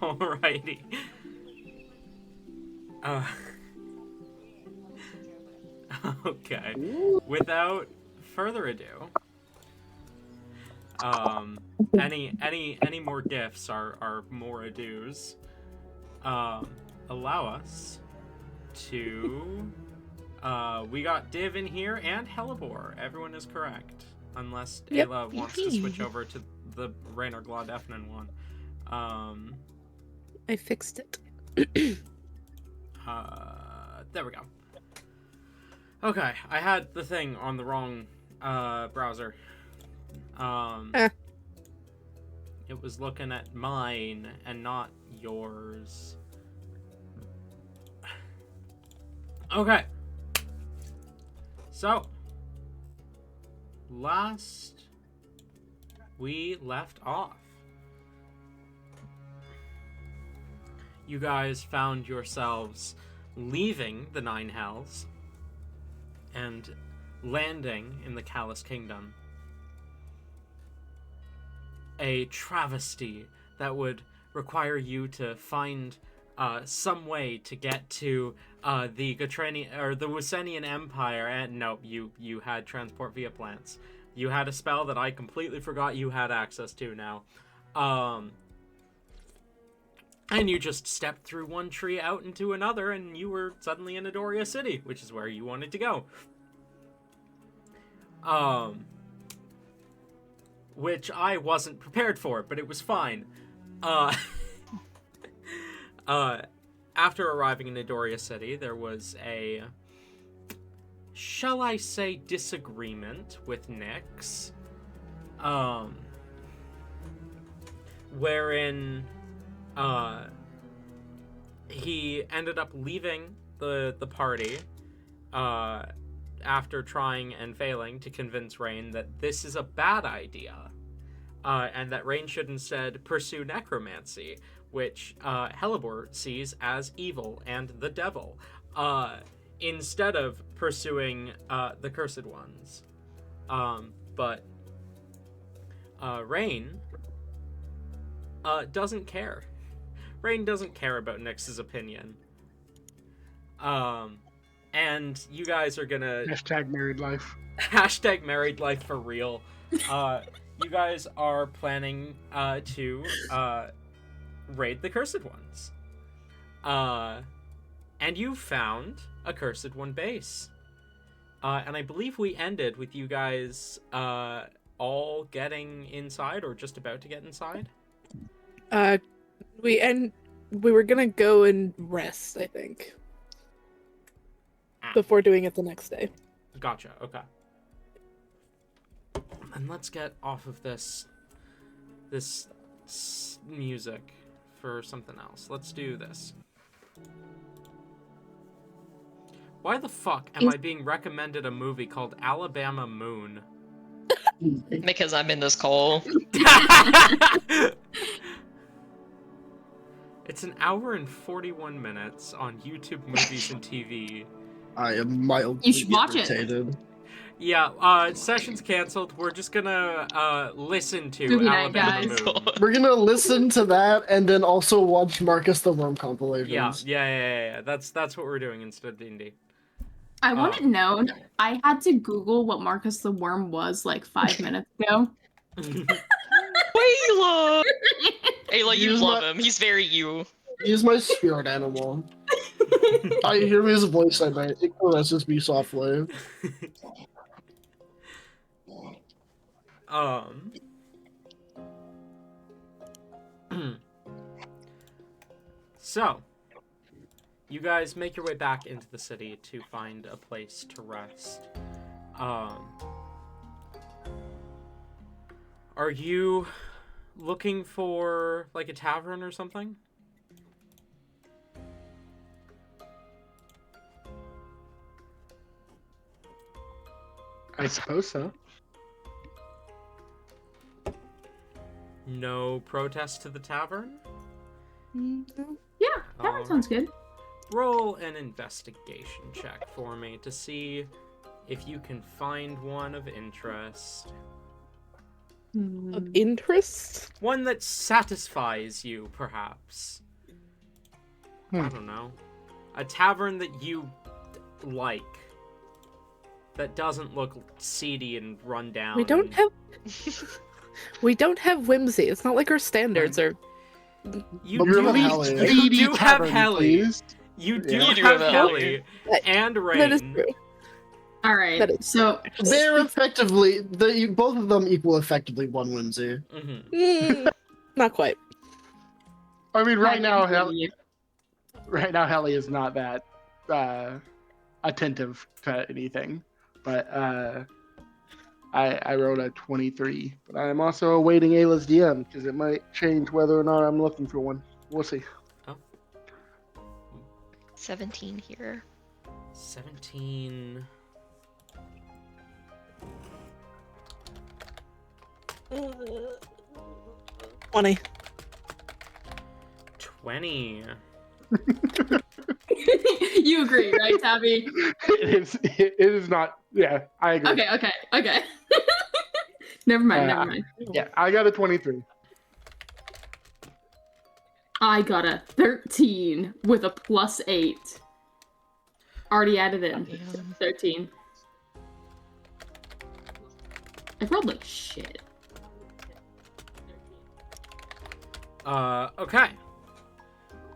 Alrighty. Okay. Without further ado, any more gifts are more ados. Allow us to. We got Div in here and Hellebore. Everyone is correct, unless Ayla wants to switch over to the Raynor Glaudefnin one. I fixed it. There we go. Okay, I had the thing on the wrong browser. It was looking at mine and not yours. Okay. So, last we left off, you guys found yourselves leaving the Nine Hells and landing in the Callous Kingdom. A travesty that would require you to find some way to get to the Gatrani or the Wissenian Empire, and no, you had transport via plants. You had a spell that I completely forgot you had access to now. And you just stepped through one tree out into another, and you were suddenly in Adoria City, which is where you wanted to go. Which I wasn't prepared for, but it was fine. After arriving in Adoria City, there was a, shall I say, disagreement with Nyx, wherein he ended up leaving the party after trying and failing to convince Rain that this is a bad idea, and that Rain should instead pursue necromancy, which Hellebore sees as evil and the devil, instead of pursuing the Cursed Ones. But Rain doesn't care. Rain doesn't care about Nyx's opinion. And you guys are gonna... Hashtag married life. Hashtag married life for real. You guys are planning to raid the Cursed Ones. And you found a Cursed One base. And I believe we ended with you guys all getting inside, or just about to get inside. We were gonna go and rest, I think, before doing it the next day. Gotcha. Okay. And let's get off of this music for something else. Let's do this. Why the fuck am I being recommended a movie called Alabama Moon? Because I'm in this call. It's an hour and 41 minutes on YouTube Movies and TV. I am mildly You should watch irritated. it. Yeah, session's canceled. We're just gonna listen to Movie night, Alabama guys. Moon. We're gonna listen to that and then also watch Marcus the Worm compilations. Yeah. That's what we're doing instead of D&D. I want it known, I had to Google what Marcus the Worm was like 5 minutes ago. Ayla! Ayla, you Use love my- him. He's very you. He's my spirit animal. I hear his voice at night. It caresses me softly. So, you guys make your way back into the city to find a place to rest. Are you looking for, like, a tavern or something? I suppose so. No protest to the tavern? No. Yeah, that sounds good. Roll an investigation check for me to see if you can find one of interest. Of interest? One that satisfies you, perhaps. I don't know. A tavern that you like. That doesn't look seedy and run down. We don't have whimsy. It's not like our standards are. You But do, we have you Helly. do have Helly. Please. You do You do have have Helly. Helly. And That is Rain. true. All right. That is- So They're effectively both of them equal effectively one whimsy. Not quite. I mean, right now, Helly. Helly is not that attentive to anything, but I wrote a 23. But I'm also awaiting Ayla's DM because it might change whether or not I'm looking for one. We'll see. 17 here. 17. 20. 20. You agree, right, Tabby? It is not. Yeah, I agree. Okay. Never mind. Yeah, I got a 23. I got a 13 with a +8. Already added in. Damn. 13. I rolled like shit. Okay.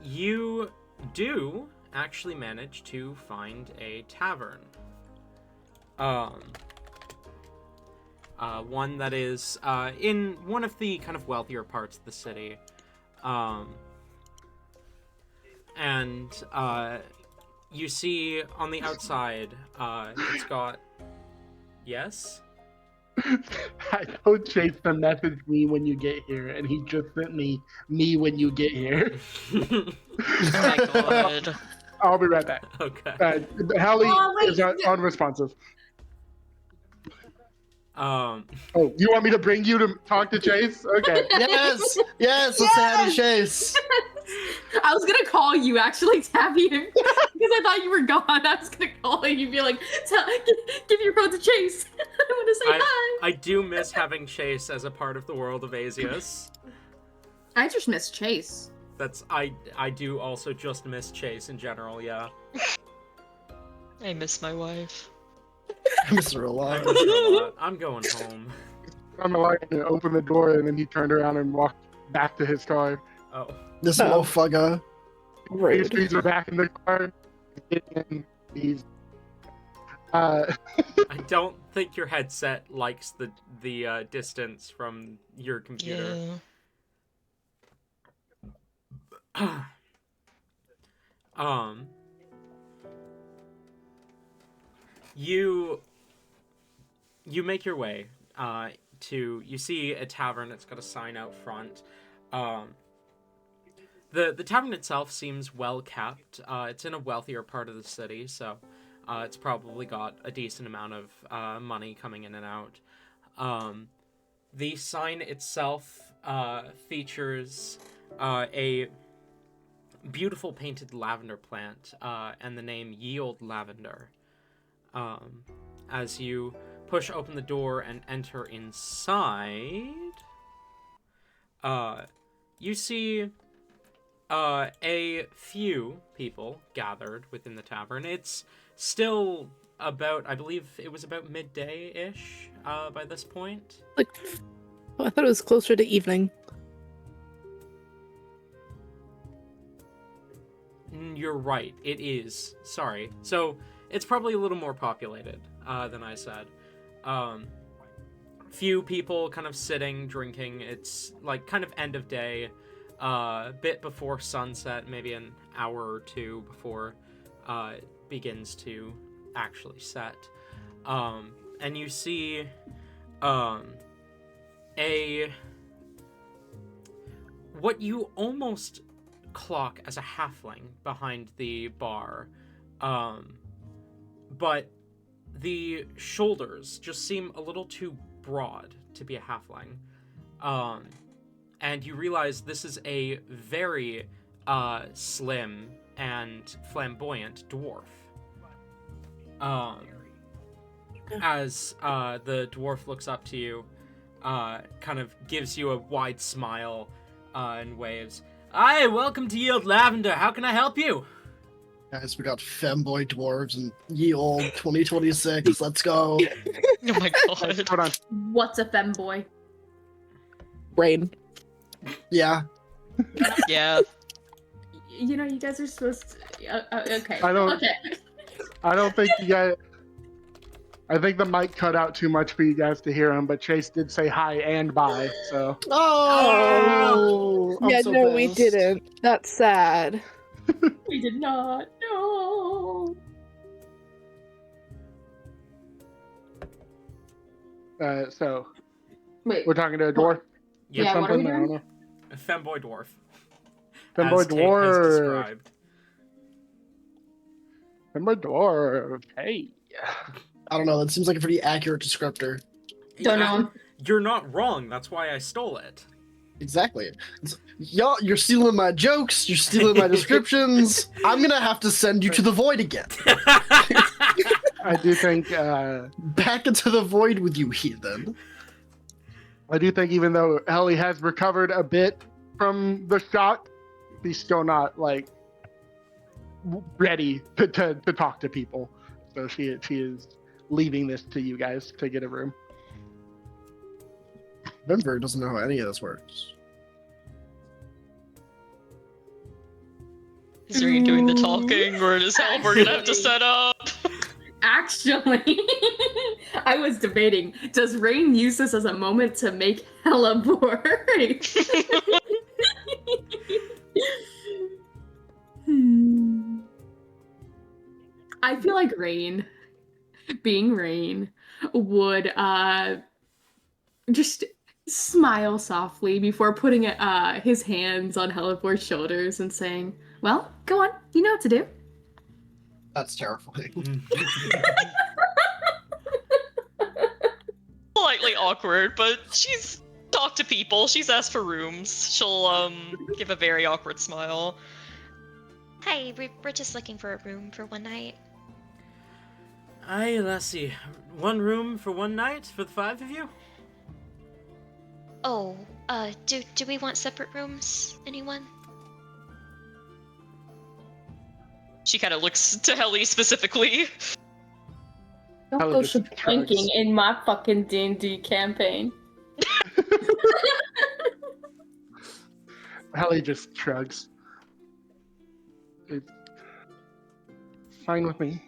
You do actually manage to find a tavern. One that is in one of the kind of wealthier parts of the city. And you see on the outside, it's got... Yes? I told Chase to message me when you get here, and he just sent me when you get here. Oh my god. I'll be right back. Okay. Hallie Oh, wait. is unresponsive. Um, Oh, you want me to bring you to talk to Chase? Okay. Yes, let's say hi to Chase. I was gonna call you actually, Tabby, because I thought you were gone. I was gonna call you and be like, give your phone to Chase. I want to say hi. I do miss having Chase as a part of the world of Azius. I just miss Chase. I do also just miss Chase in general, yeah. I miss my wife. I miss her a lot. I miss her a lot. I'm going home. I'm like to open the door, and then he turned around and walked back to his car. Oh. This Oh. motherfucker. His Rude. keys are back in the car. And he's I don't think your headset likes the distance from your computer. Yeah. You make your way you see a tavern that's got a sign out front. The tavern itself seems well kept. It's in a wealthier part of the city, so it's probably got a decent amount of money coming in and out. The sign itself features a beautiful painted lavender plant and the name Ye Olde Lavender. As you push open the door and enter inside, you see a few people gathered within the tavern. It's still about, I believe it was about midday-ish by this point. Like, I thought it was closer to evening. You're right, it is. Sorry. So, it's probably a little more populated than I said. Few people kind of sitting, drinking. It's like kind of end of day, bit before sunset, maybe an hour or two before it begins to actually set. And you see what you almost clock as a halfling behind the bar, but the shoulders just seem a little too broad to be a halfling. And you realize this is a very slim and flamboyant dwarf. As the dwarf looks up to you, kind of gives you a wide smile and waves. Hi, welcome to Yield Lavender. How can I help you? Guys, we got femboy dwarves and ye old 2026. Let's go. Oh my god. Hold on. What's a femboy? Rain. Yeah. Yeah. You know, you guys are supposed to. Okay. I don't- Okay. I don't think you guys. I think the mic cut out too much for you guys to hear him, but Chase did say hi and bye, so. Oh! I'm yeah, so no, we pissed. didn't. That's sad. We did not. No. So, Wait. we're talking to a dwarf? Yeah, or what are we something? I don't doing? know. A femboy dwarf. Femboy as Tate has dwarf. described. Femboy dwarf. Hey. I don't know. That seems like a pretty accurate descriptor. Don't know. You're not wrong. That's why I stole it. Exactly. Y'all, you're stealing my jokes. You're stealing my descriptions. I'm gonna have to send you to the void again. I do think Back into the void with you, heathen. even though Ellie has recovered a bit from the shock, he's still not like ready to talk to people. So she is leaving this to you guys to get a room. Denver doesn't know how any of this works. Is Rain doing the talking, or is Halvor gonna have to set up? Actually, I was debating. Does Rain use this as a moment to make hella boring? I feel like Rain, being Rain, would just smile softly before putting his hands on Helibor's shoulders and saying, "Well, go on. You know what to do." That's terrifying. Slightly awkward, but she's talked to people. She's asked for rooms. She'll give a very awkward smile. Hi, we're just looking for a room for one night. Aye, lassie. One room for one night for the 5 of you? Oh, do we want separate rooms? Anyone? She kind of looks to Helly specifically. Don't Hella go just drinking shrugs. in my fucking D&D campaign. Ellie just shrugs. It's fine with me.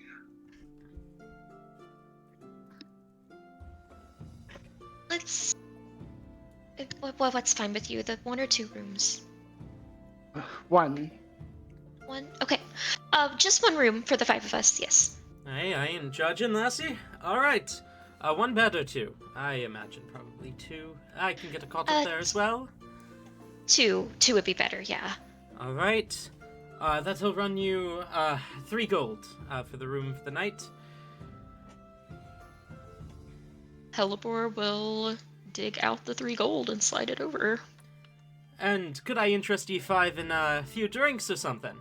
Let's. What's fine with you? The 1 or 2 rooms? One. 1? Okay. Just 1 room for the 5 of us, yes. Aye, I ain't judging, lassie. Alright. 1 bed or 2? I imagine probably 2. I can get a cot up there as well. 2 would be better, yeah. Alright. That'll run you 3 gold for the room for the night. Helibor will dig out the 3 gold and slide it over. And could I interest you 5 in a few drinks or something?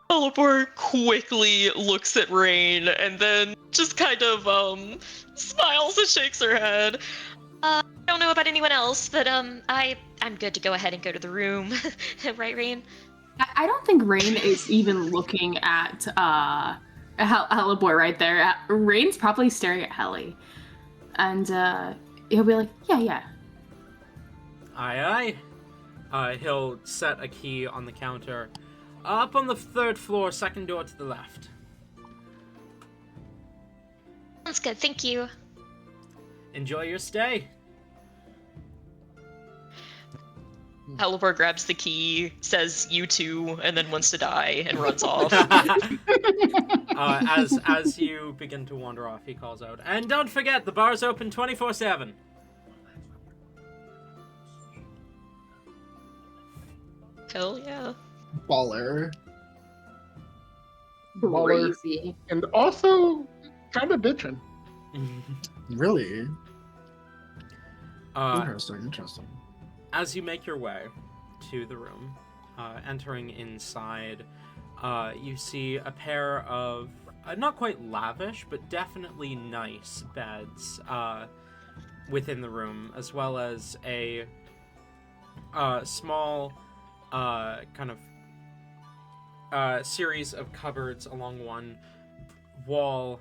Helibor quickly looks at Rain and then just kind of smiles and shakes her head. I don't know about anyone else, but I'm good to go ahead and go to the room. Right, Rain? I don't think Rain is even looking at Heliboy right there. Rain's probably staring at Helly. And he'll be like, yeah. Aye, aye. He'll set a key on the counter. Up on the 3rd floor, 2nd door to the left. Sounds good, thank you. Enjoy your stay. Helibor grabs the key, says "you too," and then wants to die and runs off. As you begin to wander off, he calls out, "And don't forget, the bar's open 24/7." Hell yeah. Baller. Baller. Crazy. And also kind of bitching. Really? Uh, Interesting. As you make your way to the room, entering inside, you see a pair of not quite lavish, but definitely nice beds within the room, as well as a small kind of series of cupboards along one wall,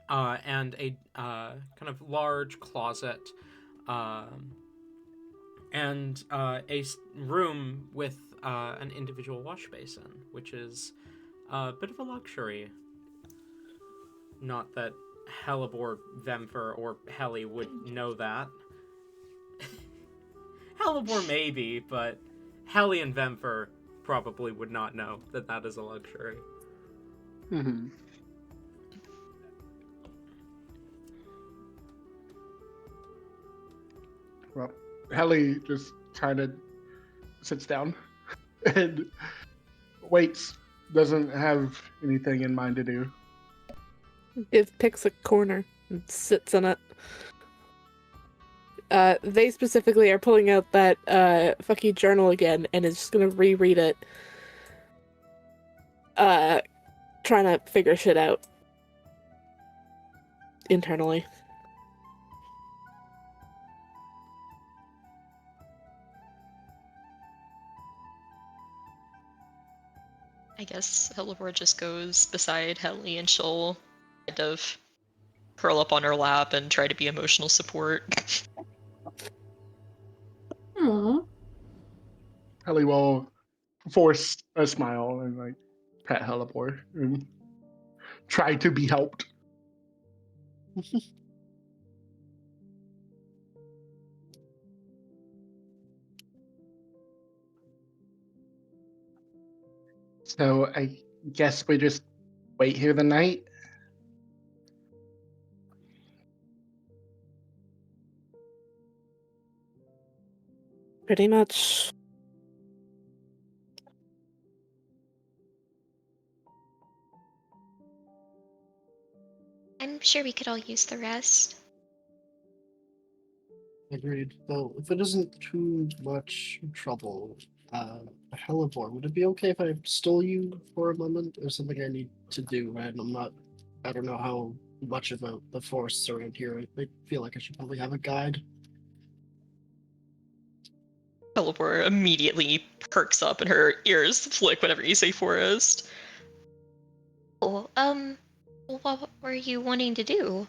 and a kind of large closet, and a room with an individual wash basin, which is a bit of a luxury. Not that Hellebore, Vemfer, or Helly would know that. Hellebore maybe, but Helly and Vemfer probably would not know that that is a luxury. Mm-hmm. Well, Helly just kind of sits down and waits. Doesn't have anything in mind to do. It picks a corner and sits in it. They specifically are pulling out that fuck you journal again and is just gonna reread it. Trying to figure shit out internally. I guess Hellebore just goes beside Helly and she'll kind of curl up on her lap and try to be emotional support. Aww. Helly will force a smile and like pet Hellebore and try to be helped. So I guess we just wait here the night. Pretty much. I'm sure we could all use the rest. Agreed. Well, if it isn't too much trouble, Hellebore, would it be okay if I stole you for a moment? There's something I need to do, and I don't know how much about the forests around here. I feel like I should probably have a guide. Hellebore immediately perks up and her ears flick whenever you say forest. Oh, what were you wanting to do?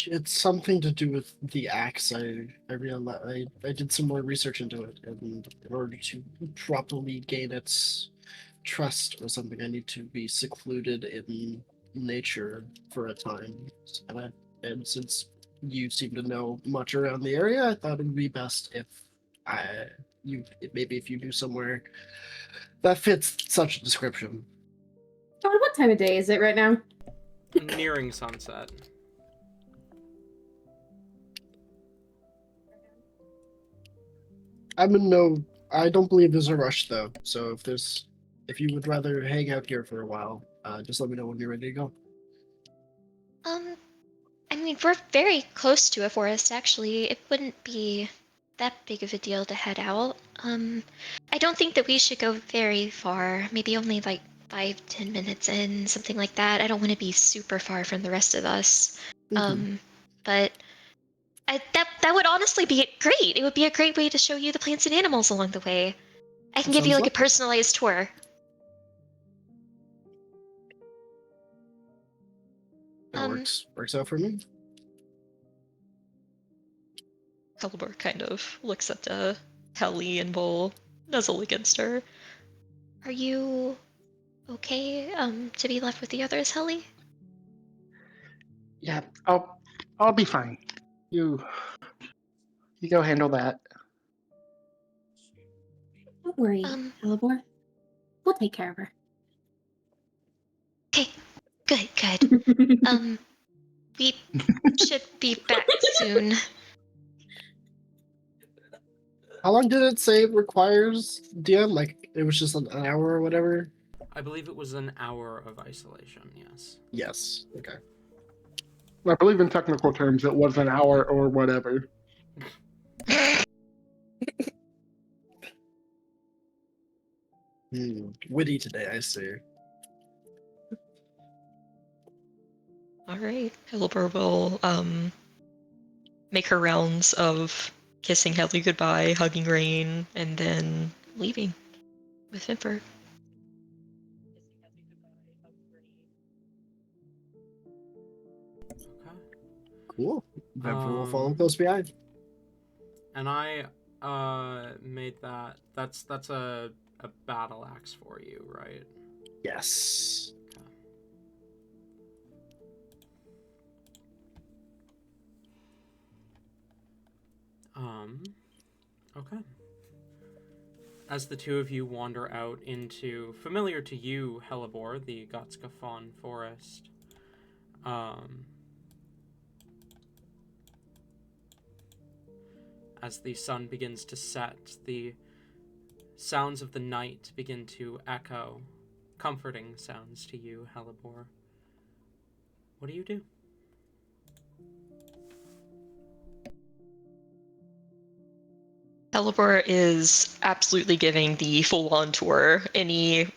It's something to do with the axe. I realized I did some more research into it, and in order to properly gain its trust or something, I need to be secluded in nature for a time. And since you seem to know much around the area, I thought it would be best if maybe if you knew somewhere that fits such a description. John, what time of day is it right now? Nearing sunset. I don't believe there's a rush though. So if you would rather hang out here for a while, just let me know when you're ready to go. I mean, we're very close to a forest, actually. It wouldn't be that big of a deal to head out. I don't think that we should go very far. Maybe only like 5-10 minutes in, something like that. I don't want to be super far from the rest of us. But that would honestly be great. It would be a great way to show you the plants and animals along the way. I can give you Sounds like a lovely. personalized tour. That works out for me. Hellebore kind of looks at Helly and will nuzzle against her. Are you okay to be left with the others, Helly? Yeah, I'll be fine. You go handle that. Don't worry, Hellebore. We'll take care of her. Okay, good. We should be back soon. How long did it say it requires, DM? Like it was just an hour or whatever? I believe it was an hour of isolation, yes. Yes. Okay. I believe in technical terms it was an hour or whatever. Witty today, I see. All right. Hillibur will make her rounds of kissing Helly goodbye, hugging Rain, and then leaving with Vimper. Okay. Cool. Vemper will follow Um, close behind. And I made that. That's a battle axe for you, right? Yes. Okay. Okay. As the two of you wander out into familiar to you, Hellebore, the Gotska Fawn forest, as the sun begins to set, the sounds of the night begin to echo, comforting sounds to you, Hellebore. What do you do? Hellibur is absolutely giving the full-on tour. Any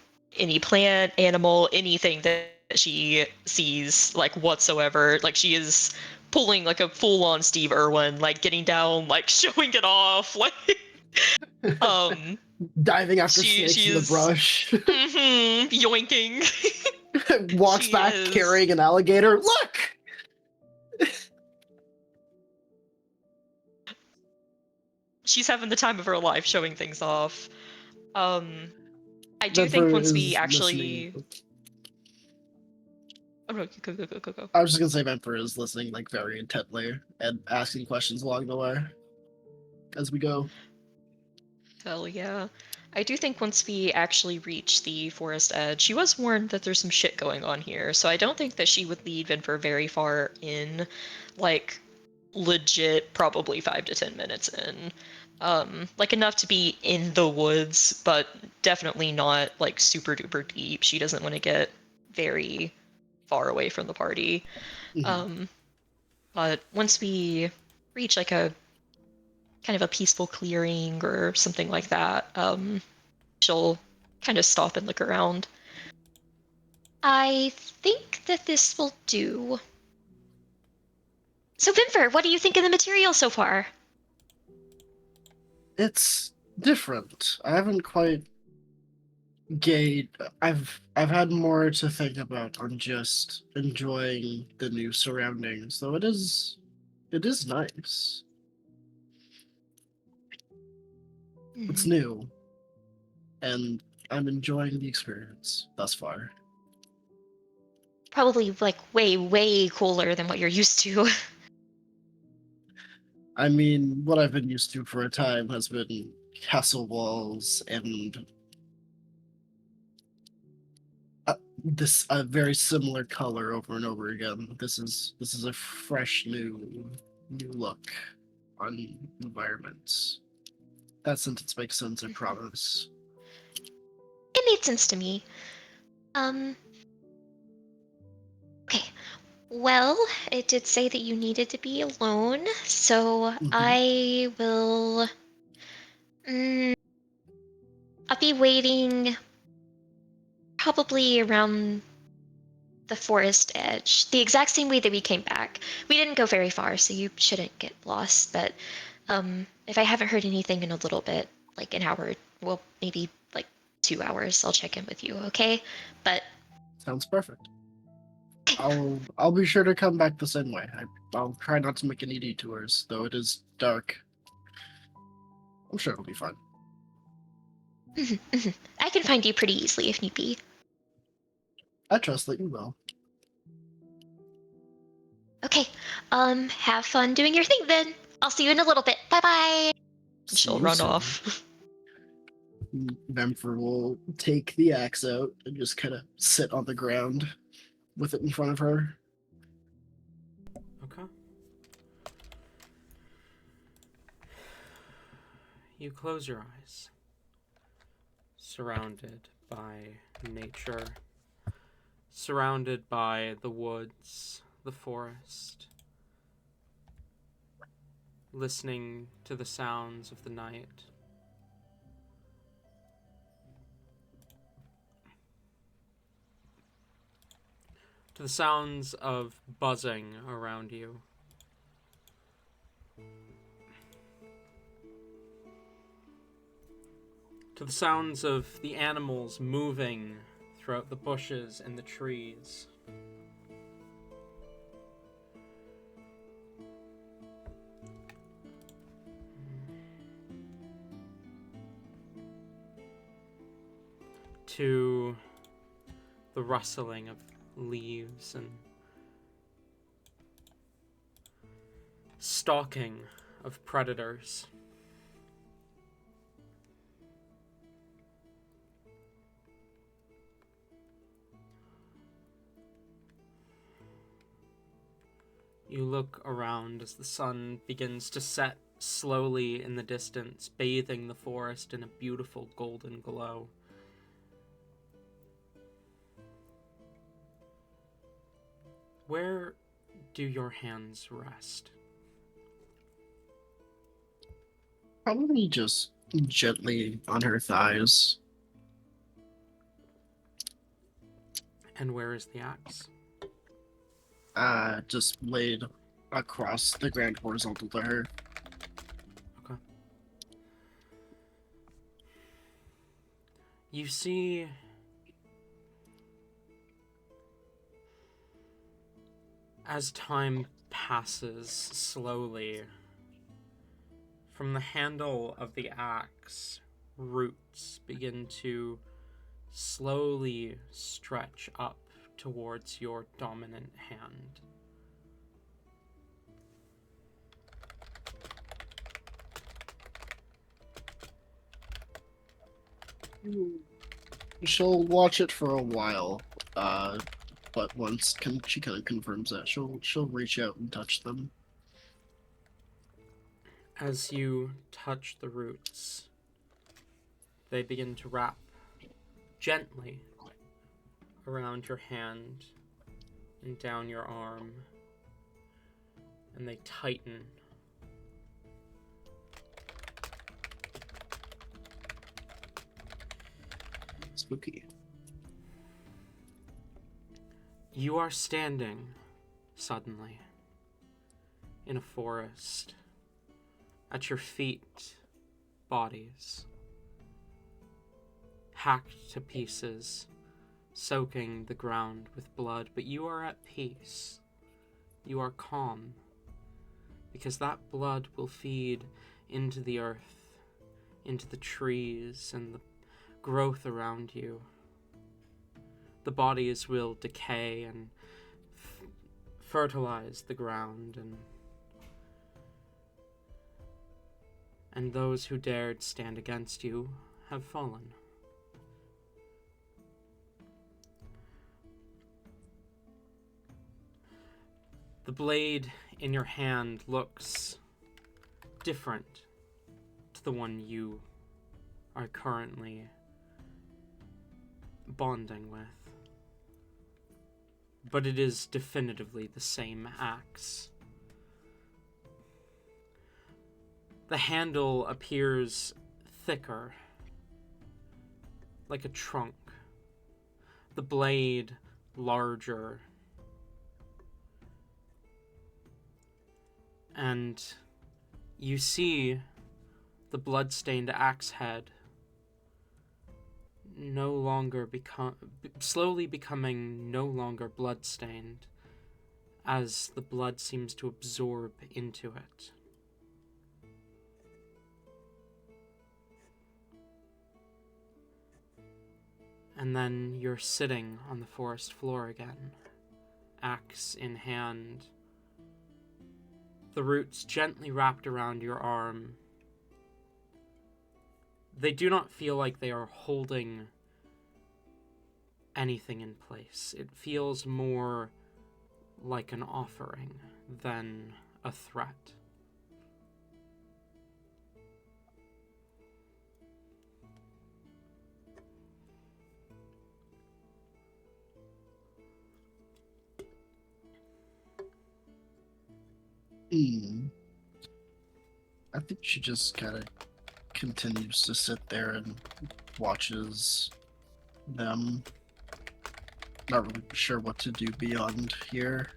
plant, animal, anything that she sees, like whatsoever, like she is pulling like a full-on Steve Irwin, like getting down, like showing it off, like um Diving after she snakes in the is brush. yoinking. Walks She back is. carrying an alligator. Look! She's having the time of her life showing things off. I do think Vemper once we is actually listening. oh no, go. I was just gonna say Vemper is listening like very intently and asking questions along the way as we go. Hell yeah. I do think once we actually reach the forest edge, she was warned that there's some shit going on here, so I don't think that she would lead Vinfer very far in. Like, legit, probably 5 to 10 minutes in. Like, enough to be in the woods, but definitely not, like, super duper deep. She doesn't want to get very far away from the party. Mhm. But once we reach, like, a kind of a peaceful clearing or something like that, she'll kind of stop and look around. I think that this will do. So, Vinfer, what do you think of the material so far? It's different. I haven't quite gauge. I've had more to think about on just enjoying the new surroundings, though it is nice. It's new, and I'm enjoying the experience thus far. Probably like way, way cooler than what you're used to. I mean, what I've been used to for a time has been castle walls and this a very similar color over and over again. This is a fresh new look on environments. That sentence makes sense, I promise. It made sense to me. Okay. Well, it did say that you needed to be alone, so Mhm. I will. I'll be waiting probably around the forest edge, the exact same way that we came back. We didn't go very far, so you shouldn't get lost. But if I haven't heard anything in a little bit, like an hour, well, maybe like 2 hours, I'll check in with you, okay? But Sounds perfect. I'll be sure to come back the same way. I'll try not to make any detours, though it is dark. I'm sure it'll be fun. I can find you pretty easily if need be. I trust that you will. Okay. Have fun doing your thing then. I'll see you in a little bit. Bye bye. See She'll you run soon. off. Vemfer will take the axe out and just kind of sit on the ground with it in front of her. Okay. You close your eyes, surrounded by nature, surrounded by the woods, the forest, listening to the sounds of the night. to the sounds of buzzing around you. To the sounds of the animals moving throughout the bushes and the trees. To the rustling of leaves and stalking of predators. You look around as the sun begins to set slowly in the distance, bathing the forest in a beautiful golden glow. Where do your hands rest? Probably just gently on her thighs. And where is the axe? Just laid across the grand horizontal to her. Okay. You see as time passes slowly, from the handle of the axe, roots begin to slowly stretch up towards your dominant hand. She'll watch it for a while, but once she kind of confirms that, she'll reach out and touch them. As you touch the roots, they begin to wrap gently around your hand and down your arm, and they tighten. Spooky. You are standing, suddenly, in a forest. At your feet, bodies, hacked to pieces, soaking the ground with blood, but you are at peace. You are calm, because that blood will feed into the earth, into the trees and the growth around you. The bodies will decay and fertilize the ground, and those who dared stand against you have fallen. The blade in your hand looks different to the one you are currently bonding with, but it is definitively the same axe. The handle appears thicker, like a trunk. The blade larger. And you see the blood-stained axe head slowly becoming no longer blood-stained, as the blood seems to absorb into it. And then you're sitting on the forest floor again, axe in hand, the roots gently wrapped around your arm. They do not feel like they are holding anything in place. It feels more like an offering than a threat. I think she just kind of continues to sit there and watches them. not really sure what to do beyond here.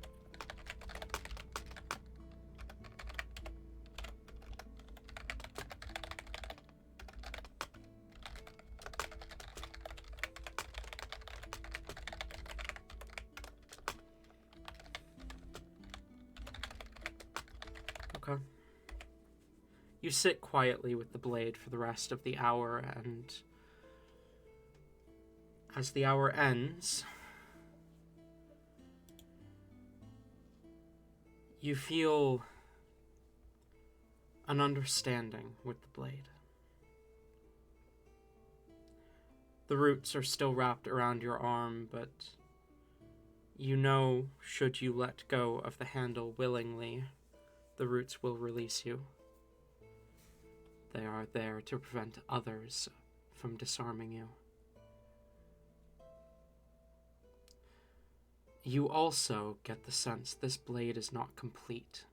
Okay. You sit quietly with the blade for the rest of the hour, and as the hour ends, you feel an understanding with the blade. The roots are still wrapped around your arm, but you know, should you let go of the handle willingly, the roots will release you. They are there to prevent others from disarming you. You also get the sense this blade is not complete,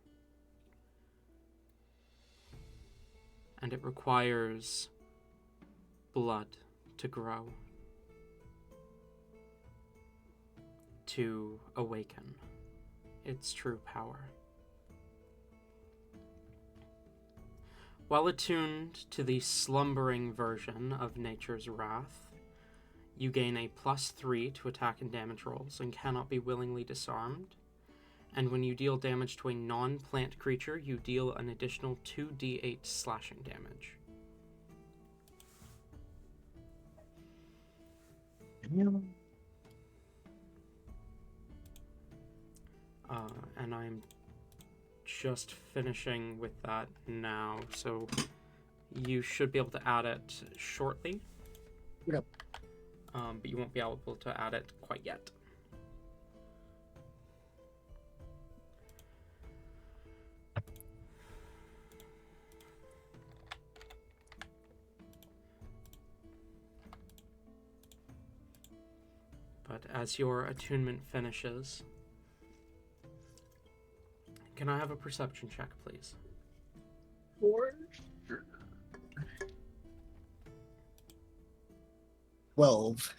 and it requires blood to grow, to awaken its true power. While attuned to the slumbering version of Nature's Wrath, you gain a +3 to attack and damage rolls and cannot be willingly disarmed. And when you deal damage to a non-plant creature, you deal an additional 2d8 slashing damage. And I'm just finishing with that now, so you should be able to add it shortly. Yep. But you won't be able to add it quite yet. But as your attunement finishes, can I have a perception check, please? 12.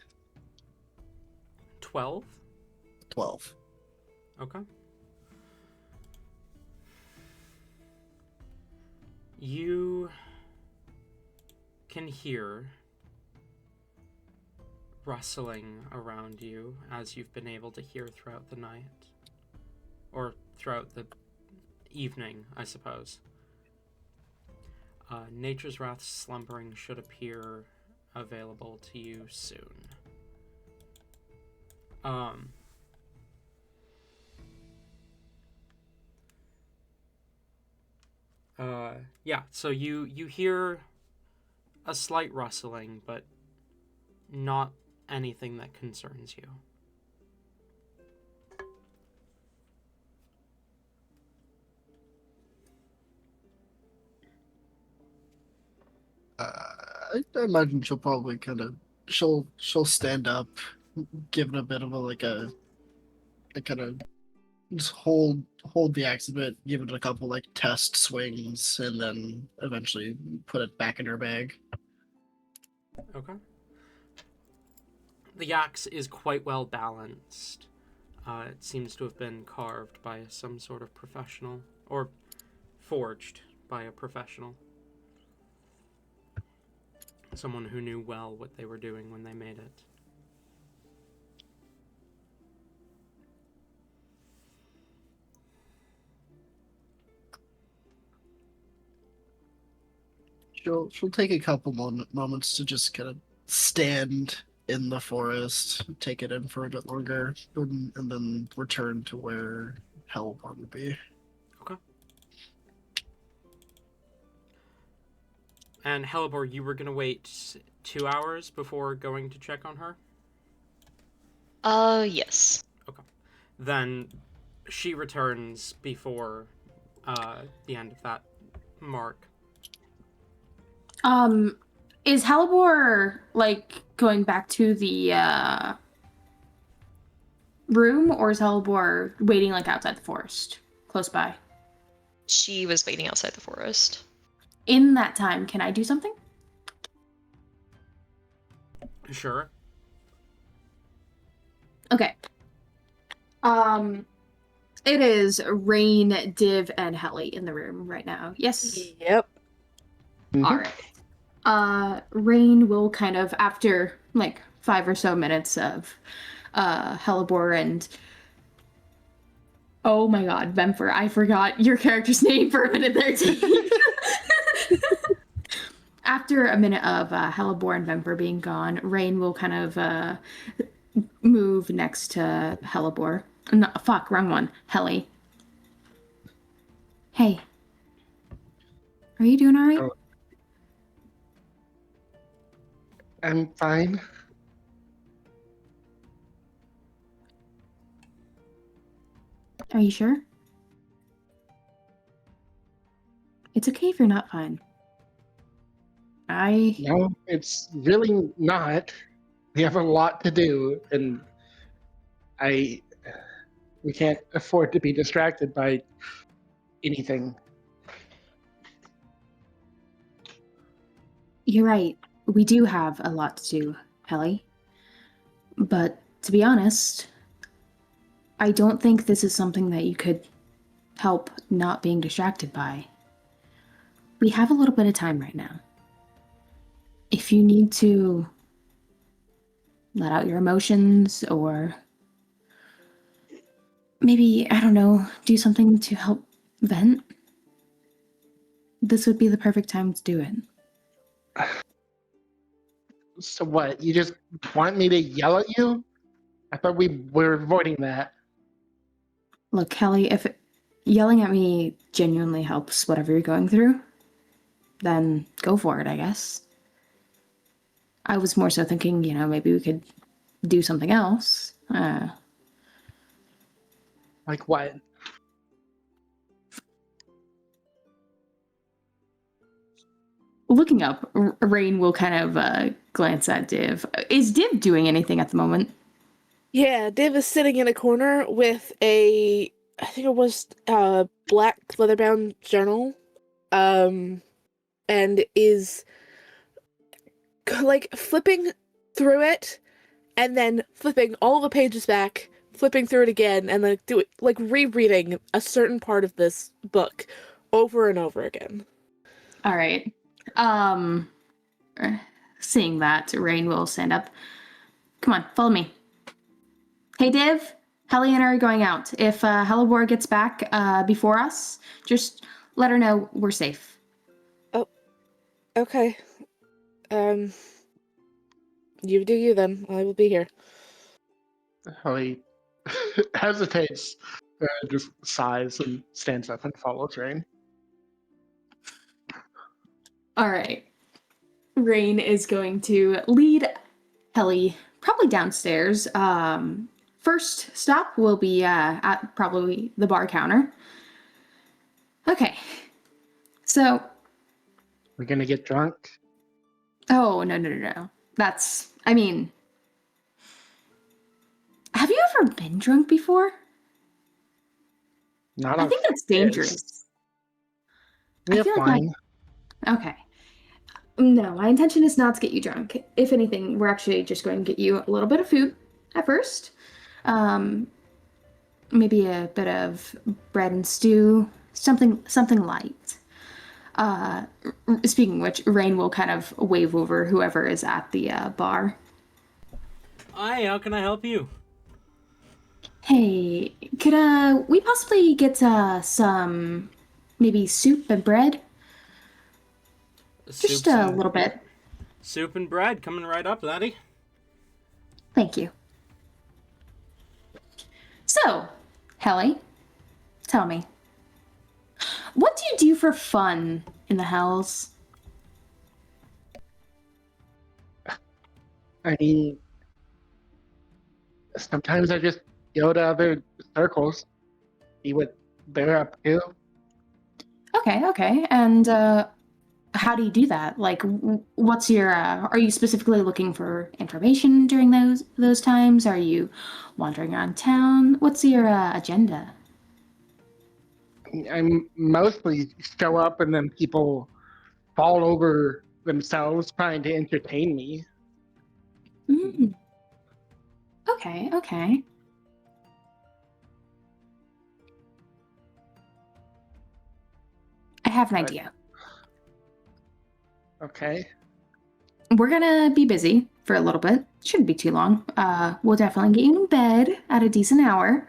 12? 12. Okay. You can hear rustling around you, as you've been able to hear throughout the night. Or throughout the evening, I suppose. Nature's Wrath slumbering should appear available to you soon. Yeah, so you hear a slight rustling, but not anything that concerns you. I imagine she'll probably she'll stand up, give it a bit of a kind of just hold the axe a bit, give it a couple test swings, and then eventually put it back in her bag. Okay. The axe is quite well balanced. It seems to have been carved by some sort of professional, or forged by a professional. Someone who knew well what they were doing when they made it. She'll take a couple moments to just kind of stand in the forest, take it in for a bit longer, and then return to where Hellborn would be. Okay. And Hellebor, you were gonna wait 2 hours before going to check on her? Yes. Okay. Then she returns before the end of that mark. Is Halibor going back to the room, or is Halibor waiting outside the forest, close by? She was waiting outside the forest. In that time, can I do something? Sure. Okay. It is Rain, Div, and Helly in the room right now. Yes. Yep. Mhm. All right. Rain will kind of, after like 5 or so minutes of Hellebore and oh my god, Vemfer, I forgot your character's name for a minute there, too. After a minute of Hellebore and Vemfer being gone, Rain will kind of move next to Hellebore. No, fuck, wrong one. Helly. Hey. Are you doing alright? Oh. I'm fine. Are you sure? It's okay if you're not fine. No, it's really not. We have a lot to do, and we can't afford to be distracted by anything. You're right. We do have a lot to do, Helly. But to be honest, I don't think this is something that you could help not being distracted by. We have a little bit of time right now. If you need to let out your emotions or maybe, I don't know, do something to help vent, this would be the perfect time to do it. So what? You just want me to yell at you? I thought we were avoiding that. Look, Kelly, if yelling at me genuinely helps whatever you're going through, then go for it, I guess. I was more so thinking, maybe we could do something else. Like what? Looking up, Rain will kind of glance at Div. Is Div doing anything at the moment? Yeah, Div is sitting in a corner with I think it was a black leather-bound journal, and is like flipping through it, and then flipping all the pages back, flipping through it again, and then rereading a certain part of this book over and over again. All right. Seeing that, Rain will stand up. Come on, follow me. Hey, Div. Helly and I are going out. If Hellebore gets back before us, just let her know we're safe. Oh, okay. You do you then. I will be here. Holly hesitates, just sighs, and stands up and follows Rain. All right. Rain is going to lead Helly probably downstairs. First stop will be at probably the bar counter. Okay. So. We're gonna get drunk? Oh, no. I mean. Have you ever been drunk before? Not I think that's dangerous. Yeah, I feel fine. Okay. No, my intention is not to get you drunk. If anything, we're actually just going to get you a little bit of food at first. Maybe a bit of bread and stew, something light. Speaking of which, Rain will kind of wave over whoever is at the bar. Hi, how can I help you? Hey, could we possibly get some maybe soup and bread? Just a little bit. Soup and bread coming right up, laddie. Thank you. So, Helly, tell me, what do you do for fun in the Hells? I mean, sometimes I just go to other circles, see what they're up to. Okay. And how do you do that? Like, what's your? Are you specifically looking for information during those times? Are you wandering around town? What's your agenda? I mostly show up and then people fall over themselves trying to entertain me. Mm. Okay, okay. I have an But- idea. Okay. We're gonna be busy for a little bit. Shouldn't be too long. We'll definitely get you in bed at a decent hour.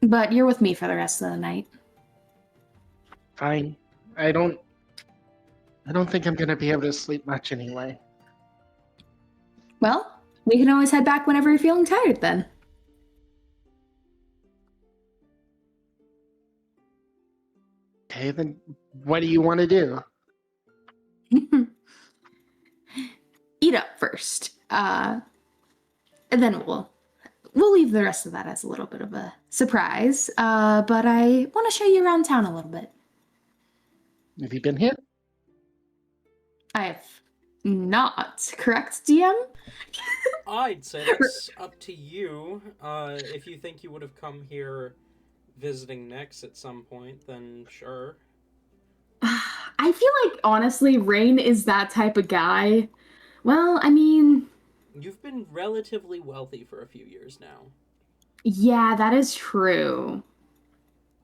But you're with me for the rest of the night. Fine. I don't think I'm gonna be able to sleep much anyway. Well, we can always head back whenever you're feeling tired then. Okay, then what do you want to do? Eat up first. And then we'll leave the rest of that as a little bit of a surprise. But I want to show you around town a little bit. Have you been here? I have not, correct, DM? I'd say that's up to you. If you think you would have come here visiting next at some point, then sure. I feel like, honestly, Rain is that type of guy. Well, I mean, You've been relatively wealthy for a few years now. yeah, that is true.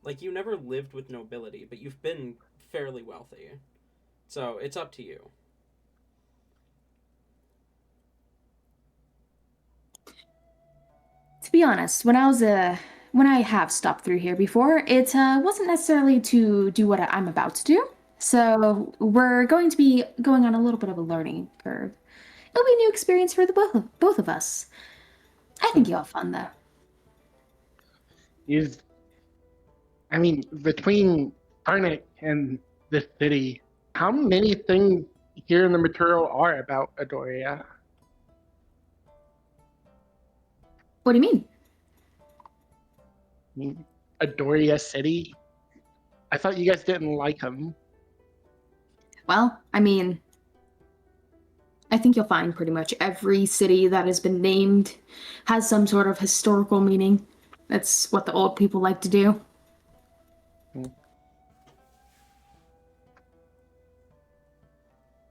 Like, you never lived with nobility, but you've been fairly wealthy. So, it's up to you. To be honest, when I have stopped through here before, it wasn't necessarily to do what I'm about to do. So we're going to be going on a little bit of a learning curve. It'll be a new experience for the both of us. I think you'll have fun though. I mean, between Karnak and this city, how many things here in the material are about Adoria? What do you mean? I mean, Adoria City? I thought you guys didn't like them. Well, I mean, I think you'll find pretty much every city that has been named has some sort of historical meaning. That's what the old people like to do.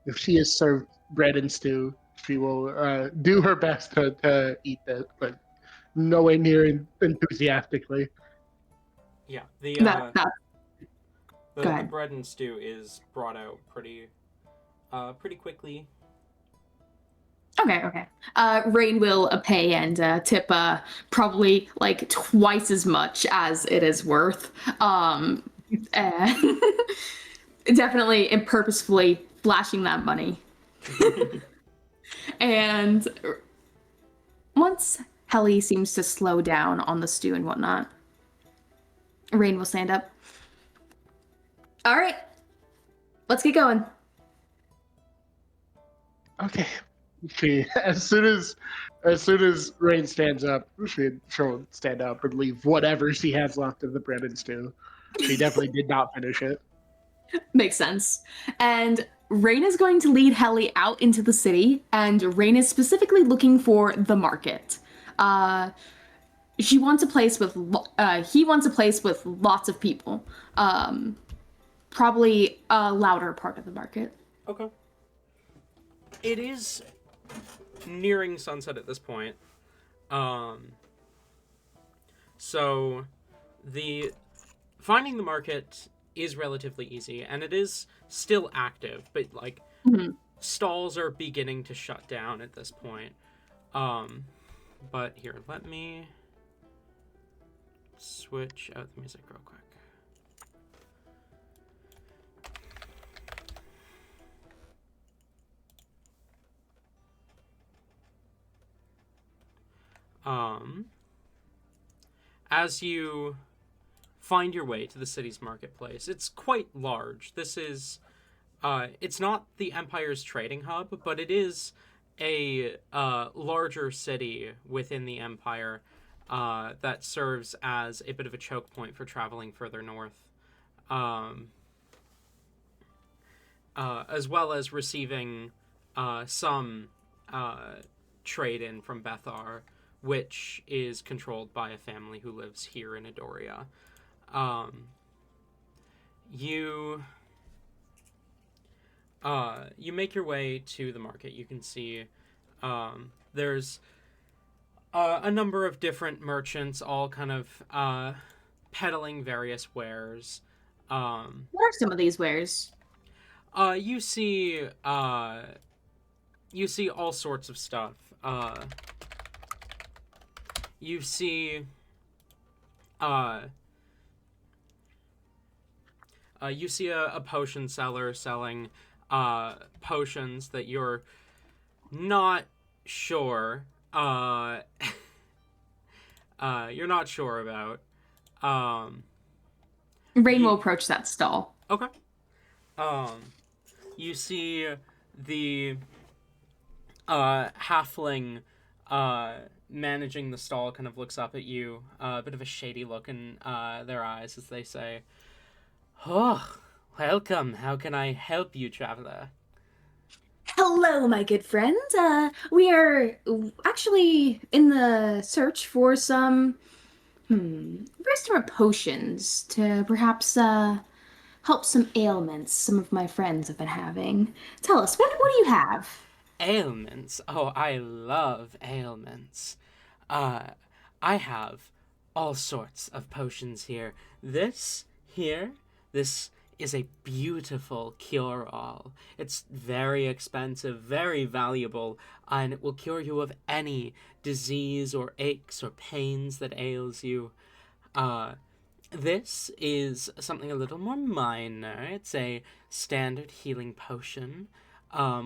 If she is served bread and stew, she will do her best to eat this, but nowhere near enthusiastically. Yeah, That the Go ahead. bread and stew is brought out pretty quickly. Okay. Rain will pay and tip probably like twice as much as it is worth. And definitely and purposefully flashing that money. And once Helly seems to slow down on the stew and whatnot, Rain will stand up. All right, let's get going. Okay. She as soon as Rain stands up, she'll stand up and leave whatever she has left of the bread and stew. She definitely did not finish it. Makes sense. And Rain is going to lead Helly out into the city, and Rain is specifically looking for the market. He wants a place with lots of people. Probably a louder part of the market. Okay. It is nearing sunset at this point. So the finding the market is relatively easy, and it is still active, but like stalls are beginning to shut down at this point. But here, let me switch out the music real quick. As you find your way to the city's marketplace, it's quite large. This is, it's not the Empire's trading hub, but it is a larger city within the Empire that serves as a bit of a choke point for traveling further north, as well as receiving some trade in from Bethar, which is controlled by a family who lives here in Adoria. You make your way to the market. You can see there's A number of different merchants, all kind of peddling various wares. What are some of these wares? You see all sorts of stuff. You see you see a potion seller selling potions that you're not sure you're not sure about. Rain Ye- will approach that stall. Okay. You see the halfling managing the stall kind of looks up at you, a bit of a shady look in their eyes as they say, "Oh, welcome. How can I help you, traveler?" Hello, my good friend. We are actually in the search for some restaurant potions to perhaps help some ailments some of my friends have been having. Tell us, what do you have? Ailments. Oh, I love ailments. I have all sorts of potions here. This here, this is a beautiful cure-all. It's very expensive, very valuable, and it will cure you of any disease or aches or pains that ails you. This is something a little more minor. It's a standard healing potion,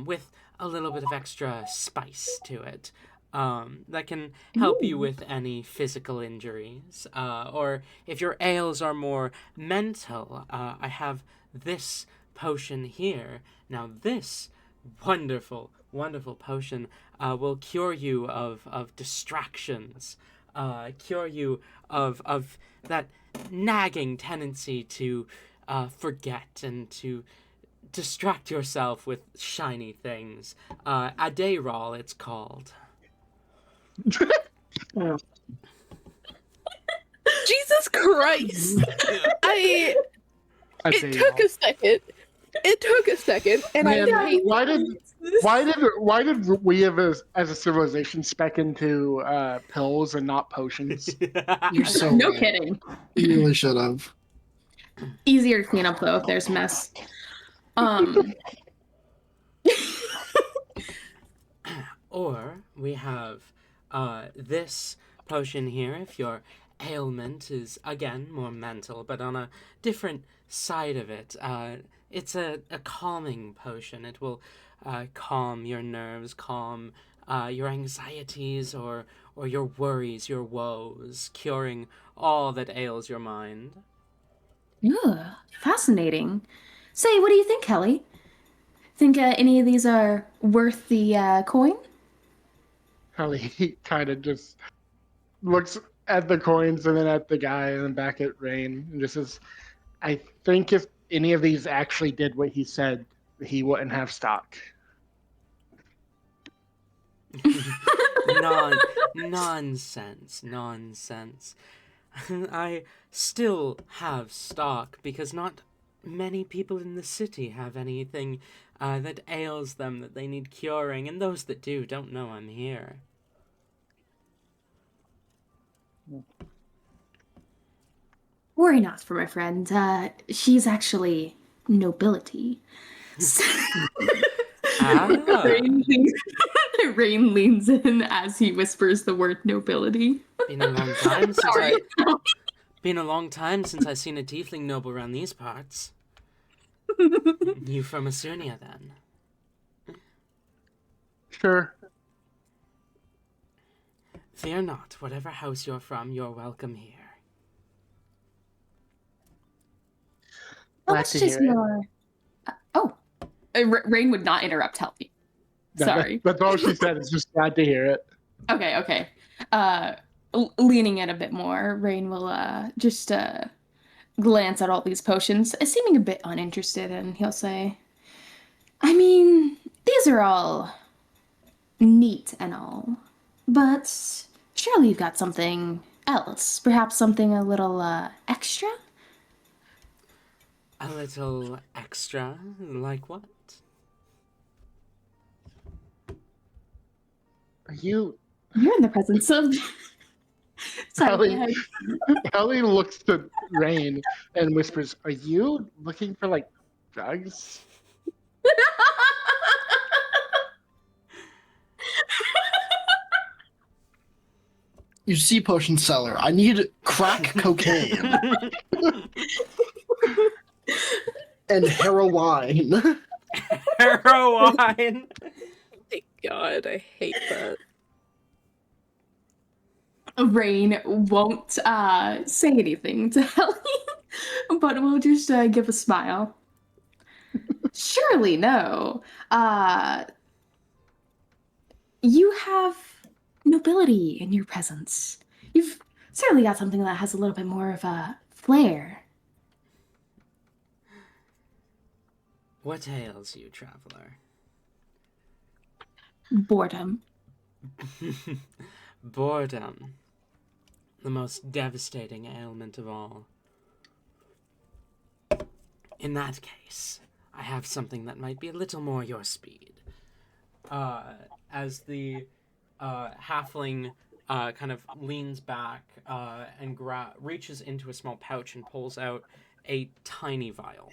with a little bit of extra spice to it. That can help you with any physical injuries. Or if your ails are more mental, I have this potion here. Now, this wonderful, wonderful potion will cure you of distractions, cure you of that nagging tendency to forget and to distract yourself with shiny things. Adderall, it's called. Jesus Christ! I'd It say took a second. It took a second, and Man, I hate why did we as a civilization spec into pills and not potions? You're so No right. kidding. You really should have. Easier to clean up though if there's a mess. Or we have this potion here if your ailment is, again, more mental, but on a different side of it. It's a calming potion. It will calm your nerves, calm your anxieties or your worries, your woes, curing all that ails your mind. Ugh, fascinating. Say, what do you think, Kelly? Think any of these are worth the coin? He kind of just looks at the coins and then at the guy and then back at Rain and just says, I think if any of these actually did what he said, he wouldn't have stock. Nonsense, nonsense. I still have stock because not many people in the city have anything that ails them that they need curing, and those that do don't know I'm here. Worry not for my friend. She's actually nobility. Ah. Rain leans in as he whispers the word nobility. Been a long time since Sorry. Been a long time since I've seen a tiefling noble around these parts. You from Asunia, then? Sure. Fear not. Whatever house you're from, you're welcome here. Well, Glad that's to just hear it. your. Rain would not interrupt Helpy. Sorry. That's all she said. It's just glad to hear it. Okay. Leaning in a bit more, Rain will just glance at all these potions, seeming a bit uninterested, and he'll say, I mean, these are all neat and all, but surely you've got something else. Perhaps something a little extra? A little extra? Like what? Are you You're in the presence of. Sorry, go ahead. Ellie looks to Rain and whispers, "Are you looking for like drugs?" You see, potion seller, I need crack cocaine and heroin. Heroine. Thank God, I hate that. Rain won't say anything to Ellie, but will just give a smile. Surely no. You have nobility in your presence. You've certainly got something that has a little bit more of a flair. What ails you, traveler? Boredom. Boredom. The most devastating ailment of all. In that case, I have something that might be a little more your speed. As the halfling kind of leans back and reaches into a small pouch and pulls out a tiny vial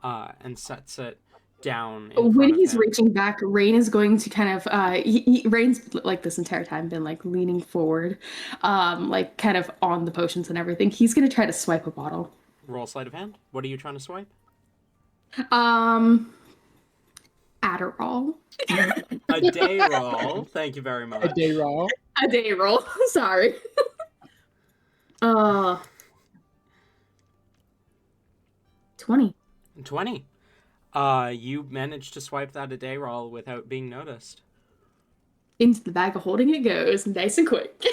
and sets it down in When front he's of him. reaching back, Rain is going to kind of Rain's like this entire time been like leaning forward, like kind of on the potions and everything. He's gonna try to swipe a bottle. Roll sleight of hand. What are you trying to swipe? Adderall. A day roll. Thank you very much. A day roll. A day roll. Sorry. 20. 20. You managed to swipe that a day roll without being noticed. Into the bag of holding it goes, nice and quick.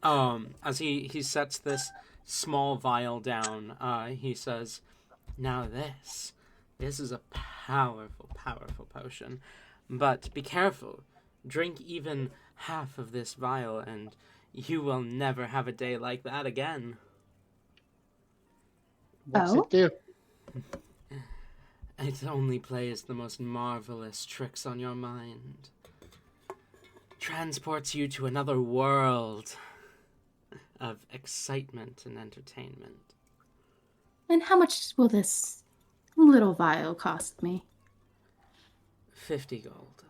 As he sets this small vial down, he says, "Now this is a powerful, powerful potion. But be careful. Drink even half of this vial, and you will never have a day like that again." What's Oh? it do? It only plays the most marvelous tricks on your mind. Transports you to another world of excitement and entertainment. And how much will this little vial cost me? 50 gold.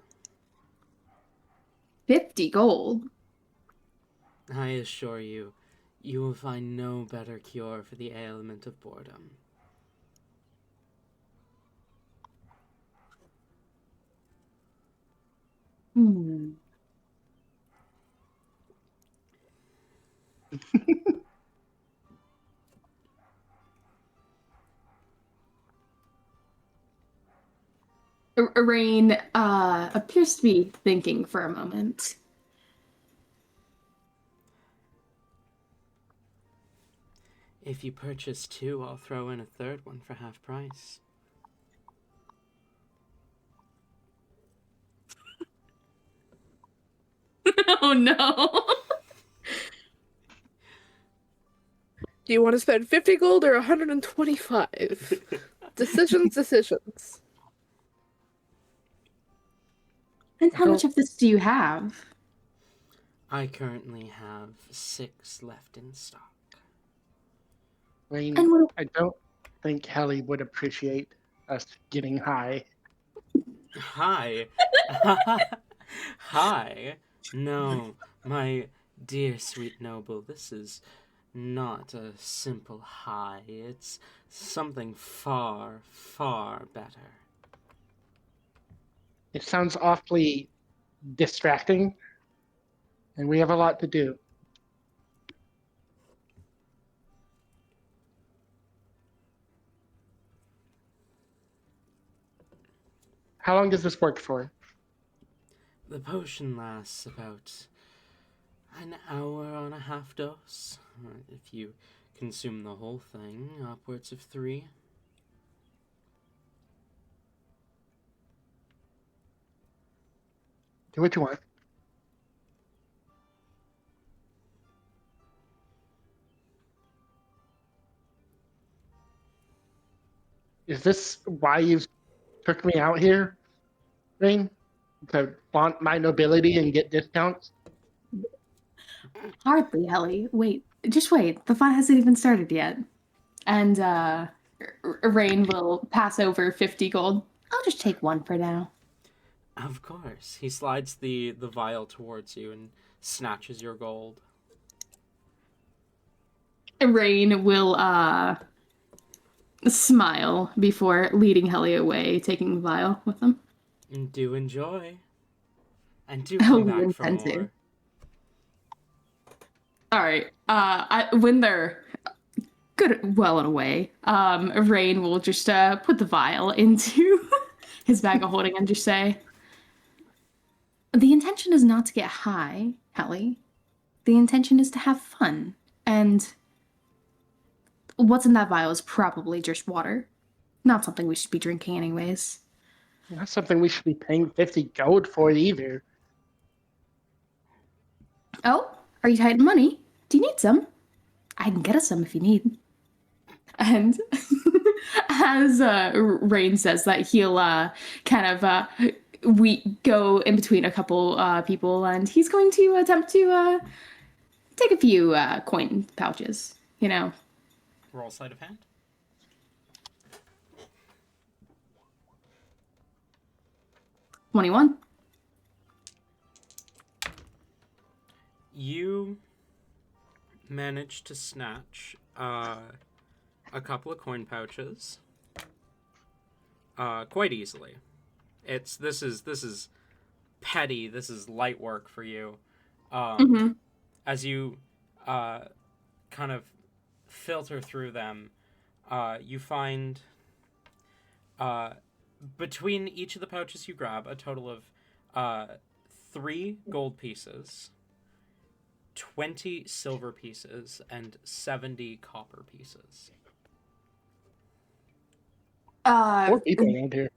50 gold. I assure you, you will find no better cure for the ailment of boredom. Rain appears to be thinking for a moment. If you purchase 2, I'll throw in a third one for half price. Oh no. Do you want to spend 50 gold or 125? Decisions. And how much of this do you have? I currently have 6 left in stock. Rain, And what, I don't think Helly would appreciate us getting high. Hi. Hi. No, my dear sweet noble, this is not a simple high. It's something far, far better. It sounds awfully distracting, and we have a lot to do. How long does this work for? The potion lasts about an hour on a half dose. If you consume the whole thing, upwards of 3. Do what you want. Is this why you took me out here, Rain? To flaunt my nobility and get discounts? Hardly, Helly. Wait, just wait. The fun hasn't even started yet. And Rain will pass over 50 gold. I'll just take one for now. Of course. He slides the vial towards you and snatches your gold. Rain will smile before leading Helly away, taking the vial with them. Do enjoy. And do Oh, come we back for intend to. more. All right. When they're good, well and away, Rain will just put the vial into his bag of holding and just say, "The intention is not to get high, Helly. The intention is to have fun. And what's in that vial is probably just water. Not something we should be drinking, anyways." Not something we should be paying 50 gold for either. Oh, are you tight in money? Do you need some? I can get us some if you need. And as Rain says that, he'll kind of we go in between a couple people, and he's going to attempt to take a few coin pouches. You know, Roll sleight of hand. 21. You managed to snatch a couple of coin pouches quite easily. This is petty. This is light work for you. As you kind of filter through them, you find between each of the pouches you grab a total of 3 gold pieces, 20 silver pieces, and 70 copper pieces. 4 people around here.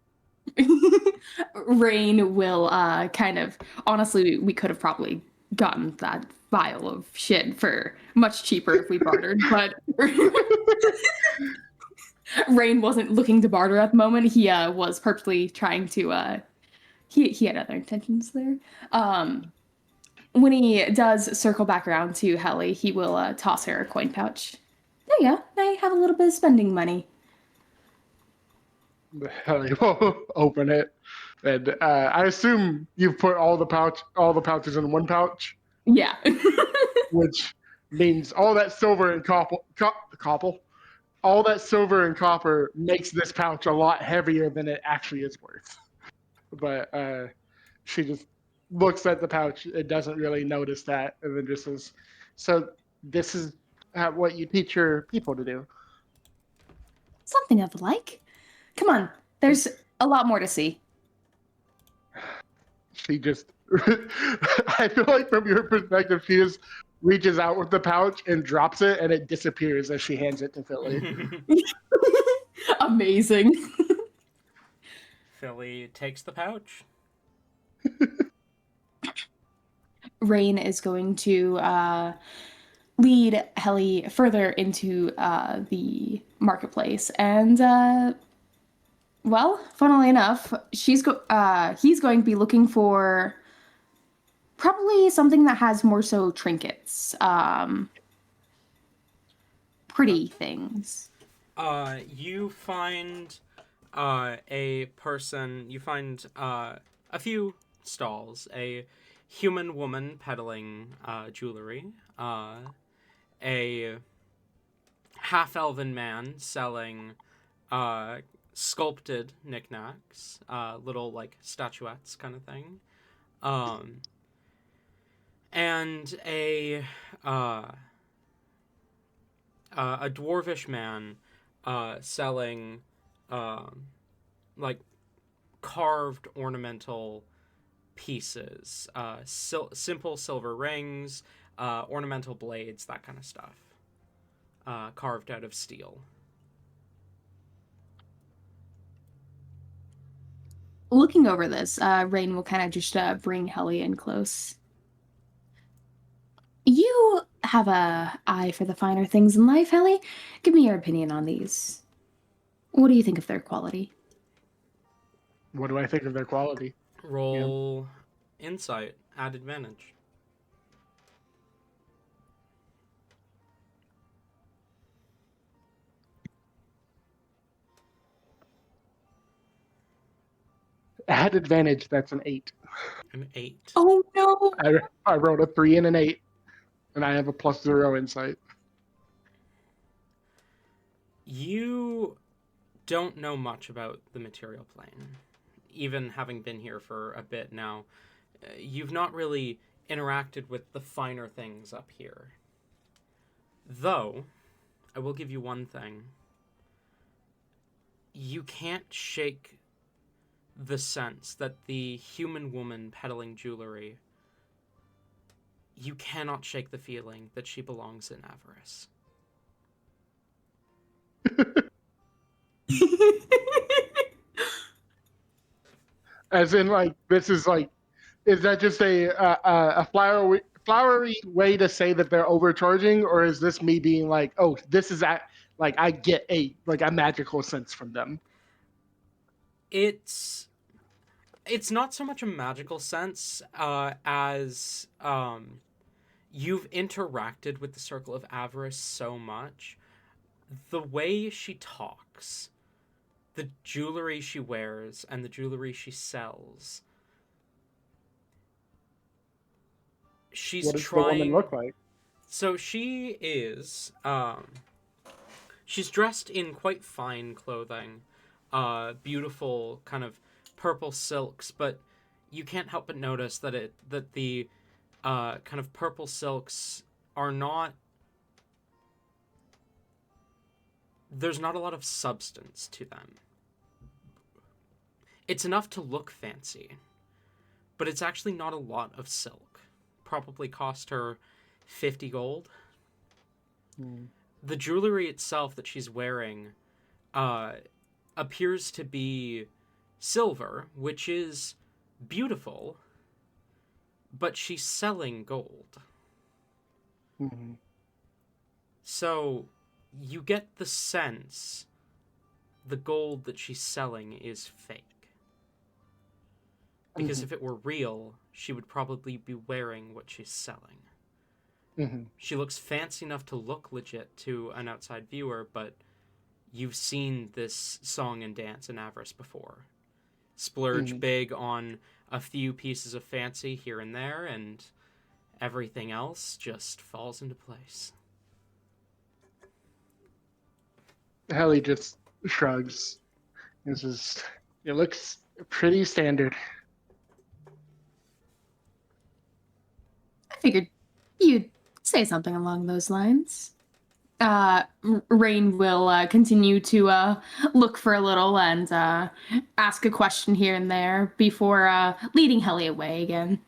Rain will kind of, honestly, we could have probably gotten that vial of shit for much cheaper if we bartered, but Rain wasn't looking to barter at the moment. He was purposely trying to he had other intentions there. When he does circle back around to Helly, he will toss her a coin pouch. There you go. Now you have a little bit of spending money. Helly will open it, and I assume you've put all the pouches in one pouch, Yeah. which means all that silver and all that silver and copper makes this pouch a lot heavier than it actually is worth. But she just looks at the pouch and doesn't really notice that, and then just says, "So this is what you teach your people to do." Something of the like. Come on, there's a lot more to see. She just, I feel like from your perspective, she just reaches out with the pouch and drops it, and it disappears as she hands it to Philly. Amazing. Philly takes the pouch. Rain is going to lead Helly further into the marketplace, and well, funnily enough, he's going to be looking for probably something that has more so trinkets, pretty things. You find a person. You find a few stalls. A human woman peddling jewelry. A half-elven man selling sculpted knickknacks, little like statuettes kind of thing, and a dwarvish man selling like carved ornamental pieces, simple silver rings, ornamental blades, that kind of stuff, carved out of steel. Looking over this, Rain will kind of just bring Helly in close. You have a eye for the finer things in life, Helly. Give me your opinion on these. What do you think of their quality? What do I think of their quality? Roll insight at advantage. At advantage, that's an 8. An 8. Oh no! I rolled a 3 and an 8, and I have a +0 insight. You don't know much about the material plane. Even having been here for a bit now, you've not really interacted with the finer things up here. Though, I will give you one thing. You can't shake the sense that the human woman peddling jewelry, you cannot shake the feeling that she belongs in Avarice. As in, like, this is like, is that just a flowery way to say that they're overcharging, or is this me being like, oh, this is like I get a magical sense from them? It's not so much a magical sense as you've interacted with the Circle of Avarice so much. The way she talks, the jewelry she wears, and the jewelry she sells. She's What does trying... the woman look like? So she is... she's dressed in quite fine clothing. Beautiful kind of purple silks, but you can't help but notice that the kind of purple silks are not... There's not a lot of substance to them. It's enough to look fancy, but it's actually not a lot of silk. Probably cost her 50 gold. The jewelry itself that she's wearing appears to be silver, which is beautiful, but she's selling gold. Mm-hmm. So you get the sense the gold that she's selling is fake. Because if it were real, she would probably be wearing what she's selling. Mm-hmm. She looks fancy enough to look legit to an outside viewer, but you've seen this song and dance in Avarice before. Splurge big on a few pieces of fancy here and there, and everything else just falls into place. Helly just shrugs. It looks pretty standard. I figured you'd say something along those lines. Rain will continue to look for a little and ask a question here and there before leading Helly away again.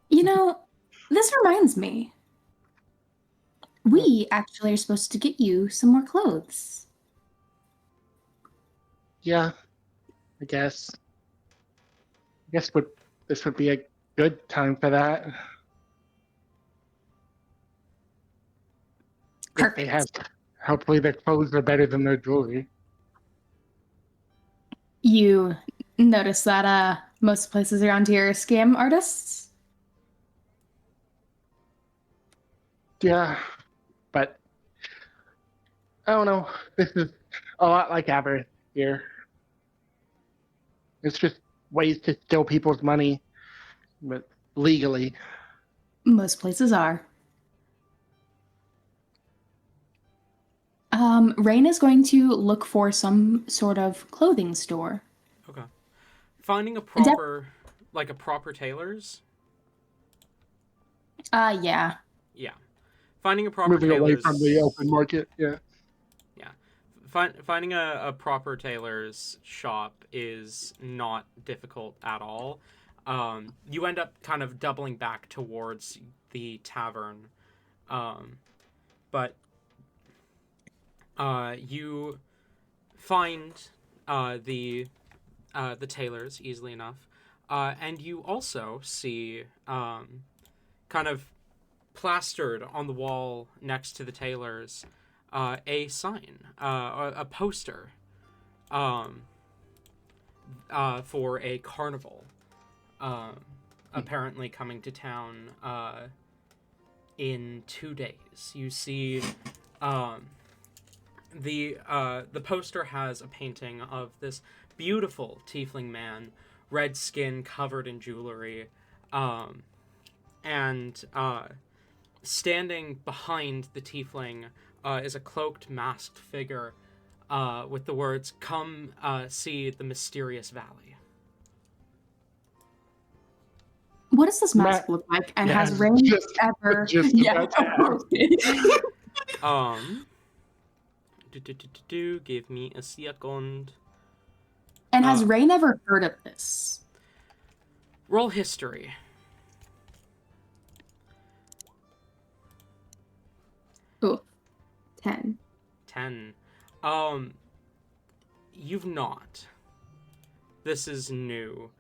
You know, this reminds me. We actually are supposed to get you some more clothes. Yeah, I guess. This would be a good time for that. If they have, hopefully their clothes are better than their jewelry. You notice that most places around here are scam artists? Yeah, but I don't know. This is a lot like Avarice here. It's just ways to steal people's money, but legally. Most places are. Rain is going to look for some sort of clothing store. Okay. Finding a proper tailor's? Yeah. Yeah. Finding a proper Moving tailor's... away from the open market, yeah. Yeah. Finding a proper tailor's shop is not difficult at all. You end up kind of doubling back towards the tavern. But you find the tailors easily enough. And you also see kind of plastered on the wall next to the tailors a sign, a poster for a carnival apparently coming to town in 2 days. You see the poster has a painting of this beautiful tiefling man, red skin covered in jewelry, and standing behind the tiefling is a cloaked, masked figure with the words, "Come see the mysterious valley." What does this mask Matt- look like? And Yeah, has Rain just- ever? just Yeah. about to ask. Give me a second. And has Uh, Rain ever heard of this? Roll history. Oh, 10. 10. You've not. This is new.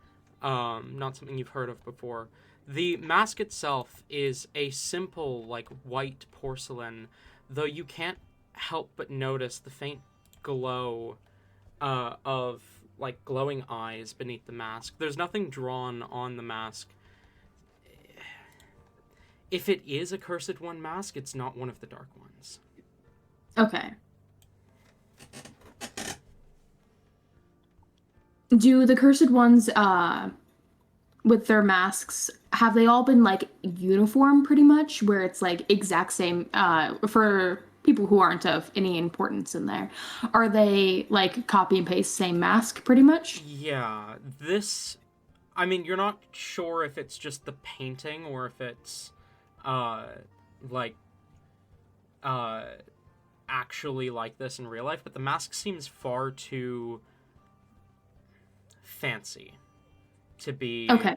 Not something you've heard of before. The mask itself is a simple, like, white porcelain, though you can't help but notice the faint glow of, like, glowing eyes beneath the mask. There's nothing drawn on the mask. If it is a Cursed One mask, it's not one of the Dark Ones. Okay. Do the Cursed Ones, with their masks, have they all been, like, uniform pretty much? Where it's, like, exact same, for people who aren't of any importance in there? Are they, like, copy and paste same mask pretty much? Yeah, this... I mean, you're not sure if it's just the painting or if it's, actually like this in real life, but the mask seems far too fancy to be... Okay.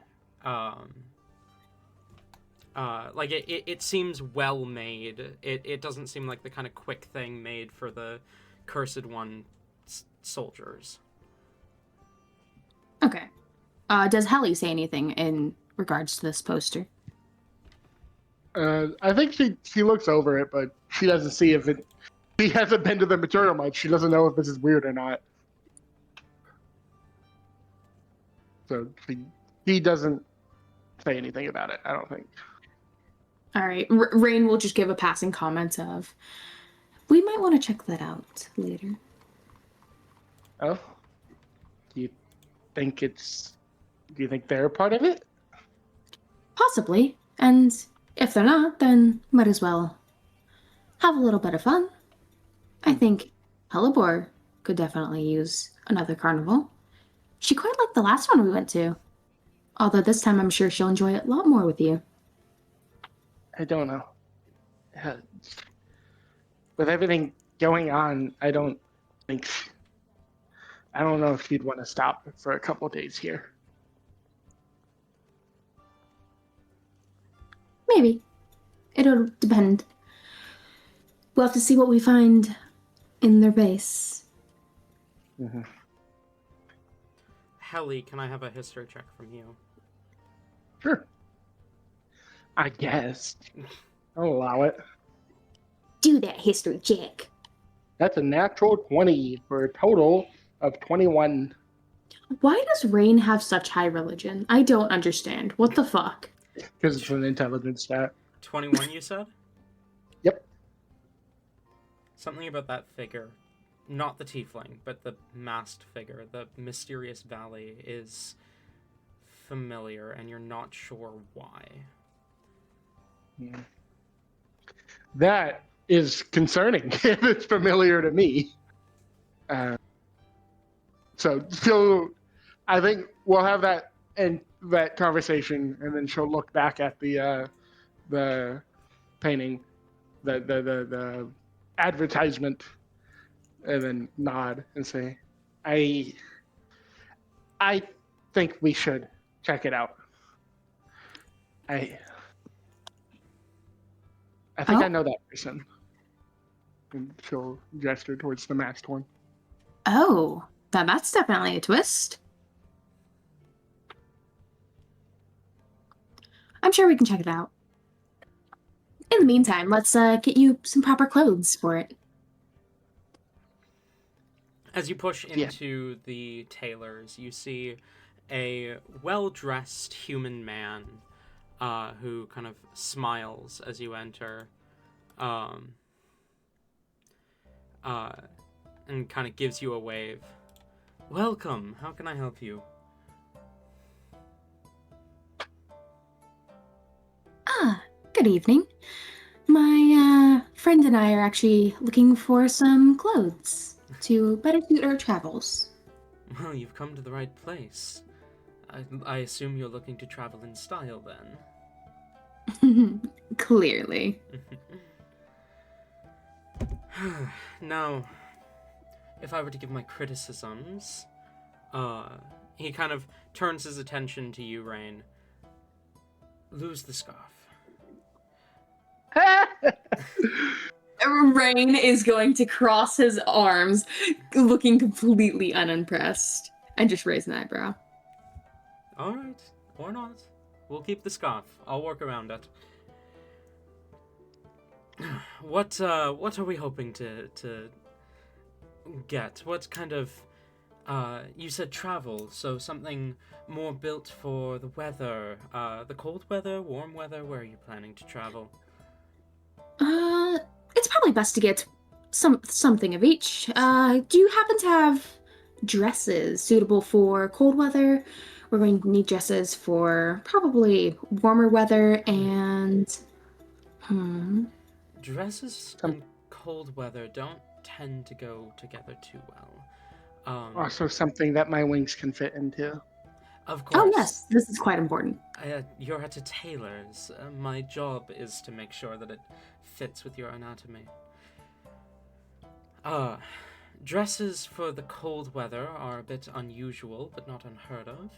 It seems well made. It doesn't seem like the kind of quick thing made for the Cursed One soldiers. Okay. Does Helly say anything in regards to this poster? I think she looks over it, but she doesn't see if it. She hasn't been to the material much. She doesn't know if this is weird or not. So he doesn't say anything about it, I don't think. All right. Rain will just give a passing comment of, we might want to check that out later. Oh? Do you think they're a part of it? Possibly. And if they're not, then might as well have a little bit of fun. I think Hellebore could definitely use another carnival. She quite liked the last one we went to. Although this time I'm sure she'll enjoy it a lot more with you. I don't know. With everything going on, I don't know if she'd want to stop for a couple days here. Maybe. It'll depend. We'll have to see what we find in their base. Mm-hmm. Helly, can I have a history check from you? Sure. I guess. I'll allow it. Do that history check. That's a natural 20 for a total of 21. Why does Rain have such high religion? I don't understand. What the fuck? Because it's an intelligence stat. 21, you said? Yep. Something about that figure, not the tiefling, but the masked figure, the mysterious valley, is familiar, and you're not sure why. Yeah. That is concerning if it's familiar to me. So I think we'll have that conversation, and then she'll look back at the painting, the advertisement, and then nod and say, I think we should check it out. I think I know that person. And she'll gesture towards the masked one. Oh, that's definitely a twist. I'm sure we can check it out. In the meantime, let's get you some proper clothes for it. As you push into the tailor's, you see a well-dressed human man who kind of smiles as you enter, and kind of gives you a wave. Welcome. How can I help you? Ah, good evening. My friend and I are actually looking for some clothes to better suit our travels. Well, you've come to the right place. I assume you're looking to travel in style, then. Clearly. Now, if I were to give my criticisms, he kind of turns his attention to you, Rain. Lose the scarf. Rain is going to cross his arms, looking completely unimpressed, and just raise an eyebrow. All right, or not. We'll keep the scarf. I'll work around it. What are we hoping to get? What kind of you said travel, so something more built for the weather, the cold weather, warm weather. Where are you planning to travel? It's probably best to get something of each. Do you happen to have dresses suitable for cold weather? We're going to need dresses for probably warmer weather and Dresses and cold weather don't tend to go together too well. Also, something that my wings can fit into. Of course. Oh yes, this is quite important. You're at a tailor's. My job is to make sure that it fits with your anatomy. Dresses for the cold weather are a bit unusual, but not unheard of.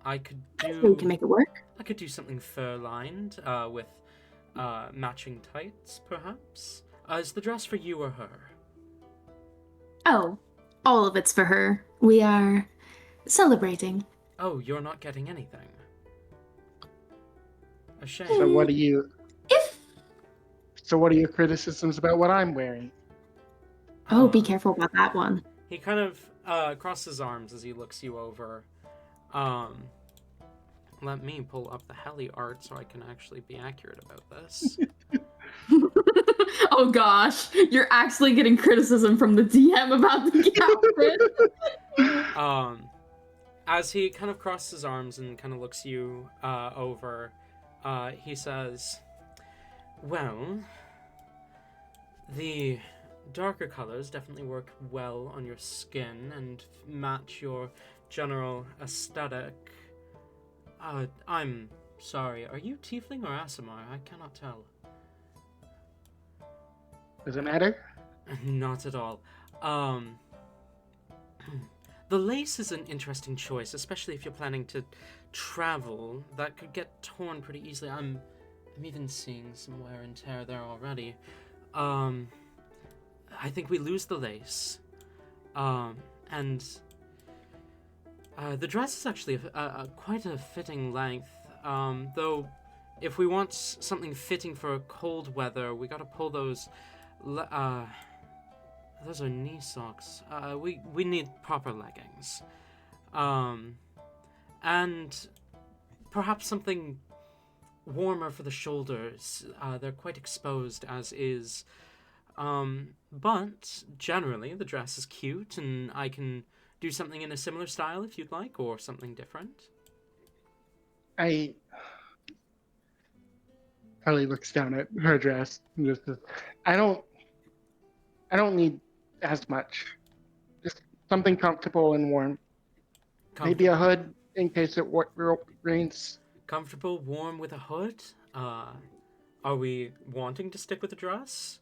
I could do. We can make it work. I could do something fur-lined, with matching tights, perhaps. Is the dress for you or her? Oh, all of it's for her. We are celebrating. Oh, you're not getting anything. A shame. So what do you? If So what are your criticisms about what I'm wearing? oh, be careful about that one. He kind of crosses his arms as he looks you over. Let me pull up the heli art so I can actually be accurate about this. Oh gosh, you're actually getting criticism from the DM about the outfit. As he kind of crosses his arms and kind of looks you over, he says, well, the darker colors definitely work well on your skin and match your general aesthetic. I'm sorry, are you Tiefling or Aasimar? I cannot tell. Does it matter? Not at all. The lace is an interesting choice, especially if you're planning to travel. That could get torn pretty easily. I'm even seeing some wear and tear there already. I think we lose the lace. And the dress is actually quite a fitting length. Though, if we want something fitting for cold weather, we gotta pull those. Those are knee socks. We need proper leggings. And perhaps something warmer for the shoulders. They're quite exposed as is. But generally the dress is cute, and I can do something in a similar style if you'd like, or something different. Ellie looks down at her dress and just says, I don't need as much. Just something comfortable and warm. Maybe a hood in case it rains. Comfortable, warm with a hood? Are we wanting to stick with the dress?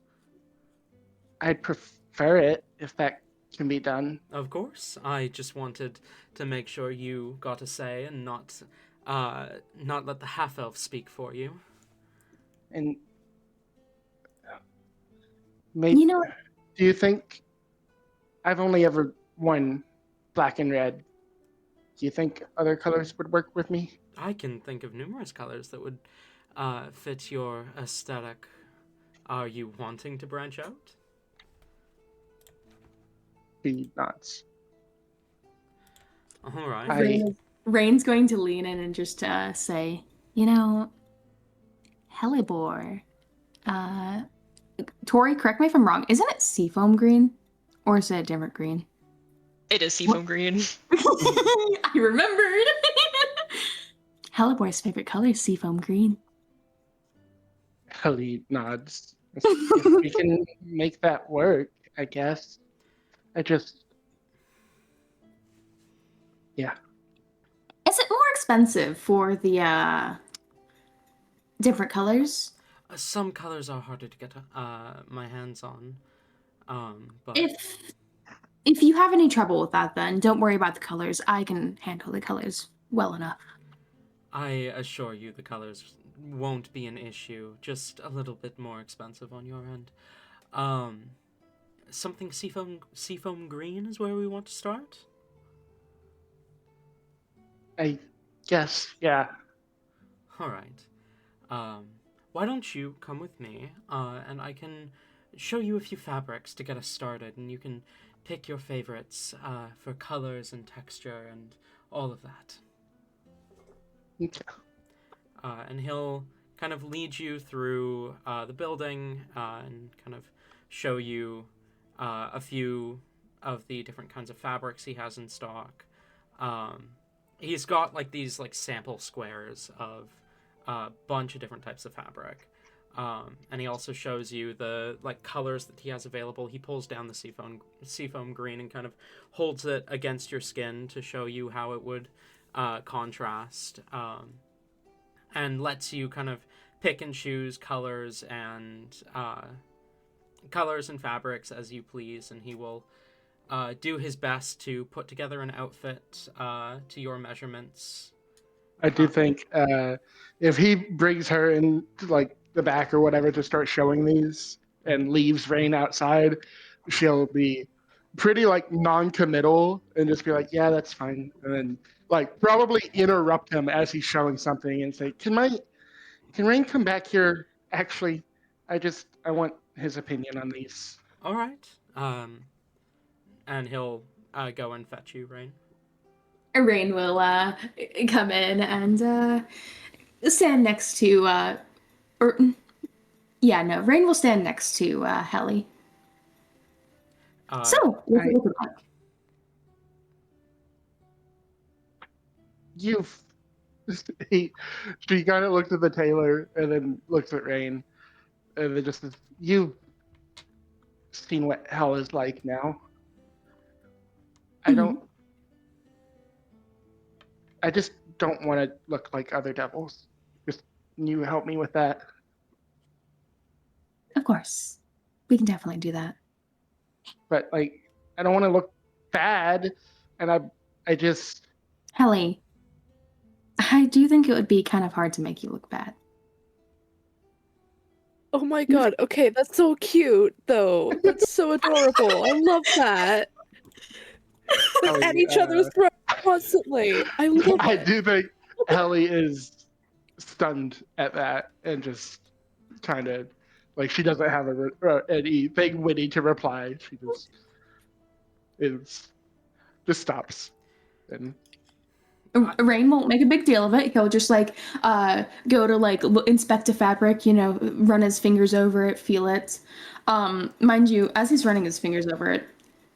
I'd prefer it if that can be done. Of course. I just wanted to make sure you got a say and not let the half-elf speak for you. And maybe, do you think I've only ever worn black and red? Do you think other colors would work with me? I can think of numerous colors that would fit your aesthetic. Are you wanting to branch out? Be nuts. All right. Rain's going to lean in and just say, Hellebore. Tori, correct me if I'm wrong. Isn't it seafoam green? Or is it a different green? It is seafoam green. I remembered. Helibor's favorite color is seafoam green. Helly nods. If we can make that work, I guess. I just, yeah. Is it more expensive for the different colors? Some colors are harder to get my hands on. But If you have any trouble with that, then don't worry about the colors. I can handle the colors well enough. I assure you the colors won't be an issue. Just a little bit more expensive on your end. Something seafoam green is where we want to start. I guess, yeah. All right. Why don't you come with me, and I can show you a few fabrics to get us started, and you can pick your favorites for colors and texture and all of that. Okay. And he'll kind of lead you through the building and kind of show you a few of the different kinds of fabrics he has in stock. He's got like these like sample squares of a bunch of different types of fabric. And he also shows you the like colors that he has available. He pulls down the seafoam green and kind of holds it against your skin to show you how it would contrast, and lets you kind of pick and choose colors and fabrics as you please. And he will do his best to put together an outfit to your measurements. I do think if he brings her in to, like, the back or whatever to start showing these and leaves Rain outside, she'll be pretty, like, non-committal and just be like, yeah, that's fine. And then, like, probably interrupt him as he's showing something and say, can Rain come back here? Actually, I want his opinion on these. All right. And he'll go and fetch you, Rain. Rain will come in and stand next to Rain will stand next to Helly. So, what's it looking like? She kind of looks at the tailor and then looks at Rain and then just says, you've seen what hell is like now. I just don't want to look like other devils. Just, can you help me with that? Of course. We can definitely do that. But, like, I don't want to look bad, and I just... Helly, I do think it would be kind of hard to make you look bad. Oh my god, okay, that's so cute, though. That's so adorable. I love that. Like, at each other's throats constantly. I love I it. do think Ellie is stunned at that and just kind of, like, she doesn't have anything witty to reply. She just stops. And Rain won't make a big deal of it. He'll just like go to like inspect a fabric, run his fingers over it, feel it. Mind you, as he's running his fingers over it,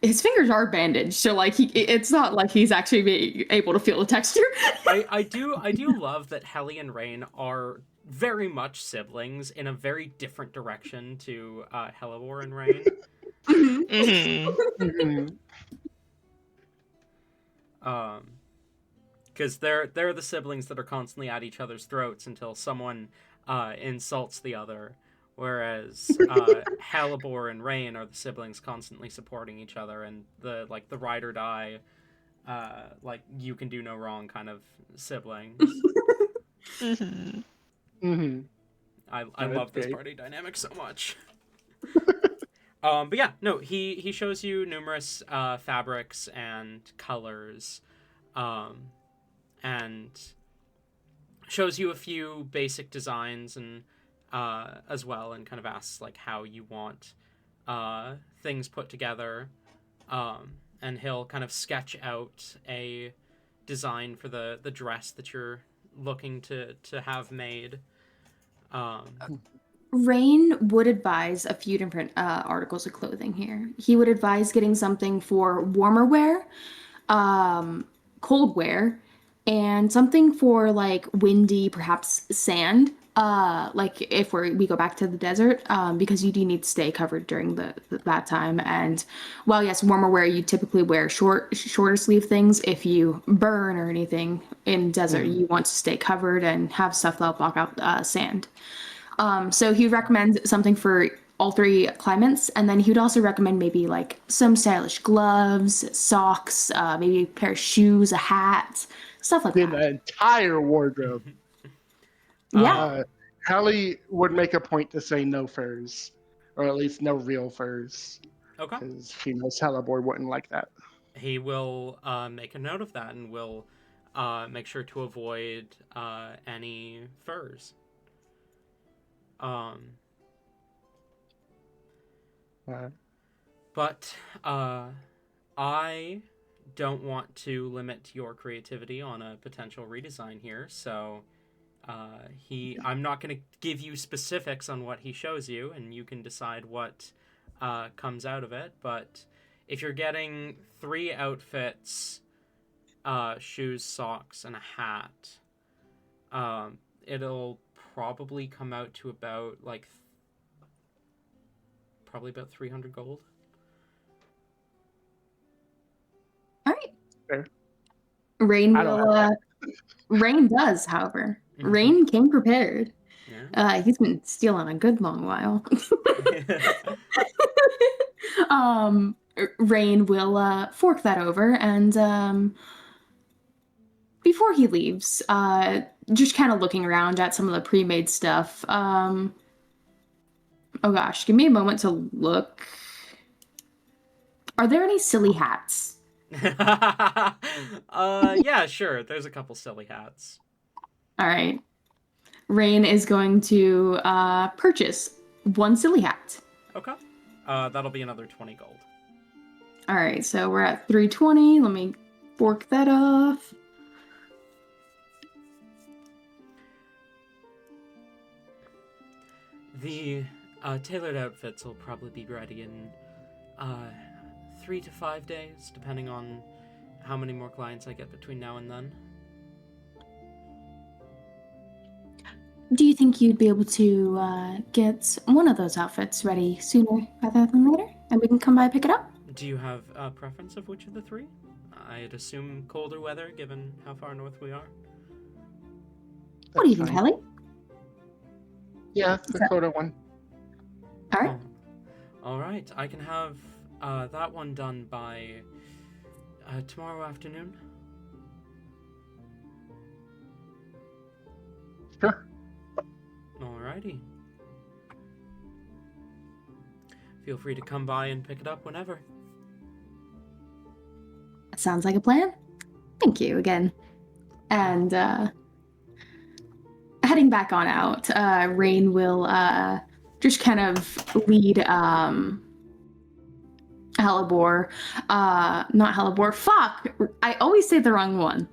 his fingers are bandaged, so like it's not like he's actually being able to feel the texture. I do love that Helly and Rain are very much siblings in a very different direction to Helivor and Rain. Because they're the siblings that are constantly at each other's throats until someone insults the other, whereas Halibor and Rain are the siblings constantly supporting each other, and the ride or die, like you can do no wrong kind of siblings. I love this party dynamic so much. But yeah, no, he shows you numerous fabrics and colors, and shows you a few basic designs and as well, and kind of asks like how you want things put together, and he'll kind of sketch out a design for the dress that you're looking to have made. Rain would advise a few different articles of clothing here. He would advise getting something for warmer wear, cold wear, and something for like windy, perhaps sand. Like if we go back to the desert, because you do need to stay covered during that time. And well, yes, warmer wear you typically wear shorter sleeve things. If you burn or anything in desert, you want to stay covered and have stuff that'll block out sand. So he would recommend something for all three climates, and then he would also recommend maybe like some stylish gloves, socks, maybe a pair of shoes, a hat, stuff like In that. the entire wardrobe. Yeah. Hallie would make a point to say no furs, or at least no real furs, Okay. because she knows Halibor wouldn't like that. He will make a note of that and will make sure to avoid any furs. But I don't want to limit your creativity on a potential redesign here, so I'm not going to give you specifics on what he shows you, and you can decide what comes out of it. But if you're getting 3 outfits, shoes, socks, and a hat, it'll probably come out to about probably about 300 gold. All right. Fair. Rain I don't will. Rain does, however. Rain came prepared. Yeah. He's been stealing a good long while. Rain will fork that over, and before he leaves, just kind of looking around at some of the pre-made stuff. Oh gosh, give me a moment to look. Are there any silly hats? Yeah, sure. There's a couple silly hats. All right. Rain is going to purchase 1 silly hat. Okay. That'll be another 20 gold. All right, so we're at 320. Let me fork that off. The tailored outfits will probably be ready in 3 to 5 days, depending on how many more clients I get between now and then. Do you think you'd be able to get one of those outfits ready sooner rather than later? And we can come by and pick it up? Do you have a preference of which of the 3? I'd assume colder weather, given how far north we are. What do you That's think, fine. Hallie? Yeah, the Coda one. All right. All right. I can have that one done by tomorrow afternoon. Sure. Alrighty. Feel free to come by and pick it up whenever. Sounds like a plan. Thank you again. And heading back on out, Rain will just kind of lead Halibor. Not Halibor. Fuck! I always say the wrong one.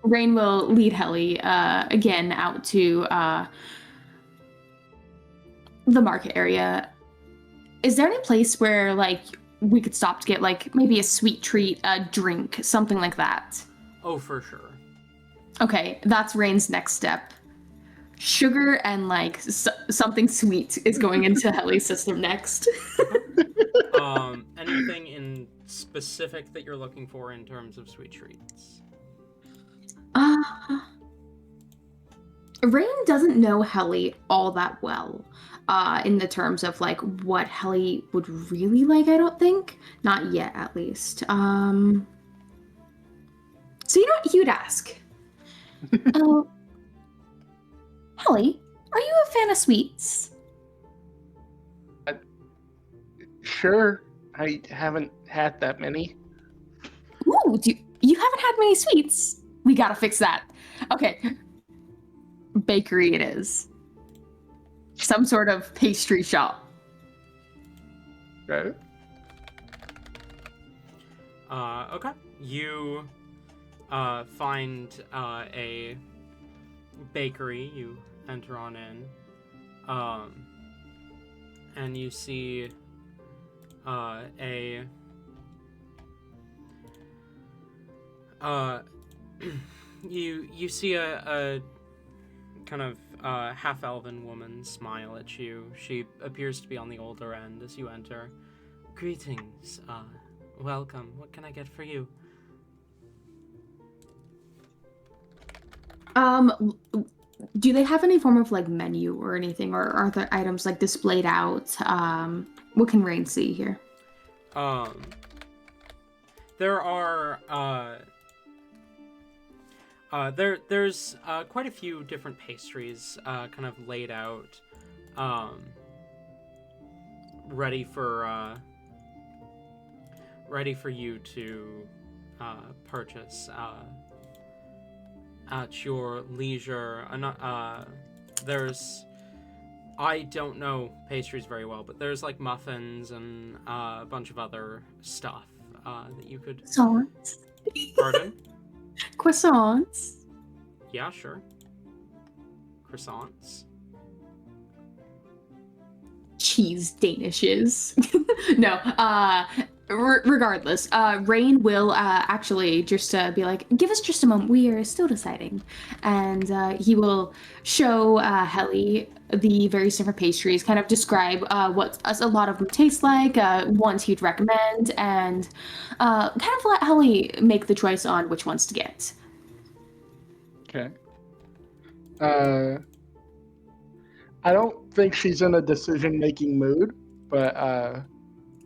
Rain will lead Helly again out to the market area. Is there any place where like we could stop to get like maybe a sweet treat, a drink, something like that? Oh, for sure. Okay, that's Rain's next step. Sugar and like something sweet is going into Helly's system next. Anything in specific that you're looking for in terms of sweet treats? Rain doesn't know Helly all that well, in the terms of like what Helly would really like, I don't think. Not yet, at least. So you know what you'd ask? Helly, are you a fan of sweets? Sure. I haven't had that many. Ooh, you haven't had many sweets? We gotta fix that. Okay. Bakery it is. Some sort of pastry shop. Right? Okay. You find a bakery. You enter on in. and you see you see a kind of half-elven woman smile at you. She appears to be on the older end as you enter. Greetings, welcome. What can I get for you? Do they have any form of like menu or anything, or are the items like displayed out? What can Rain see here? There are there's quite a few different pastries kind of laid out, ready for you to purchase at your leisure. I don't know pastries very well, but there's like muffins and a bunch of other stuff that you could. Croissants. Pardon? Croissants. Yeah, sure. Croissants. Cheese danishes. No, regardless, Rain will actually just be like, give us just a moment, we are still deciding. And he will show Helly the various different pastries, kind of describe what a lot of them taste like, ones he'd recommend, and kind of let Helly make the choice on which ones to get. Okay. I don't think she's in a decision-making mood, but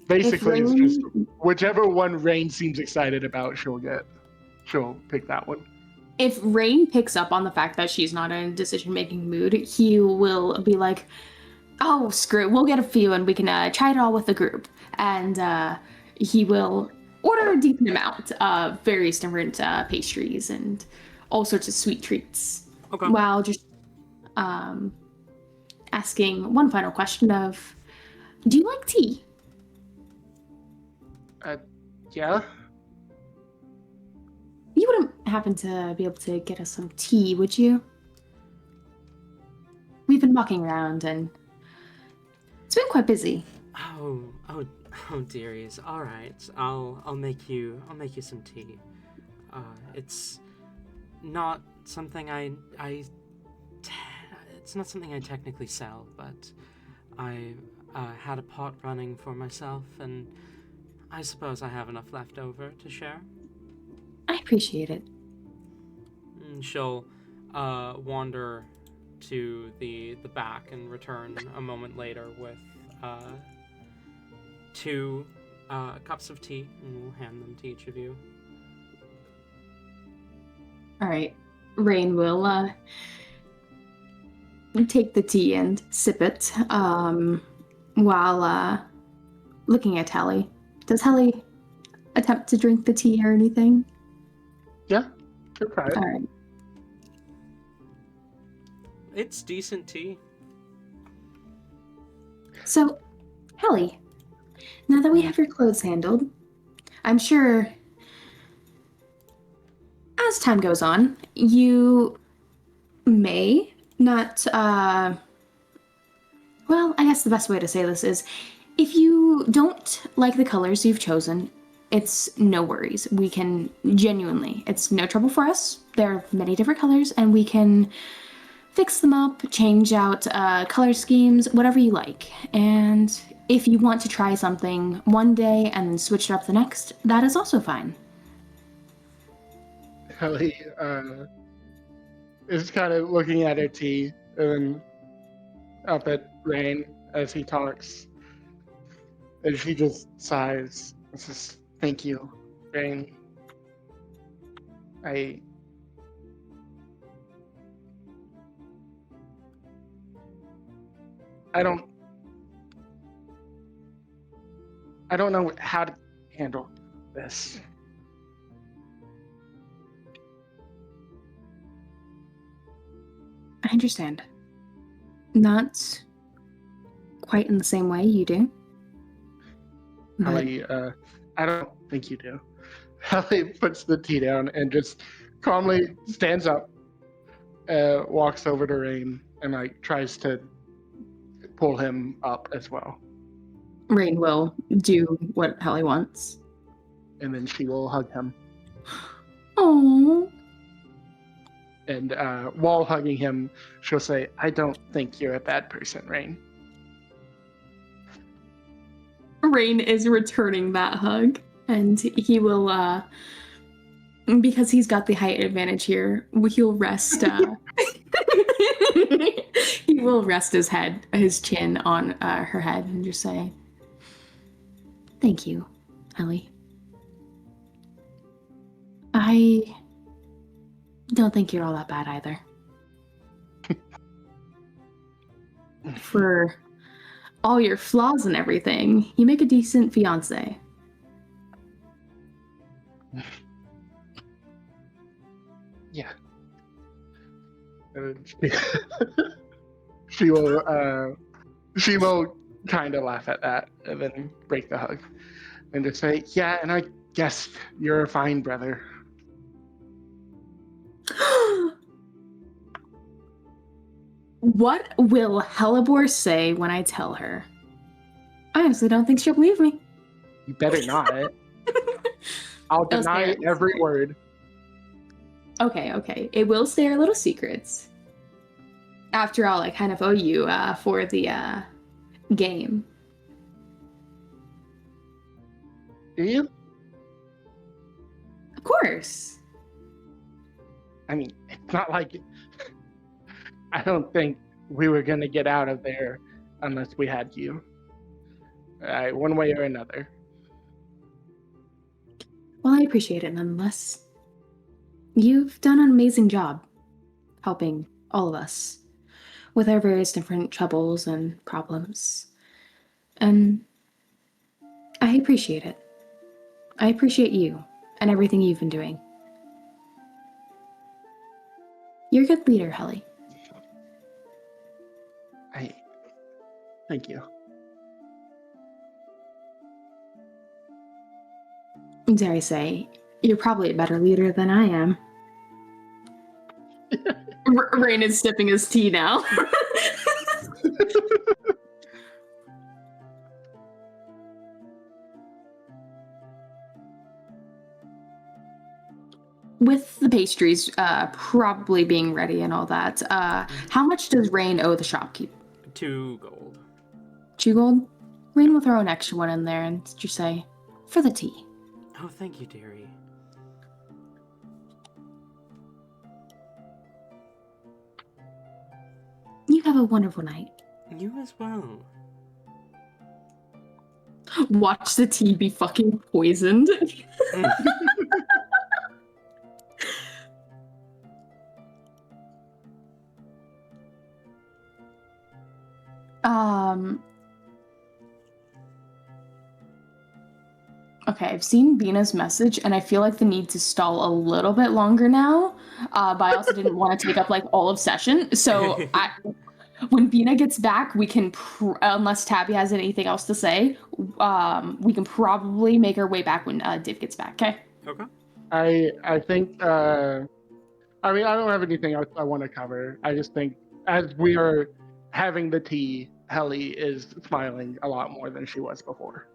basically it's just whichever one Rain seems excited about, she'll pick that one. If Rain picks up on the fact that she's not in a decision-making mood, he will be like, oh, screw it, we'll get a few and we can try it all with the group. And he will order a decent amount of various different pastries and all sorts of sweet treats. Okay. While just asking one final question of, do you like tea? Yeah. You wouldn't happen to be able to get us some tea, would you? We've been walking around and it's been quite busy. Oh, dearies. All right, I'll make you some tea. It's not something it's not something I technically sell, but I had a pot running for myself, and I suppose I have enough left over to share. I appreciate it. And she'll wander to the back and return a moment later with 2 cups of tea, and we'll hand them to each of you. All right. Rain will take the tea and sip it while looking at Helly. Does Helly attempt to drink the tea or anything? Yeah, sure, try it. All right. It's decent tea. So, Helly, now that we have your clothes handled, I'm sure as time goes on, you may not, well, I guess the best way to say this is, if you don't like the colors you've chosen, it's no worries. We can genuinely, it's no trouble for us. There are many different colors, and we can fix them up, change out color schemes, whatever you like. And if you want to try something one day and then switch it up the next, that is also fine. Helly is kind of looking at her tea and then up at Rain as he talks. And she just sighs and says, thank you, Rain. I don't know how to handle this. I understand. Not quite in the same way you do. But Helly, I don't think you do. Helly puts the tea down and just calmly stands up, walks over to Rain, and like tries to pull him up as well. Rain will do what Helly wants. And then she will hug him. Oh. And while hugging him, she'll say, "I don't think you're a bad person, Rain." Rain is returning that hug, and he will, because he's got the height advantage here, he'll rest, he will rest his chin on her head and just say, "Thank you, Ellie. I don't think you're all that bad either. For all your flaws and everything, you make a decent fiance." Yeah. She will kind of laugh at that and then break the hug and just say, "Yeah, and I guess you're a fine brother." What will Hellebore say when I tell her? I honestly don't think she'll believe me. You better not. I'll deny every word. Okay. It will stay our little secrets. After all, I kind of owe you for the game. Do you? Of course. I mean, it's not like I don't think we were gonna get out of there unless we had you. One way or another. Well, I appreciate it nonetheless. You've done an amazing job helping all of us with our various different troubles and problems. And I appreciate it. I appreciate you and everything you've been doing. You're a good leader, Helly. Thank you. Dare I say, you're probably a better leader than I am. Rain is sipping his tea now. With the pastries probably being ready and all that, how much does Rain owe the shopkeep? 2 gold. 2 gold? Rain will throw an extra one in there and just say, "For the tea." Oh, thank you, dearie. You have a wonderful night. You as well. Watch the tea be fucking poisoned. Okay, I've seen Bina's message, and I feel like the need to stall a little bit longer now, but I also didn't want to take up, like, all of session, so when Bina gets back, we can, unless Tabby has anything else to say, we can probably make our way back when Div gets back, okay? Okay. I think, I mean, I don't have anything else I want to cover. I just think as we are having the tea, Helly is smiling a lot more than she was before.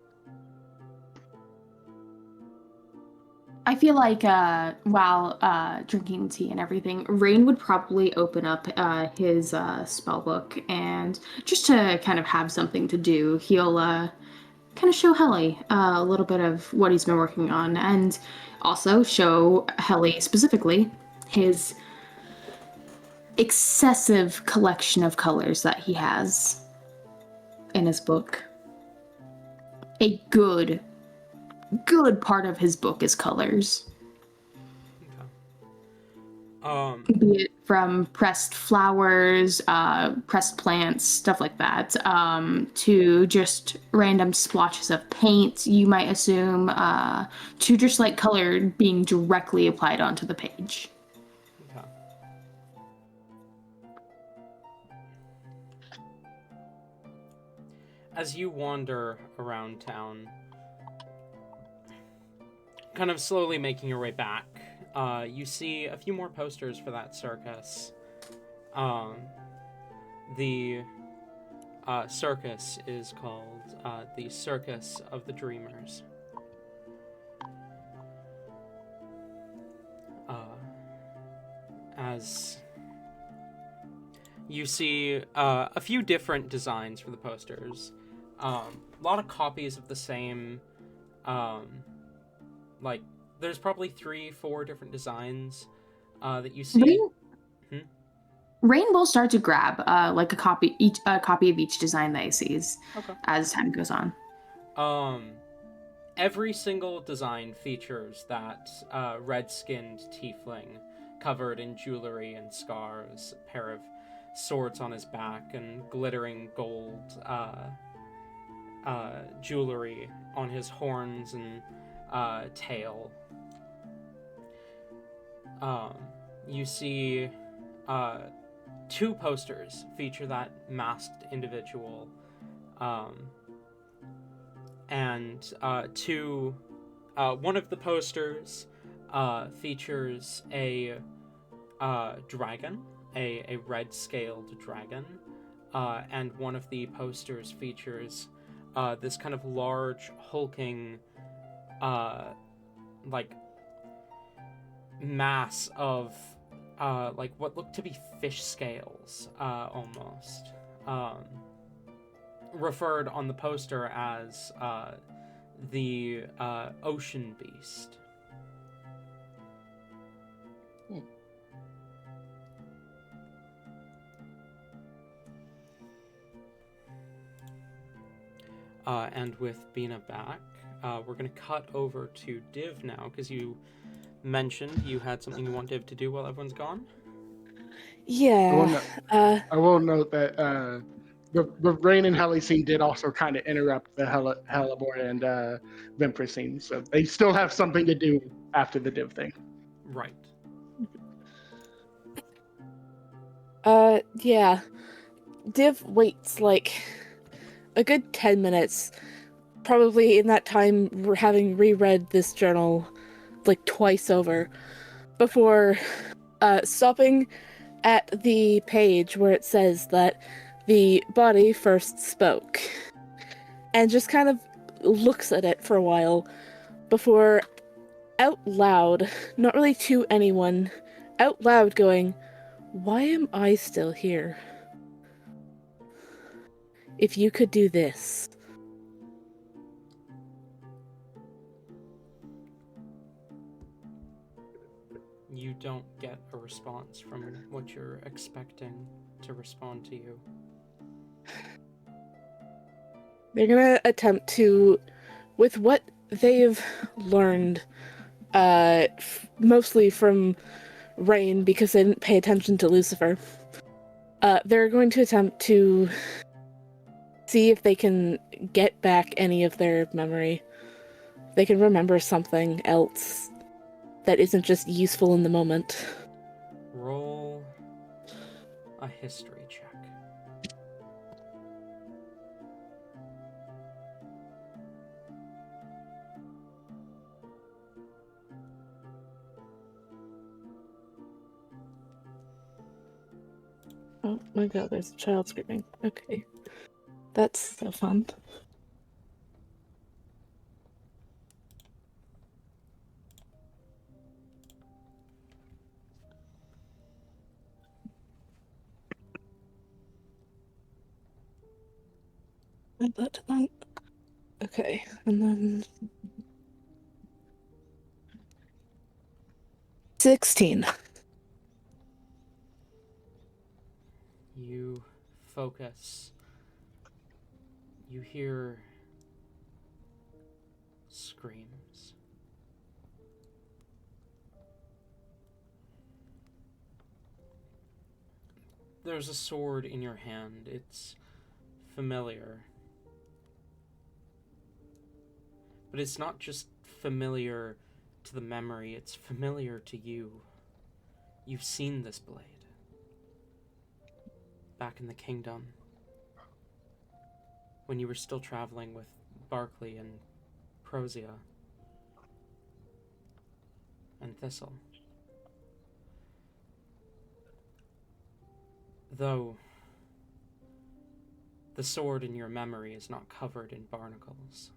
I feel like while drinking tea and everything, Rain would probably open up his spell book, and just to kind of have something to do, he'll kind of show Helly a little bit of what he's been working on, and also show Helly specifically his excessive collection of colors that he has in his book. A good part of his book is colors. Okay. Be it from pressed flowers, pressed plants, stuff like that, to just random splotches of paint, you might assume, to just like color being directly applied onto the page. Okay. As you wander around town, kind of slowly making your way back, you see a few more posters for that circus. The circus is called the Circus of the Dreamers. As you see a few different designs for the posters, a lot of copies of the same, like, there's probably 3-4 different designs that you see. Rain will start to grab like a copy of each design that he sees as time goes on. Every single design features that red-skinned tiefling covered in jewelry and scars, a pair of swords on his back, and glittering gold jewelry on his horns and tail. You see 2 posters feature that masked individual, and one of the posters features a dragon, a red-scaled dragon, and one of the posters features this kind of large, hulking, like, mass of like what look to be fish scales, almost. Referred on the poster as the ocean beast. And with Bina back, we're going to cut over to Div now, because you mentioned you had something you want Div to do while everyone's gone. Yeah. I will note that the Rain and Heli scene did also kind of interrupt the Hellebore and Vimper scene, so they still have something to do after the Div thing. Right. Yeah. Div waits like a good 10 minutes. Probably in that time, we're having reread this journal like twice over before stopping at the page where it says that the body first spoke, and just kind of looks at it for a while before out loud, not really to anyone, out loud going, "Why am I still here? If you could do this." You don't get a response from what you're expecting to respond to you. They're gonna attempt to, with what they've learned, mostly from Rain because they didn't pay attention to Lucifer, they're going to attempt to see if they can get back any of their memory. They can remember something else that isn't just useful in the moment. Roll a history check. Oh my god, there's a child screaming. Okay. That's so fun. Add that to that. Okay, and then 16. You focus. You hear screams. There's a sword in your hand. It's familiar. But it's not just familiar to the memory, it's familiar to you. You've seen this blade. Back in the kingdom. When you were still traveling with Barclay and Prozia. And Thistle. Though The sword in your memory is not covered in barnacles.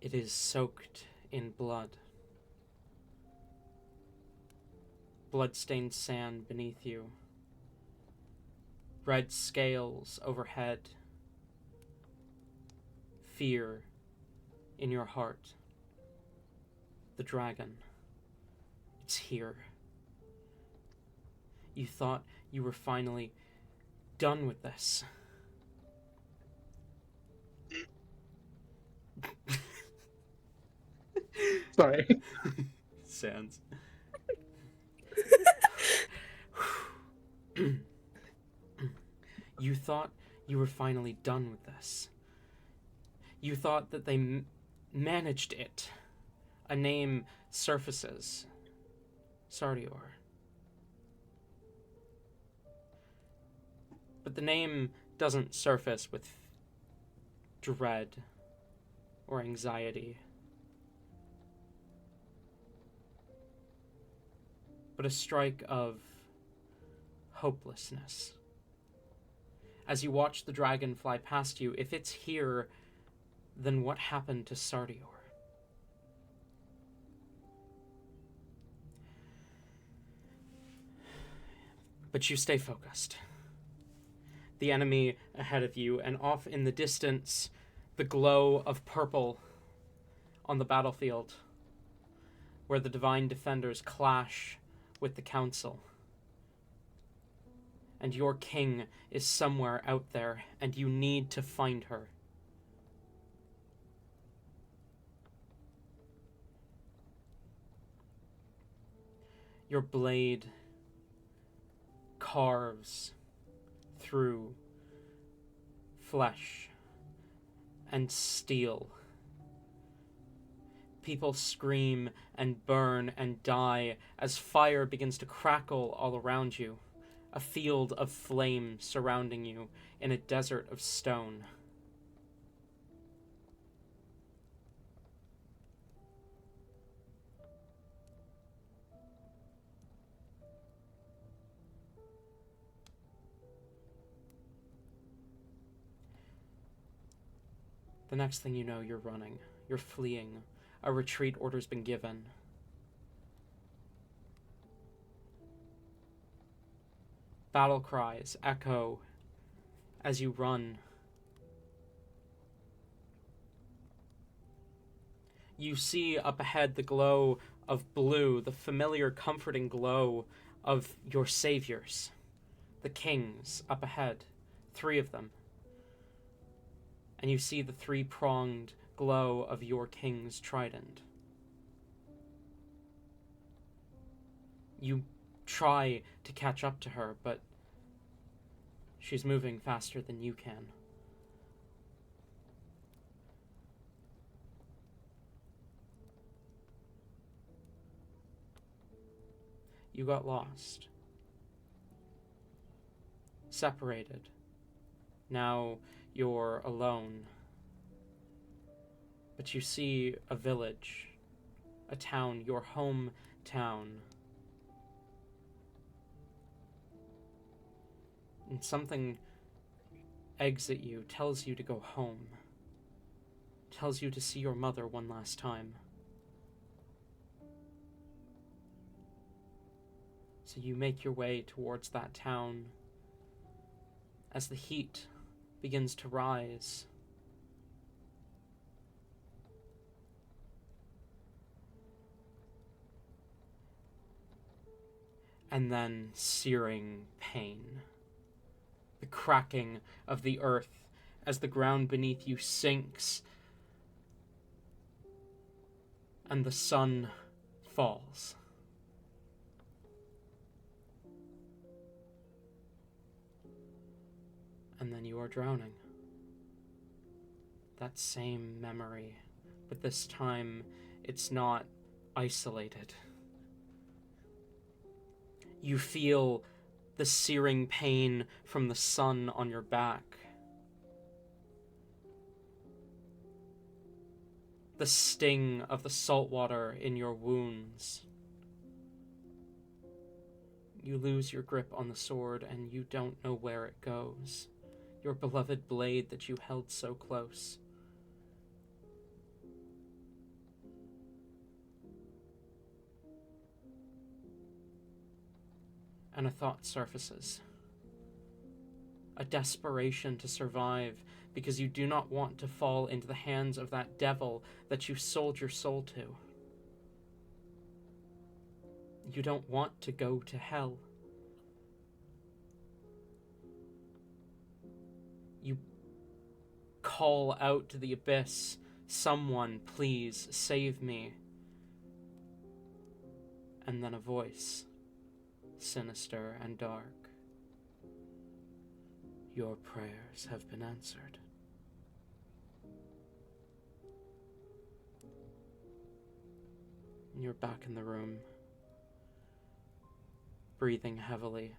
It is soaked in blood. Blood-stained sand beneath you. Red scales overhead. Fear in your heart. The dragon. It's here. You thought you were finally done with this. Sorry. Sands. You thought you were finally done with this. You thought that they managed it. A name surfaces. Sardior. But the name doesn't surface with dread or anxiety, but a strike of hopelessness. As you watch the dragon fly past you, if it's here, then what happened to Sardior? But you stay focused. The enemy ahead of you, and off in the distance, the glow of purple on the battlefield, where the divine defenders clash with the council. And your king is somewhere out there, and you need to find her. Your blade carves through flesh and steel. People scream and burn and die as fire begins to crackle all around you, a field of flame surrounding you in a desert of stone. The next thing you know, you're running. You're fleeing. A retreat order's been given. Battle cries echo as you run. You see up ahead the glow of blue, the familiar, comforting glow of your saviors. The kings up ahead. 3 of them. And you see the 3-pronged glow of your king's trident. You try to catch up to her, but she's moving faster than you can. You got lost. Separated. Now you're alone. But you see a village, a town, your hometown. And something eggs at you, tells you to go home. Tells you to see your mother one last time. So you make your way towards that town as the heat begins to rise. And then searing pain. The cracking of the earth as the ground beneath you sinks and the sun falls. And then you are drowning. That same memory, but this time it's not isolated. You feel the searing pain from the sun on your back. The sting of the salt water in your wounds. You lose your grip on the sword, and you don't know where it goes. Your beloved blade that you held so close. And a thought surfaces. A desperation to survive, because you do not want to fall into the hands of that devil that you sold your soul to. You don't want to go to hell. You call out to the abyss, "Someone, please save me." And then a voice, sinister and dark. "Your prayers have been answered." You're back in the room, breathing heavily,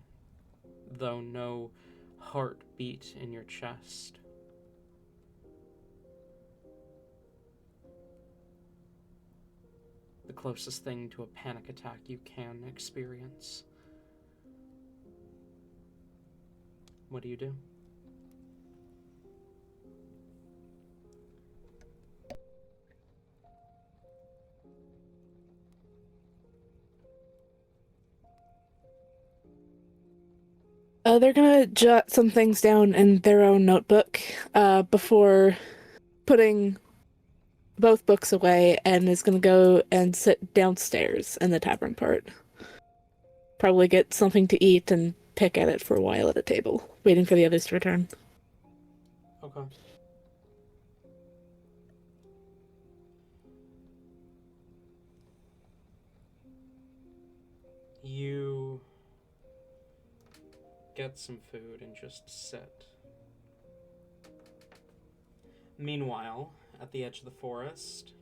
though no heartbeat in your chest. The closest thing to a panic attack you can experience. What do you do? They're gonna jot some things down in their own notebook before putting both books away, and is gonna go and sit downstairs in the tavern part. Probably get something to eat and pick at it for a while at a table, waiting for the others to return. Okay. You get some food and just sit. Meanwhile, at the edge of the forest,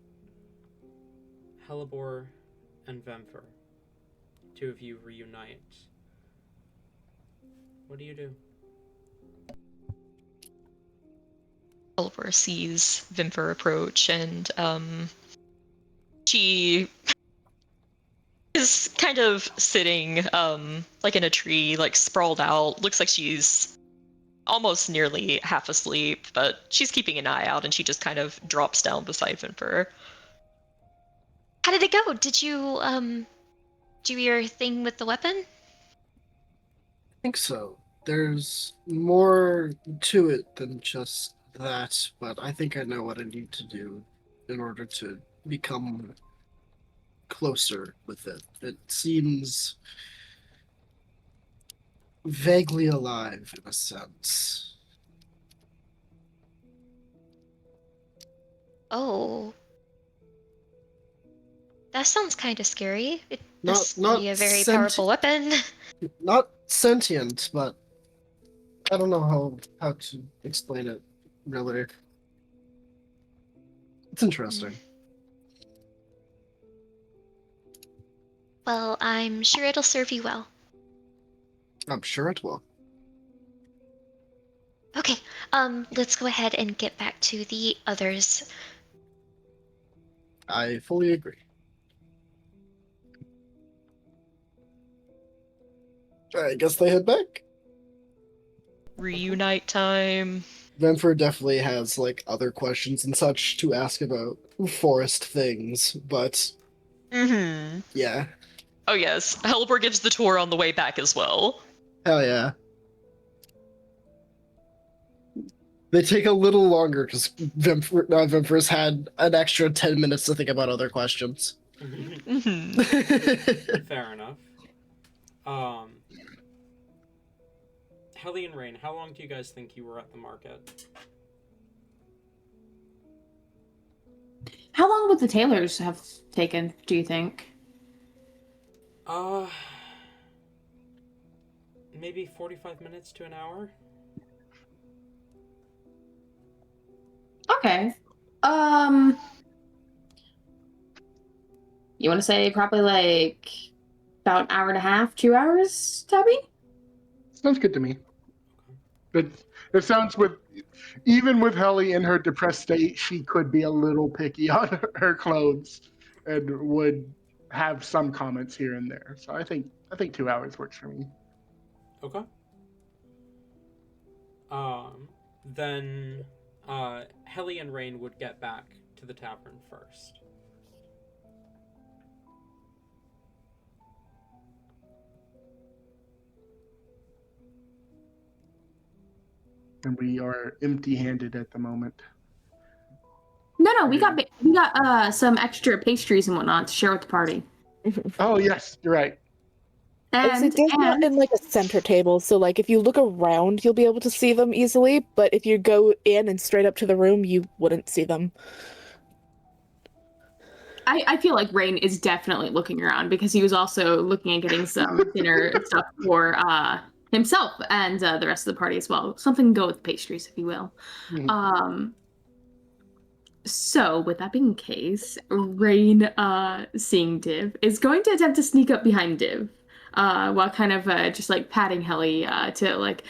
Hellebore and Vemfer, two of you reunite. What do you do? Oliver sees Vimfer approach, and she is kind of sitting like in a tree, like sprawled out. Looks like she's almost nearly half asleep, but she's keeping an eye out, and she just kind of drops down beside Vimfer. How did it go? Did you do your thing with the weapon? I think so. There's more to it than just that, but I think I know what I need to do in order to become closer with it. It seems vaguely alive in a sense. Oh. That sounds kind of scary. It Not must not be a very senti- powerful weapon. not sentient, but I don't know how to explain it really. It's interesting. Well, I'm sure it'll serve you well. I'm sure it will. Okay, let's go ahead and get back to the others. I fully agree. I guess they head back. Reunite time. Venfer definitely has like other questions and such to ask about forest things, but Mm-hmm. yeah. Oh yes, Hellebore gives the tour on the way back as well. Hell yeah. They take a little longer because Venfer's had an extra 10 minutes to think about other questions. Mm-hmm. Fair enough. Helly and Rain, how long do you guys think you were at the market? How long would the tailors have taken, do you think? Maybe 45 minutes to an hour? Okay. You want to say probably like about an hour and a half, 2 hours, Tabby? Sounds good to me. It sounds even with Helly in her depressed state, she could be a little picky on her clothes and would have some comments here and there. So I think 2 hours works for me. Okay. Then Helly and Rain would get back to the tavern first. And we are empty-handed at the moment. No, we got some extra pastries and whatnot to share with the party. Oh yes, you're right. It's not in like a center table, so like if you look around, you'll be able to see them easily. But if you go in and straight up to the room, you wouldn't see them. I feel like Rain is definitely looking around because he was also looking at getting some dinner stuff for himself and the rest of the party as well. Something to go with pastries, if you will. Mm-hmm. So, with that being the case, Rain, seeing Div, is going to attempt to sneak up behind Div, while kind of just like patting Helly to like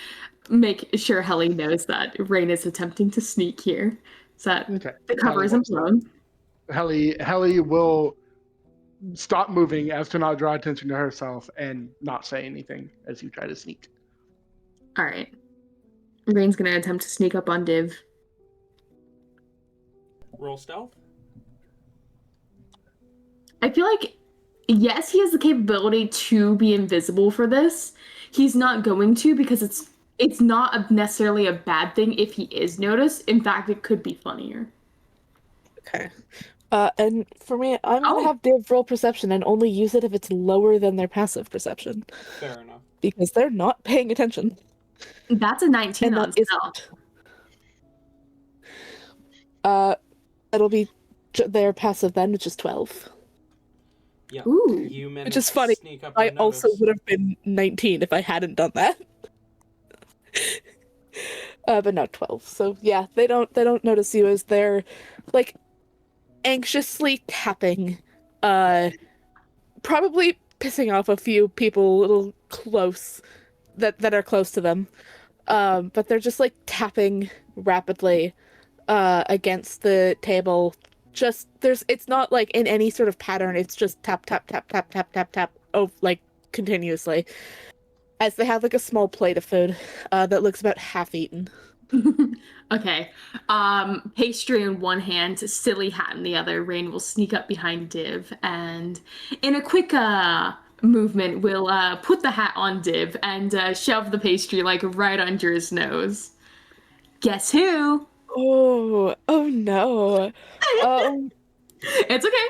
make sure Helly knows that Rain is attempting to sneak here, so that the cover isn't blown. Helly will stop moving as to not draw attention to herself and not say anything as you try to sneak. All right, Rain's going to attempt to sneak up on Div. Roll stealth. I feel like, yes, he has the capability to be invisible for this. He's not going to because it's not necessarily a bad thing if he is noticed. In fact, it could be funnier. Okay. And for me, I'm gonna have Div roll perception and only use it if it's lower than their passive perception. Fair enough. Because they're not paying attention. That's a 19 and on stealth. It'll be their passive then, which is 12. Yeah. Ooh. You managed Which is funny. to sneak up I unnoticed. also would have been 19 if I hadn't done that. But no, 12. So yeah, they don't notice you as they're like anxiously tapping, probably pissing off a few people a little close that are close to them. But they're just like tapping rapidly against the table. Just it's not like in any sort of pattern, it's just tap tap tap tap tap tap tap like continuously. As they have like a small plate of food that looks about half eaten. Okay. Pastry in one hand, silly hat in the other. Rain will sneak up behind Div and in a quick movement will put the hat on Div and shove the pastry like right under his nose. Guess who? Oh no. It's okay.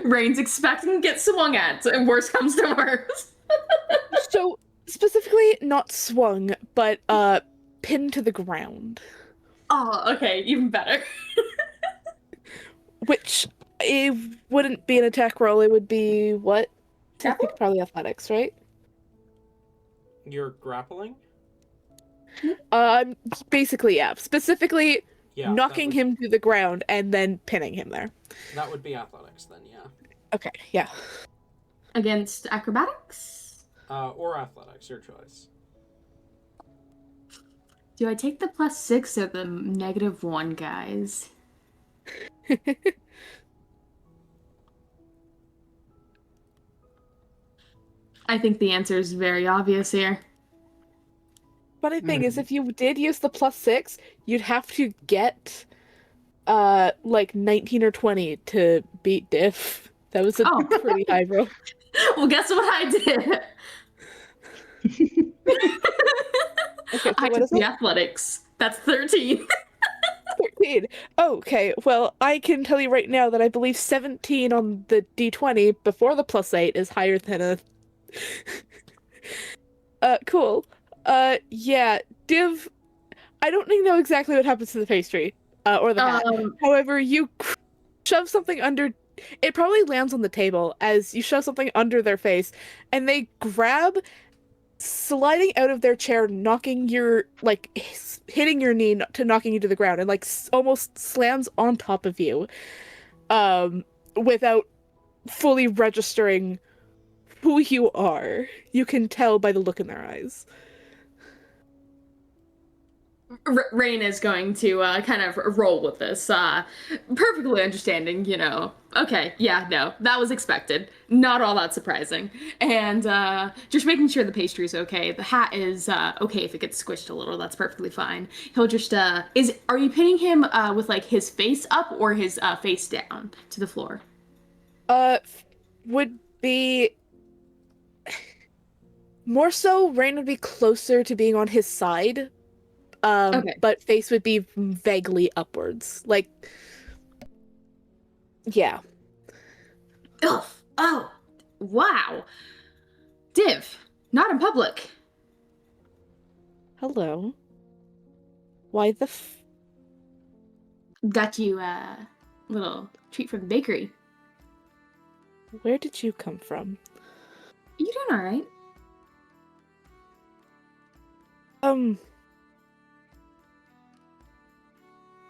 Rain's expecting to get swung at, and worse comes to worse. So specifically not swung, but pinned to the ground. Oh, okay, even better. Which it wouldn't be an attack roll, it would be what? I think probably athletics, right? You're grappling? Basically, yeah. Specifically Yeah. knocking him to the ground and then pinning him there. That would be athletics then, yeah. Okay, yeah. Against acrobatics? Or athletics, your choice. Do I take the +6 or the -1, guys? I think the answer is very obvious here. Funny thing is, if you did use the +6, you'd have to get like 19 or 20 to beat Diff. That was a pretty high roll. Well, guess what I did? Okay, so I what took is the it? athletics. That's 13. 13. Okay, well, I can tell you right now that I believe 17 on the D20 before the +8 is higher than a... cool. Yeah, Div, I don't know exactly what happens to the pastry, or the hat. However, you shove something under... It probably lands on the table as you shove something under their face, and they grab, sliding out of their chair, knocking your, like, hitting your knee to knocking you to the ground, and, like, almost slams on top of you, without fully registering who you are. You can tell by the look in their eyes. Rain is going to kind of roll with this, perfectly understanding, Okay, yeah, no, that was expected. Not all that surprising. And just making sure the pastry is okay. The hat is okay if it gets squished a little. That's perfectly fine. He'll just are you pinning him with like his face up or his face down to the floor? Would be more so. Rain would be closer to being on his side. Okay. But face would be vaguely upwards. Like, yeah. Ugh. Oh, wow. Div, not in public. Hello. Why the Got you a little treat from the bakery. Where did you come from? You doing all right?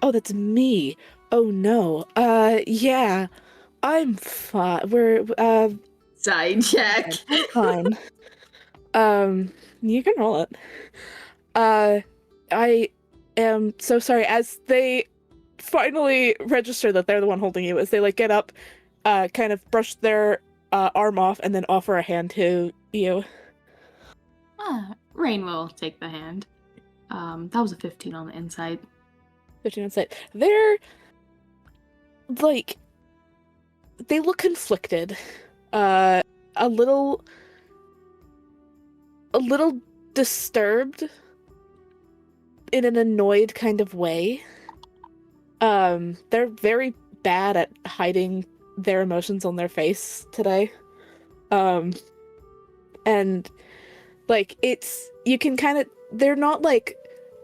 Oh, that's me. Oh no. Yeah. I'm fine. Side check. I'm fine. You can roll it. I am so sorry. As they finally register that they're the one holding you, as they like get up, kind of brush their arm off and then offer a hand to you. Rain will take the hand. That was a 15 on the inside. 15 inside. They're like, they look conflicted. A little disturbed in an annoyed kind of way. They're very bad at hiding their emotions on their face today. And like you can kind of, they're not like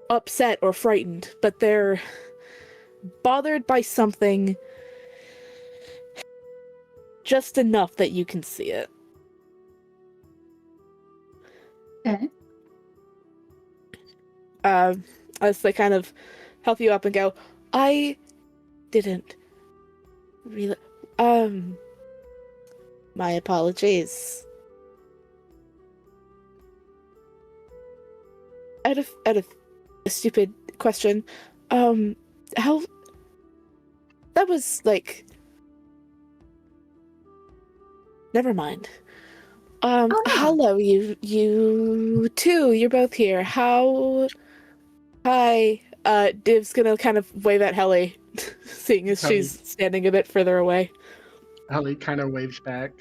upset or frightened, but they're bothered by something just enough that you can see it. Okay. As they kind of help you up and go, I didn't really, my apologies. Out of a stupid question, how, that was like, never mind. Oh, no. Hello, you two, you're both here. Hi, Div's gonna kind of wave at Helly, seeing as she's standing a bit further away. Ellie kind of waves back.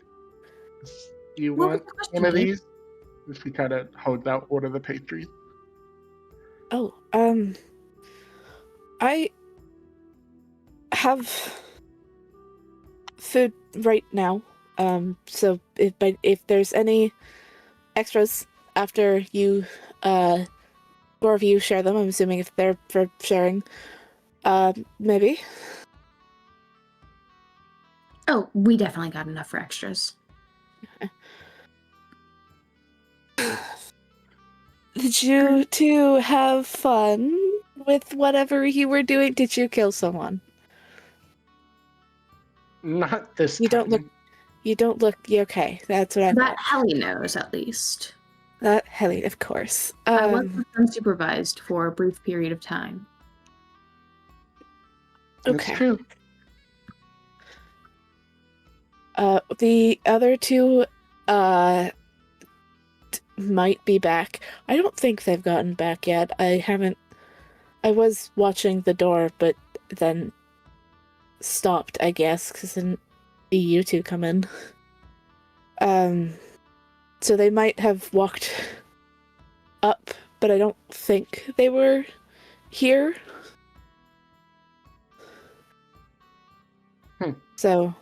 Do you What was want the question, one of Dave? these? She kind of holds out one of the pastries. Oh, I have food right now. So if there's any extras after you, or if you share them, I'm assuming if they're for sharing, maybe. Oh, we definitely got enough for extras. Did you two have fun with whatever you were doing? Did you kill someone? Not this You don't time. You don't look. You okay? That's what I That thought. Helly knows, at least. That Helly, of course. I was unsupervised for a brief period of time. That's Okay. true. The other two, might be back. I don't think they've gotten back yet. I was watching the door, but then stopped, I guess, because didn't see you two come in. So they might have walked up, but I don't think they were here. So,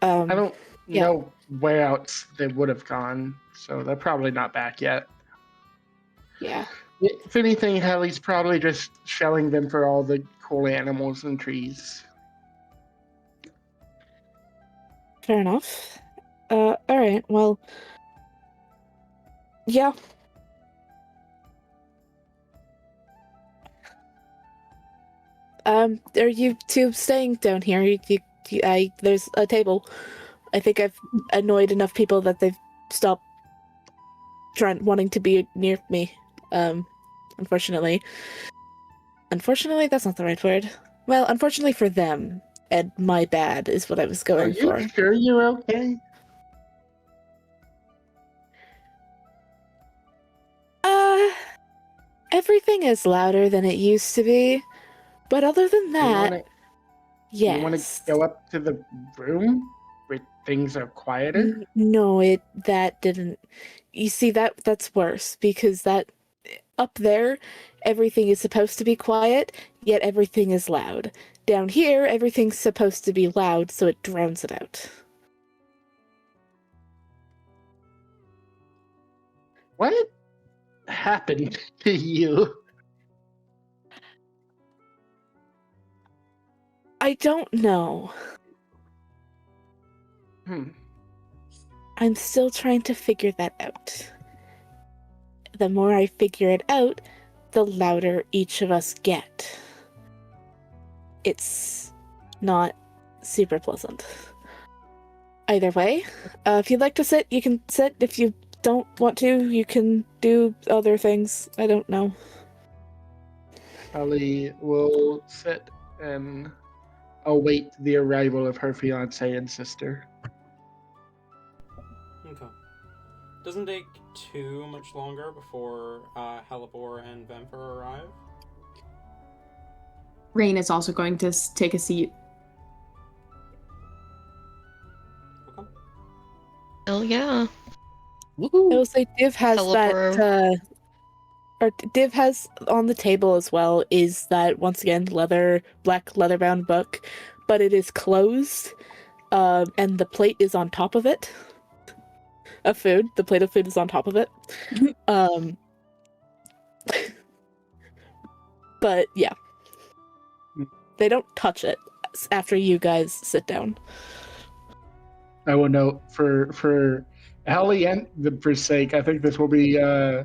I don't yeah. know where else they would have gone, so they're probably not back yet. Yeah. If anything, Helly's probably just showing them for all the cool animals and trees. Fair enough. Alright, well... Yeah. Are you two staying down here? There's a table. I think I've annoyed enough people that they've stopped wanting to be near me. unfortunately. Unfortunately, that's not the right word. Well, unfortunately for them, and my bad is what I was Are going you for. sure you're okay? Everything is louder than it used to be, but other than Do you that, want to yes. go up to the room where things are quieter? No, that didn't. You see, that's worse because that up there, everything is supposed to be quiet, yet everything is loud. Down here, everything's supposed to be loud, so it drowns it out. What happened to you? I don't know. I'm still trying to figure that out. The more I figure it out, the louder each of us get. It's not super pleasant. Either way, if you'd like to sit, you can sit. If you don't want to, you can do other things. I don't know. Ellie will sit and await the arrival of her fiance and sister. Okay. Doesn't take too much longer before Halibor and Vemper arrive. Rain is also going to take a seat. Okay. Hell yeah. I will say Div has Teleport. that, or Div has on the table as well is that, once again, black leather-bound book, but it is closed, and the plate is on top of it. The plate of food is on top of it. But yeah. They don't touch it after you guys sit down. I will note for Ellie and for sake, I think this will be I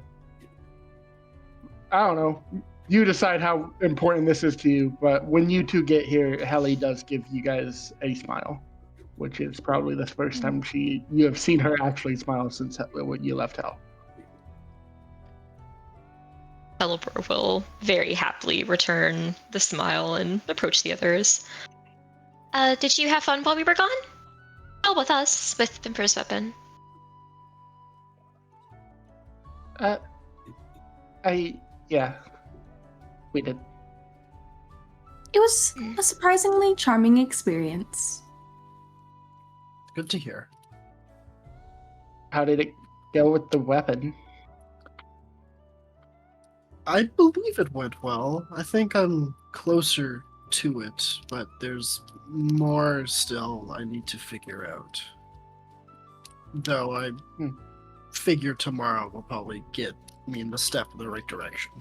don't know. You decide how important this is to you, but when you two get here, Helly does give you guys a smile, which is probably the first time you have seen her actually smile since when you left Hell. Teleport will very happily return the smile and approach the others. Did you have fun while we were gone? Oh, with us, with Vimper's weapon. Yeah, we did. It was a surprisingly charming experience. Good to hear. How did it go with the weapon? I believe it went well. I think I'm closer to it, but there's more still I need to figure out. Though I figure tomorrow will probably get me in the step in the right direction.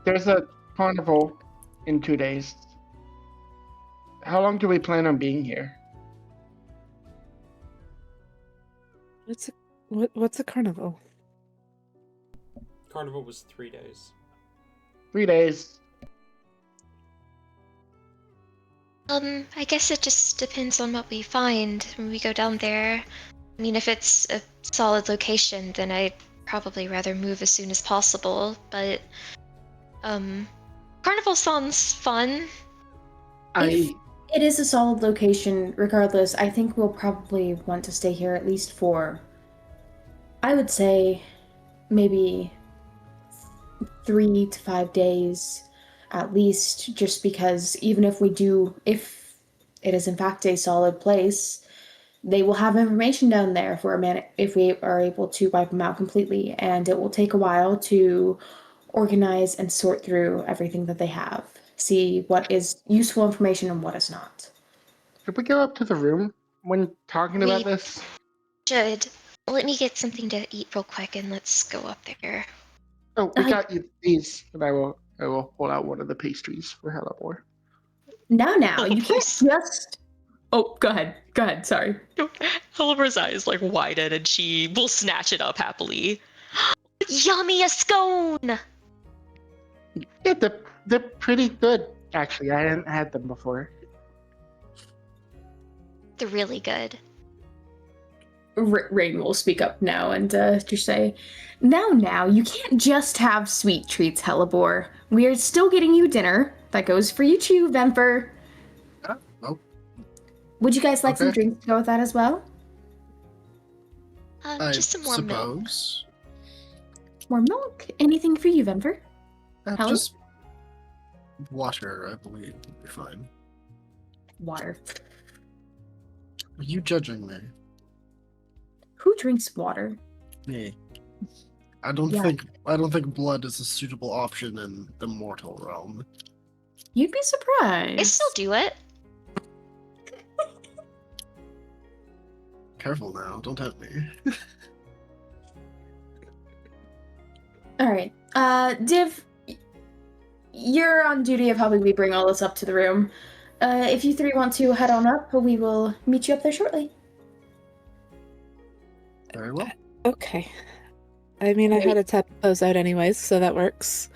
There's a carnival in 2 days. How long do we plan on being here? What's a carnival? Carnival was 3 days. 3 days. I guess it just depends on what we find when we go down there. I mean, if it's a solid location, then I'd probably rather move as soon as possible, but, Carnival sounds fun. If it is a solid location, regardless, I think we'll probably want to stay here at least for, I would say, maybe 3 to 5 days at least, just because even if it is in fact a solid place, they will have information down there if we are able to wipe them out completely, and it will take a while to organize and sort through everything that they have, see what is useful information and what is not. Should we go up to the room when talking about this? Should. Let me get something to eat real quick and let's go up there. Oh, we got you these, and I will pull out one of the pastries for Halibor. Now, you can't just... Oh, go ahead, sorry. Halibor's eyes widen and she will snatch it up happily. Yummy, a scone! Yeah, they're pretty good, actually. I hadn't had them before. They're really good. Rain will speak up now and just say, Now, you can't just have sweet treats, Hellebore. We are still getting you dinner. That goes for you too, Vemper. Oh, Would you guys like some Okay. drinks to go with that as well? I Just some more milk. suppose. More milk? Anything for you, Vemper? Helen? Just water, I believe, would be fine. Water. Are you judging me? Who drinks water? Me. I don't Yeah. think blood is a suitable option in the mortal realm. You'd be surprised. I still do it. Careful now, don't tempt me. Alright. Div, you're on duty of helping me bring all this up to the room. If you three want to head on up, we will meet you up there shortly. Very well. Okay. I mean, I had to tap those out anyways, so that works.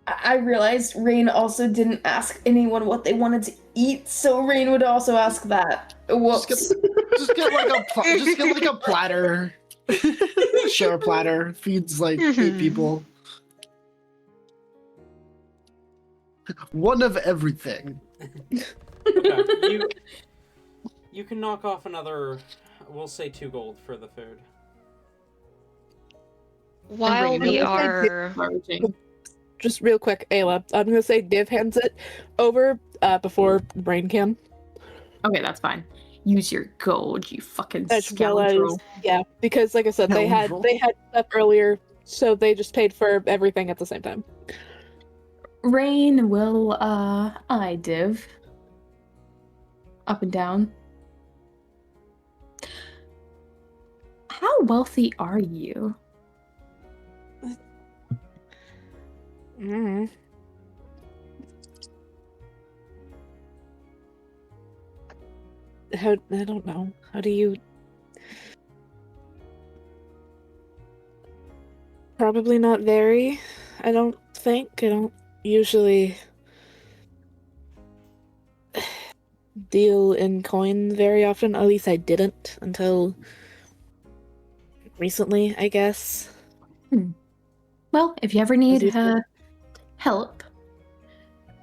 I realized Rain also didn't ask anyone what they wanted to eat, so Rain would also ask that. Whoops. Just get like a platter. Share a platter. Feeds like 8 people. One of everything. Okay, you can knock off another, we'll say 2 gold for the food. While Rain, we I'm gonna are... Just real quick, Ayla, I'm gonna say Div hands it over before Brain can. Okay, that's fine. Use your gold, you fucking As well as scoundrel. yeah, because like I said, they had stuff earlier, so they just paid for everything at the same time. Rain will, eye Div. Up and down. How wealthy are you? Mm. I don't know. How do you? Probably not very. I don't think. I don't usually deal in coin very often. At least I didn't until recently, I guess. Well, if you ever need you- help,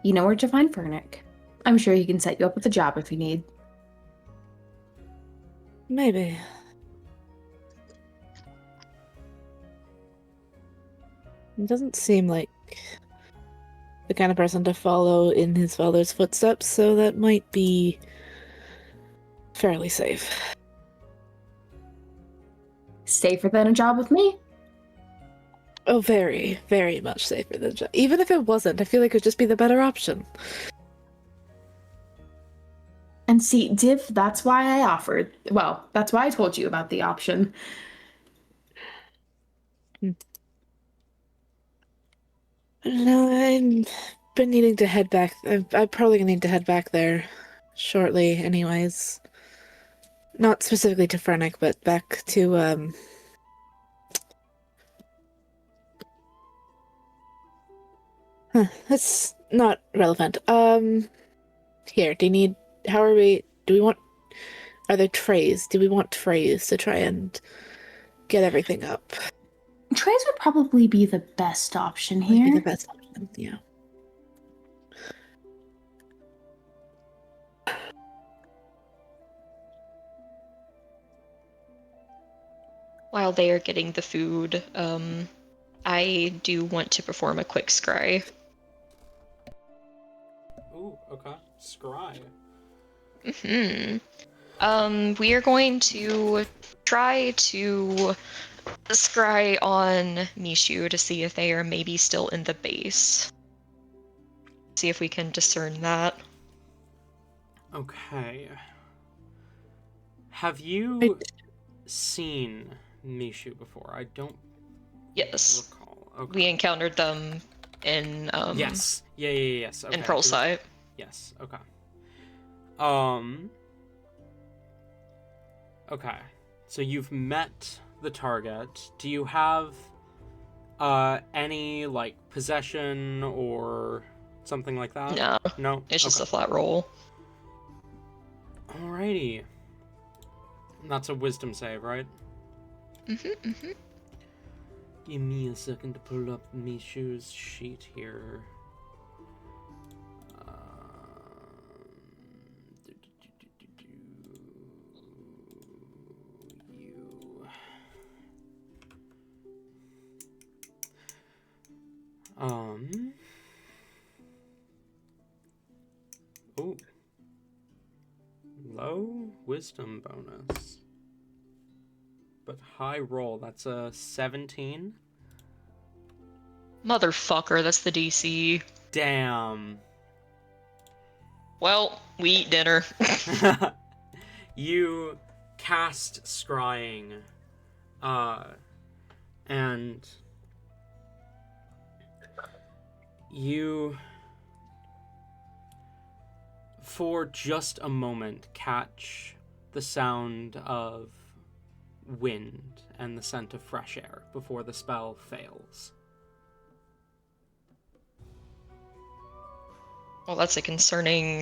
you know where to find Fernick. I'm sure he can set you up with a job if you need. Maybe. He doesn't seem like the kind of person to follow in his father's footsteps, so that might be fairly safe. Safer than a job with me? Oh, very, very much safer than even if it wasn't, I feel like it would just be the better option. And see, Div, that's why I offered. Well, that's why I told you about the option. No, I've been needing to head back. I'm probably gonna need to head back there shortly, anyways. Not specifically to Fernick, but back to, that's not relevant. Here, are there trays? Do we want trays to try and get everything up? Trays would probably be the best option Might be here. the best option, yeah. While they are getting the food, I do want to perform a quick scry. Ooh, okay. Scry. We are going to try to scry on Mishu to see if they are maybe still in the base. See if we can discern that. Okay. Have you seen Mishu before? I don't Yes. recall. Okay. We encountered them in Yes. Yes. Okay. in Pearl Sight. Yes. Okay. Okay. So you've met the target. Do you have any like possession or something like that? No, No. it's just Okay. a flat roll. Alrighty. That's a wisdom save, right? Mm-hmm. Give me a second to pull up Mishu's sheet here. You. Oh. Low wisdom bonus. But high roll, that's a 17. Motherfucker, that's the DC. Damn. Well, we eat dinner. You cast scrying, and you, for just a moment, catch the sound of wind and the scent of fresh air before the spell fails. Well, that's a concerning,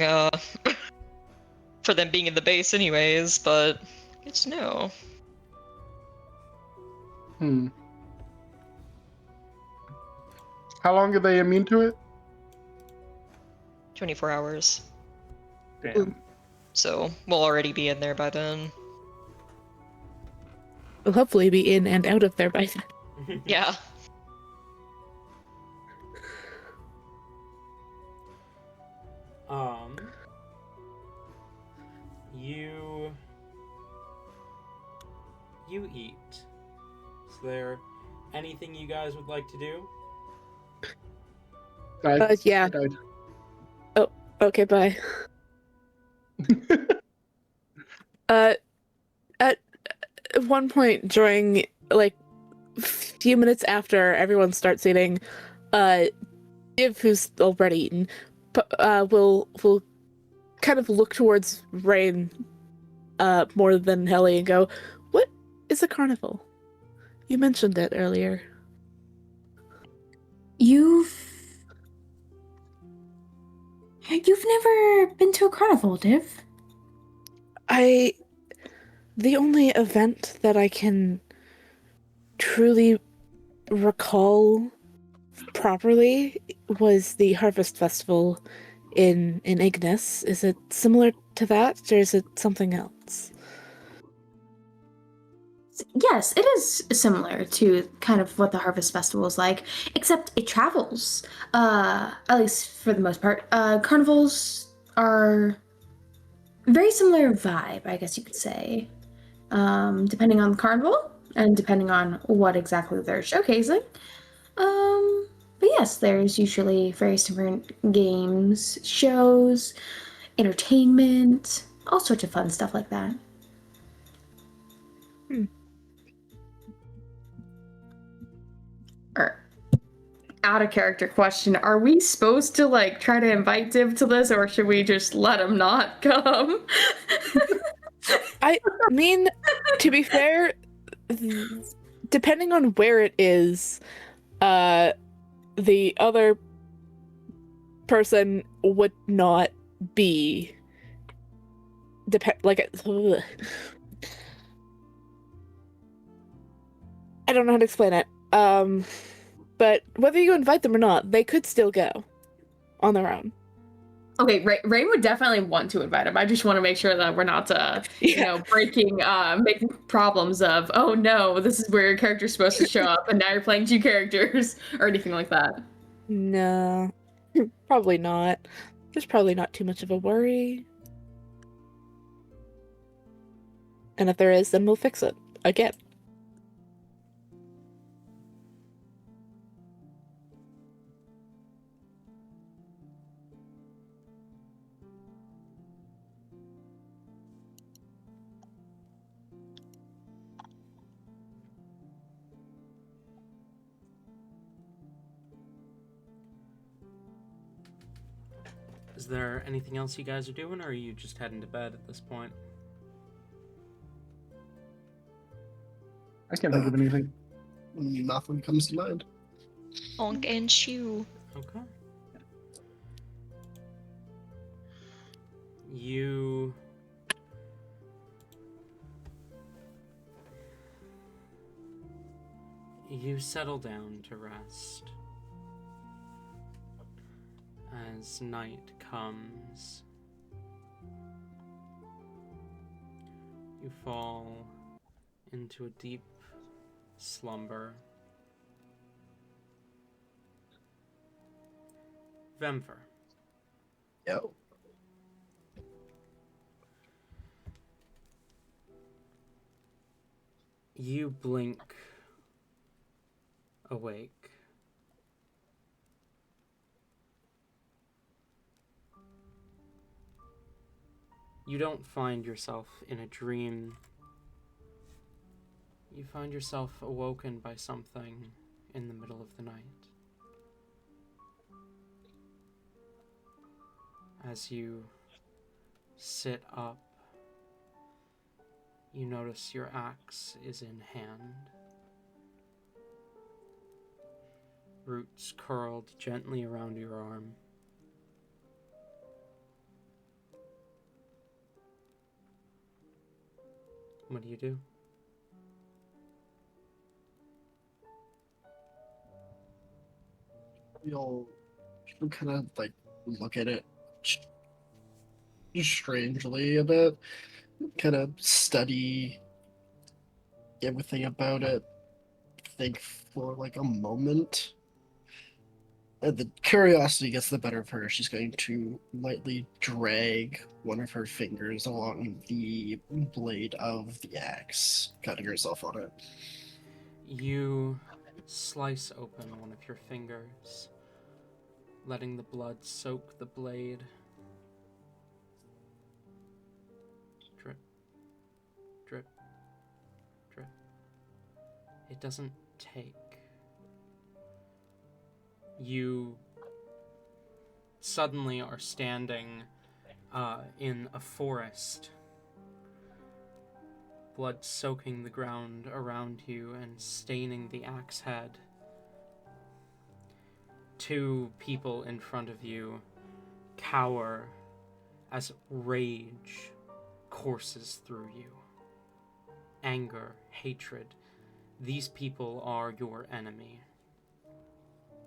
for them being in the base anyways, but good to know. How long are they immune to it? 24 hours. Damn. So we'll already be in there by then. We'll hopefully be in and out of there by then. Yeah. You eat. Is there anything you guys would like to do? Yeah. Oh, okay, bye. At one point during, like, few minutes after everyone starts eating, Div, who's already eaten, will kind of look towards Rain, more than Helly and go, "What is a carnival? You mentioned it earlier." You've never been to a carnival, Div? The only event that I can truly recall properly was the Harvest Festival in Ignis. Is it similar to that, or is it something else? Yes, it is similar to kind of what the Harvest Festival is like, except it travels. At least for the most part. Carnivals are very similar vibe, I guess you could say. Depending on the carnival and depending on what exactly they're showcasing. But yes, there's usually various different games, shows, entertainment, all sorts of fun stuff like that. Out of character question, are we supposed to like try to invite Div to this, or should we just let him not come? I mean, to be fair, depending on where it is, the other person would not be I don't know how to explain it. But whether you invite them or not, they could still go on their own. Okay, Ray would definitely want to invite him. I just want to make sure that we're not, making problems of, oh no, this is where your character's supposed to show up, and now you're playing two characters, or anything like that. No, probably not. There's probably not too much of a worry. And if there is, then we'll fix it again. Is there anything else you guys are doing, or are you just heading to bed at this point? I can't think of anything. Nothing comes to mind. Honk and shoe. Okay. You You settle down to rest. As night comes, you fall into a deep slumber. Vemfer. Yo. You blink awake. You don't find yourself in a dream. You find yourself awoken by something in the middle of the night. As you sit up, you notice your axe is in hand. Roots curled gently around your arm. What do you do? You'll kind of like look at it strangely a bit, kind of study everything about it, think for like a moment. And the curiosity gets the better of her. She's going to lightly drag one of her fingers along the blade of the axe, cutting herself on it. You slice open one of your fingers, letting the blood soak the blade. Drip, drip, drip. It doesn't take. You suddenly are standing in a forest, blood soaking the ground around you and staining the axe head. Two people in front of you cower as rage courses through you. Anger, hatred. These people are your enemy.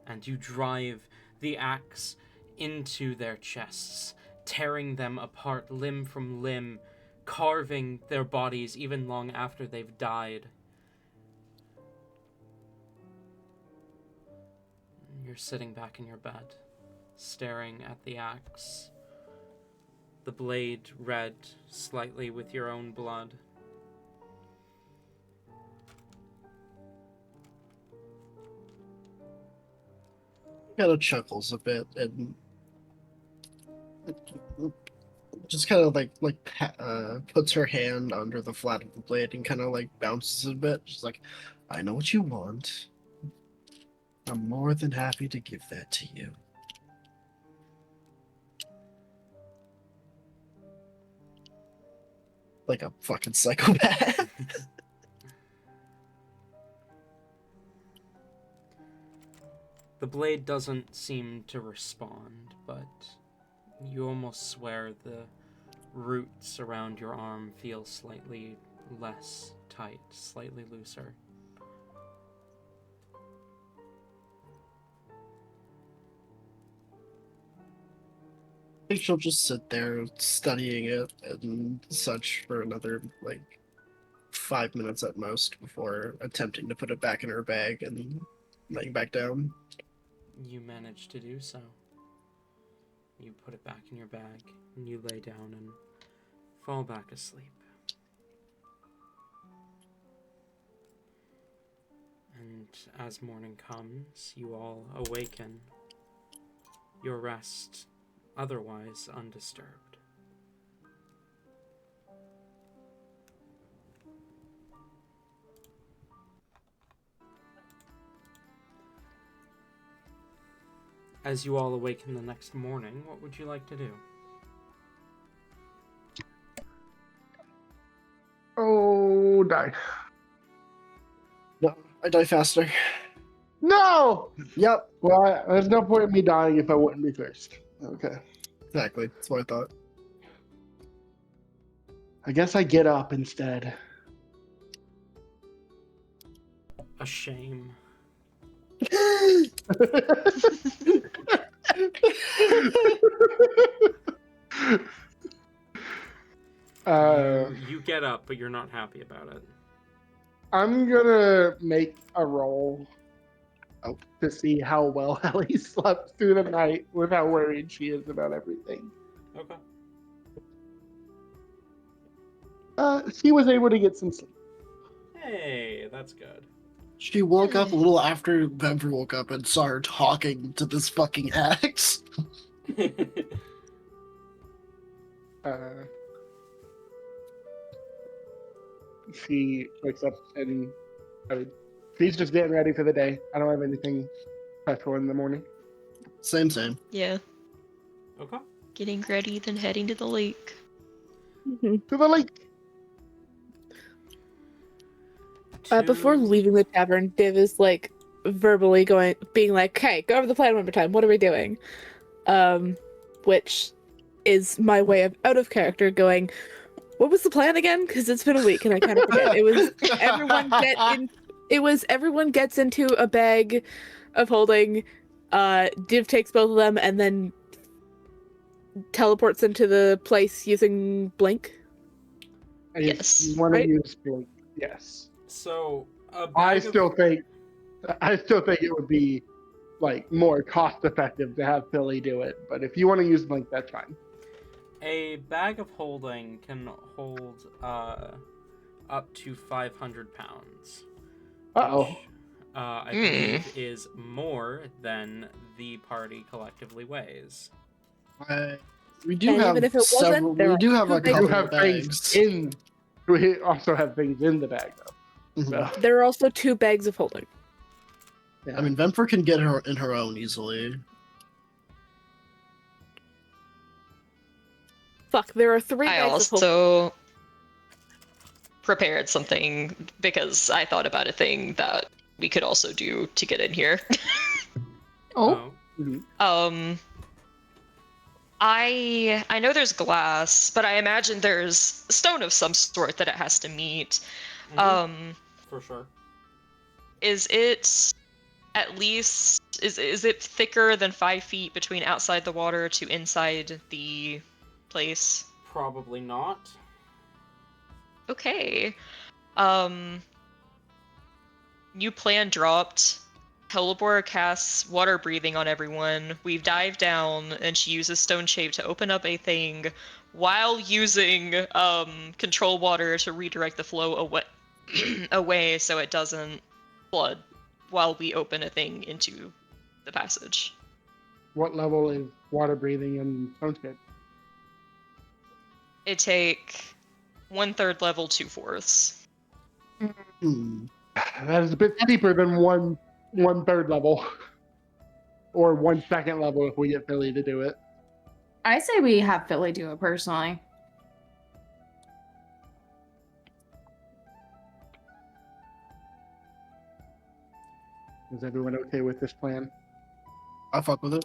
And you drive the axe into their chests, tearing them apart limb from limb, carving their bodies even long after they've died. You're sitting back in your bed, staring at the axe, the blade red slightly with your own blood. Kind of chuckles a bit and just kind of puts her hand under the flat of the blade and kind of like bounces a bit. She's like, I know what you want. I'm more than happy to give that to you. Like a fucking psychopath. The blade doesn't seem to respond, but you almost swear the roots around your arm feel slightly less tight, slightly looser. I think she'll just sit there studying it and such for another 5 minutes at most before attempting to put it back in her bag and laying back down. You manage to do so. You put it back in your bag, and you lay down and fall back asleep. And as morning comes, you all awaken, your rest otherwise undisturbed. As you all awaken the next morning, what would you like to do? Oh, die. No, I die faster. No! Yep, Well, there's no point in me dying if I wouldn't be first. Okay. exactly. That's what I thought. I guess I get up instead. A shame. You get up, but you're not happy about it. I'm gonna make a roll to see how well Ellie slept through the night with how worried she is about everything. Okay. She was able to get some sleep. Hey, that's good. She woke up a little after Vemper woke up and saw her talking to this fucking axe. She wakes up and she's just getting ready for the day. I don't have anything special in the morning. Same. Yeah. Okay. Getting ready, then heading to the lake. To the lake. Before leaving the tavern, Div is like verbally being like, "Okay, go over the plan one more time. What are we doing?" Which is my way of out of character going, "What was the plan again?" Because it's been a week and I kind of forget. It was everyone gets into a bag of holding. Div takes both of them and then teleports into the place using Blink. Yes. You want to use Blink? Yes. So I still think it would be like more cost effective to have Philly do it, but if you want to use Blink, that's fine. a bag of holding can hold up to 500 pounds. Uh-oh. Which, I believe is more than the party collectively weighs. We do And have even if it wasn't, several. there We are do have a two We couple have of bags. we also have things in the bag though. Mhm. So, There are also 2 bags of holding. yeah. I mean, Vemper can get her in her own easily. Fuck, there are 3 I bags of holding. also prepared something because I thought about a thing that we could also do to get in here. Oh, Mhm. I know there's glass, but I imagine there's stone of some sort that it has to meet. For sure. Is it at least is it thicker than 5 feet between outside the water to inside the place? Probably not. Okay. New plan dropped. Hellebore casts water breathing on everyone. We dive down, and she uses stone shape to open up a thing while using control water to redirect the flow away so it doesn't flood while we open a thing into the passage. What level is water breathing in Sunken? It take 1/3 level, 2/4. That is a bit steeper than one third level, or 1 second level if we get Philly to do it. I say we have Philly do it personally. Is everyone okay with this plan? I fuck with it.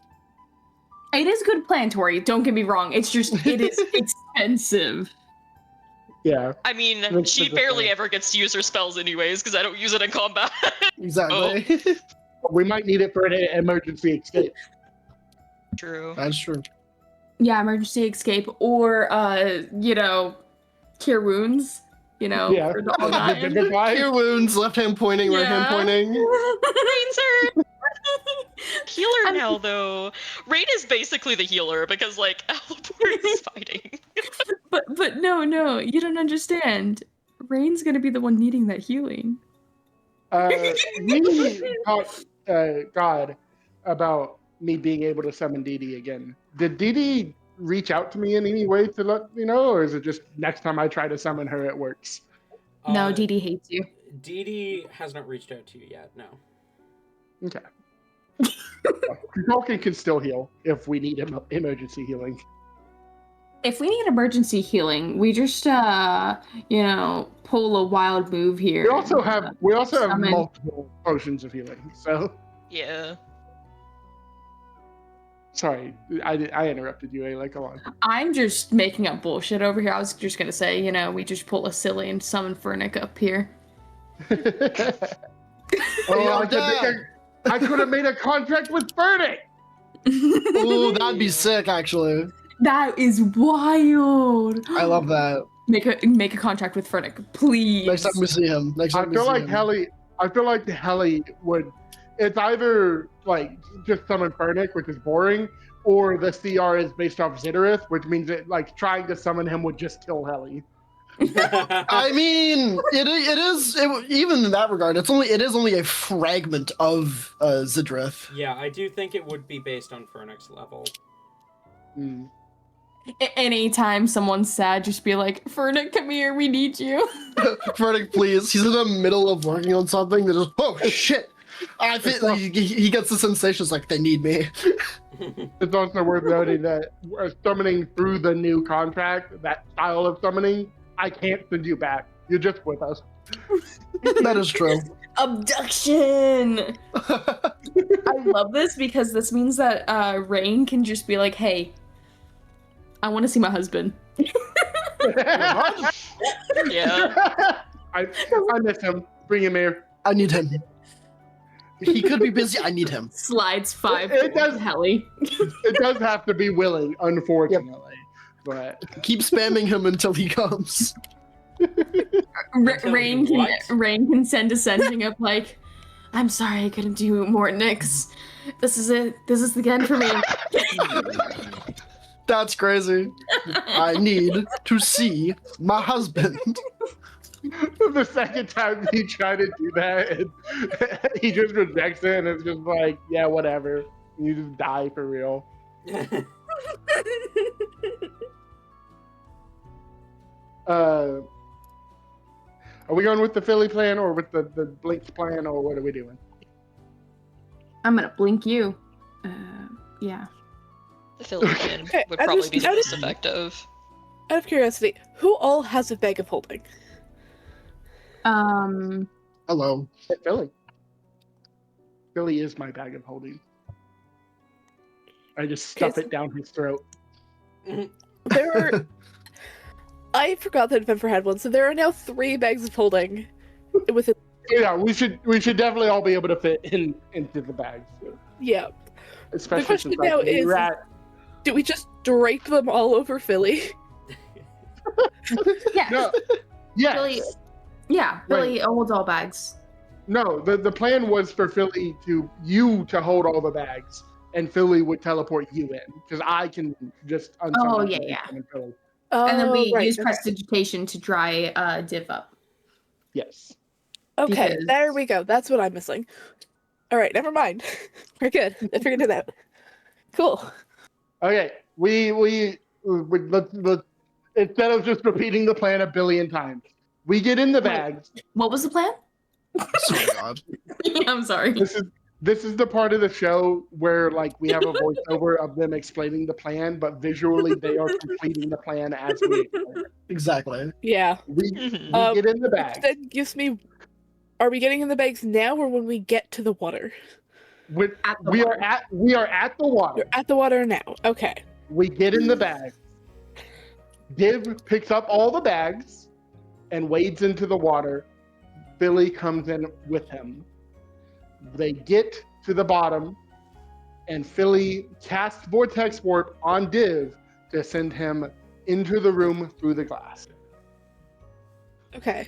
It is a good plan, Tori. Don't get me wrong. It's just, it is expensive. Yeah. I mean, Looks she like a barely plan. ever gets to use her spells anyways, because I don't use it in combat. Exactly. We might need it for an emergency escape. True. That's true. Yeah, emergency escape or, cure wounds, Yeah. for the all nine. Cure wounds, left hand pointing, right hand Yeah. pointing. Rain's her healer now, though. Rain is basically the healer because, like, Aliport is fighting. But no, you don't understand. Rain's gonna be the one needing that healing. We talked God about me being able to summon Dee again. Did Dee reach out to me in any way to let me know, or is it just next time I try to summon her, it works? No, Dee hates you. Dee has not reached out to you yet, no. Okay. Tolkien can still heal if we need emergency healing. If we need emergency healing, we just pull a wild move here. We also have summon. multiple potions of healing. So Yeah. sorry, I interrupted you. Like, go on. I'm just making up bullshit over here. I was just gonna say, we just pull a silly and summon Fernic up here. Oh, Dad. I could have made a contract with Furnick. Ooh, that'd be sick, actually. That is wild. I love that. Make a contract with Furnick, please. Next time we see him. I feel like Helly would. It's either like just summon Furnick, which is boring, or the CR is based off Zitterith, which means that like trying to summon him would just kill Helly. I mean, it is even in that regard. It is only a fragment of Zidrith. Yeah, I do think it would be based on Furnick's level. Mm. Anytime someone's sad, just be like, Furnick, come here, we need you. Furnick, please. He's in the middle of working on something. They're just, oh shit! I feel like he gets the sensation. It's like they need me. It's also worth noting that summoning through the new contract, that style of summoning, I can't send you back. You're just with us. That is true. Abduction! I love this because this means that Rain can just be like, hey, I want to see my husband. Yeah. I miss him. Bring him here. I need him. He could be busy. I need him. Slides 5 It does- Helly. It does have to be willing, unfortunately. But Keep spamming him until he comes. Rain can send a sending of like, I'm sorry I couldn't do more Nyx. This is it. This is the end for me. That's crazy. I need to see my husband. the second time you try to do that, and he just rejects it, and it's just like, yeah, whatever. And you just die for real. Are we going with the Philly plan or with the Blinks plan, or what are we doing? I'm gonna blink you. Yeah. The Philippine Okay, would I probably just be the noticed- most effective. Out of curiosity, who all has a bag of holding? Hello. Hey, Philly. Philly is my bag of holding. I just stuff Okay, it down his throat. There are. I forgot that Venfer had one, so there are now 3 bags of holding within. Yeah, we should definitely all be able to fit into the bags. Yeah. Especially question since like, now the is- rat. Do we just drape them all over Philly? Yeah. No. Yes. Billy, Billy holds all bags. No, the plan was for Philly to hold all the bags, and Philly would teleport you in, because I can just unsummon Oh, you yeah. and Philly. And then we right, use okay. prestidigitation to dry Div up. Yes. Okay, because- there we go. That's what I'm missing. All right, never mind. We're good. I figured it out. Cool. Okay, we let's instead of just repeating the plan a billion times, we get in the bags. What was the plan? Oh God. I'm sorry. This is the part of the show where like we have a voiceover of them explaining the plan, but visually they are completing the plan as we explain it. Exactly. Yeah. We Mhm. get in the Which bags. then gives me. Are we getting in the bags now or when we get to the water? We are at the water. You're at the water now. Okay. We get in the bag. Div picks up all the bags and wades into the water. Billy comes in with him. They get to the bottom, and Philly casts Vortex Warp on Div to send him into the room through the glass. Okay.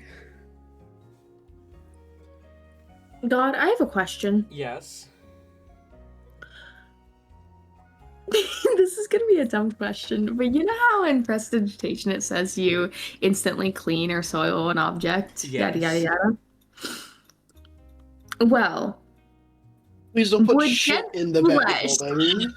God, I have a question. Yes. This is gonna be a dumb question, but you know how in prestidigitation it says you instantly clean or soil an object? Yada yada Yes. yada. Well, Please don't put Would shit dead in the bag flesh- of holding.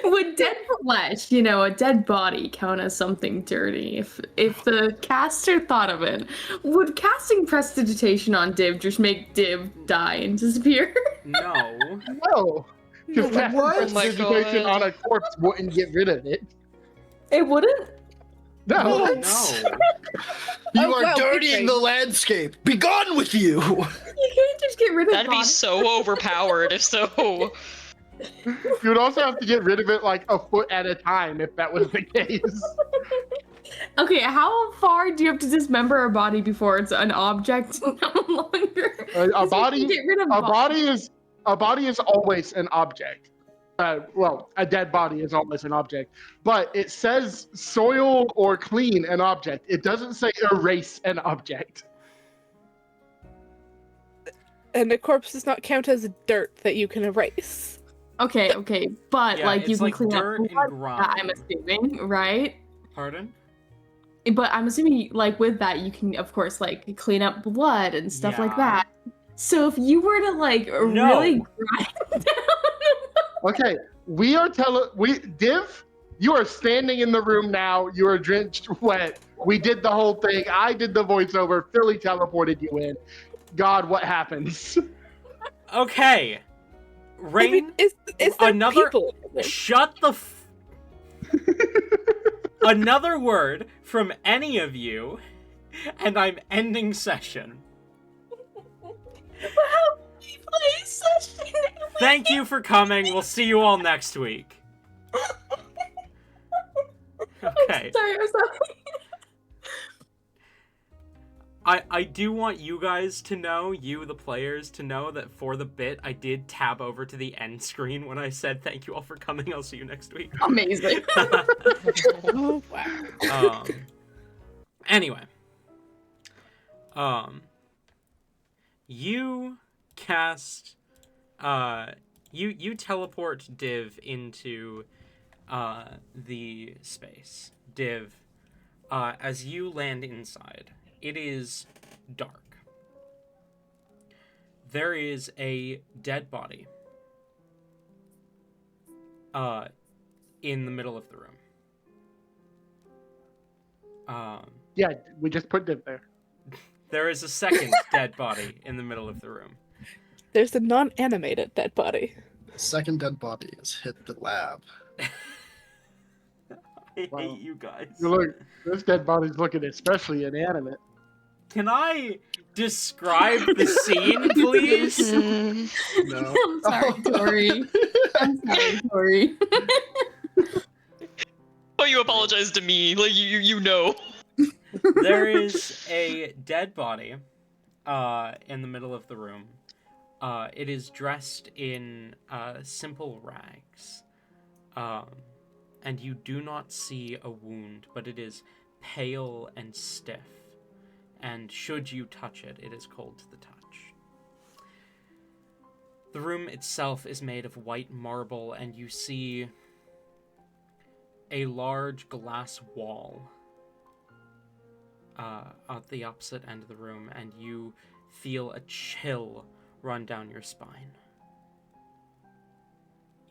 would dead flesh, a dead body count as something dirty? If the caster thought of it, would casting prestidigitation on Div just make Div die and disappear? No. No! Because No, what? Oh my prestidigitation God. on a corpse wouldn't get rid of it. It wouldn't? No! What? No. You Oh, are wow, dirtying okay. the landscape. Be gone with you. You can't just get rid of That'd be bodies. so overpowered if so. You would also have to get rid of it like a foot at a time if that was the case. Okay, how far do you have to dismember a body before it's an object no longer? A 'Cause we body, can get rid of a body is always an object. Well, a dead body is always an object, but it says soil or clean an object. It doesn't say erase an object. And a corpse does not count as dirt that you can erase. Okay, but Yeah, like you it's can like clean up dirt and blood, grime. I'm assuming, right? Pardon? But I'm assuming, like, with that, you can, of course, like, clean up blood and stuff like Yeah. that. So if you were to, like, really grind down... Okay, Div, you are standing in the room now. You are drenched wet. We did the whole thing. I did the voiceover. Philly teleported you in. God, what happens? Okay. Rain, I mean, is there another- people in there? shut the another word from any of you, and I'm ending session. Thank you for coming. We'll see you all next week. Okay. I'm sorry. I do want you guys to know, you the players to know, that for the bit I did tab over to the end screen when I said thank you all for coming. I'll see you next week. Amazing. Oh, wow. Anyway. You cast you teleport Div into the space. Div, as you land inside, it is dark. There is a dead body in the middle of the room. Yeah, we just put Div there. There is a second dead body in the middle of the room. There's a non-animated dead body. Second dead body has hit the lab. I Wow. hate you guys. Look, this dead body's looking especially inanimate. Can I describe the scene, please? Mm, No. I'm sorry, Tori. I'm sorry, Tori. Oh, you apologize to me. Like, you know. There is a dead body in the middle of the room. It is dressed in simple rags. And you do not see a wound, but it is pale and stiff. And should you touch it, it is cold to the touch. The room itself is made of white marble, and you see a large glass wall at the opposite end of the room, and you feel a chill run down your spine.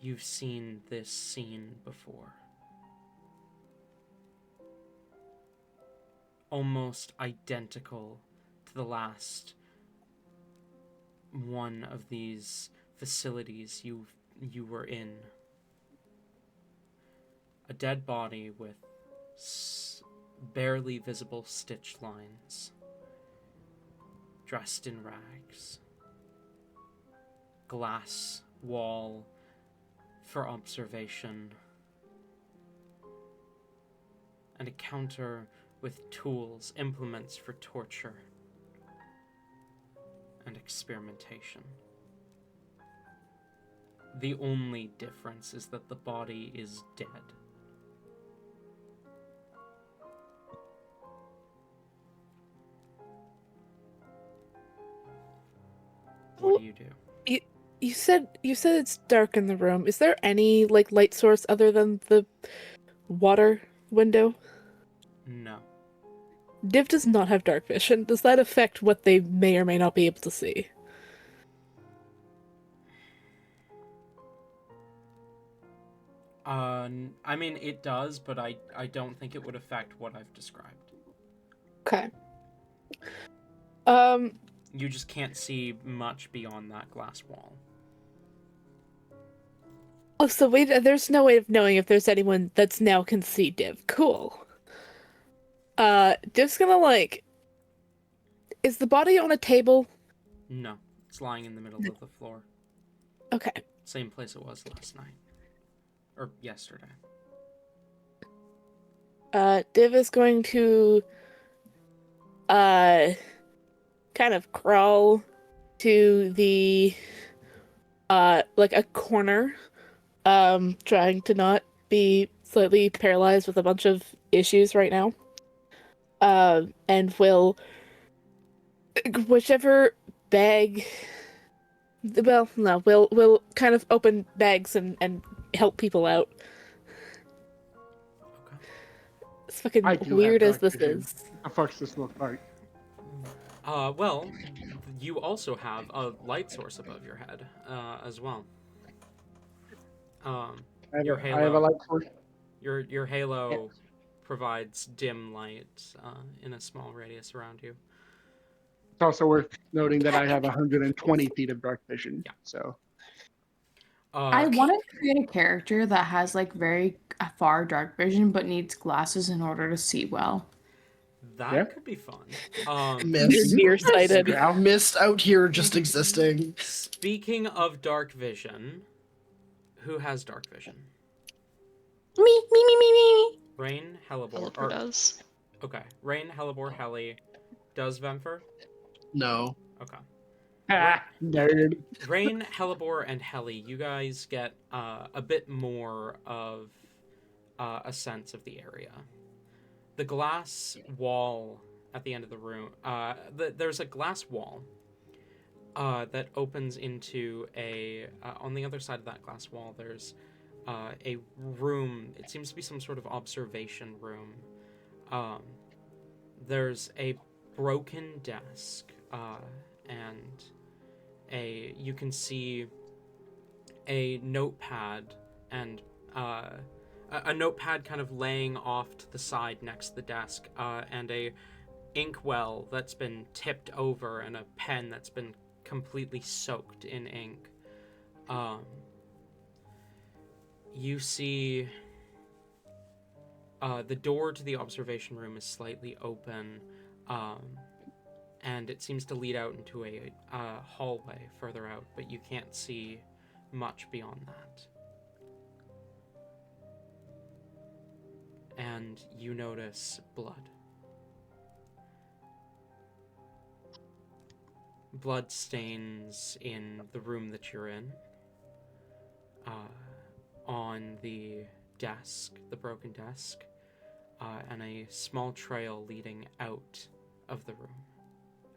You've seen this scene before. Almost identical to the last one of these facilities you were in. A dead body with barely visible stitch lines, dressed in rags, glass wall for observation, and a counter with tools, implements for torture and experimentation. The only difference is that the body is dead. What do you do? You said it's dark in the room. Is there any like light source other than the water window? No. Div does not have dark vision. Does that affect what they may or may not be able to see? I mean, it does, but I don't think it would affect what I've described. Okay. You just can't see much beyond that glass wall. Oh, so wait, there's no way of knowing if there's anyone that's now can see Div. Cool. Div's gonna like... Is the body on a table? No, it's lying in the middle of the floor. Okay. Same place it was last night. Or yesterday. Div is going to kind of crawl to the like a corner, trying to not be slightly paralyzed with a bunch of issues right now. And will whichever bag. Well, no, we'll kind of open bags and help people out. Okay. As fucking I do weird have as this dark vision. is. The fuck's this look like? Well, you also have a light source above your head, as well. Your I have a halo. light source. Your halo provides dim light in a small radius around you. It's also worth noting that I have 120 feet of dark vision. Yeah. So I Uh, want to create a character that has like very far dark vision but needs glasses in order to see well. that Yeah. could be fun. You're Missed. nearsighted. Missed out here just existing. Speaking of dark vision, who has dark vision? Me. Rain, Hellebore. Helipper does. Okay. Rain, Hellebore, Helly. Does Vemfer? No. Okay. Nerd. Rain, Hellebore, and Helly, you guys get a bit more of a sense of the area. The glass wall at the end of the room, there's a glass wall that opens into on the other side of that glass wall, there's a room. It seems to be some sort of observation room. There's a broken desk, and you can see a notepad and a notepad kind of laying off to the side next to the desk, and a inkwell that's been tipped over and a pen that's been completely soaked in ink. You see the door to the observation room is slightly open, and it seems to lead out into a hallway further out, but you can't see much beyond that. And you notice blood. Blood stains in the room that you're in, on the desk, the broken desk, and a small trail leading out of the room,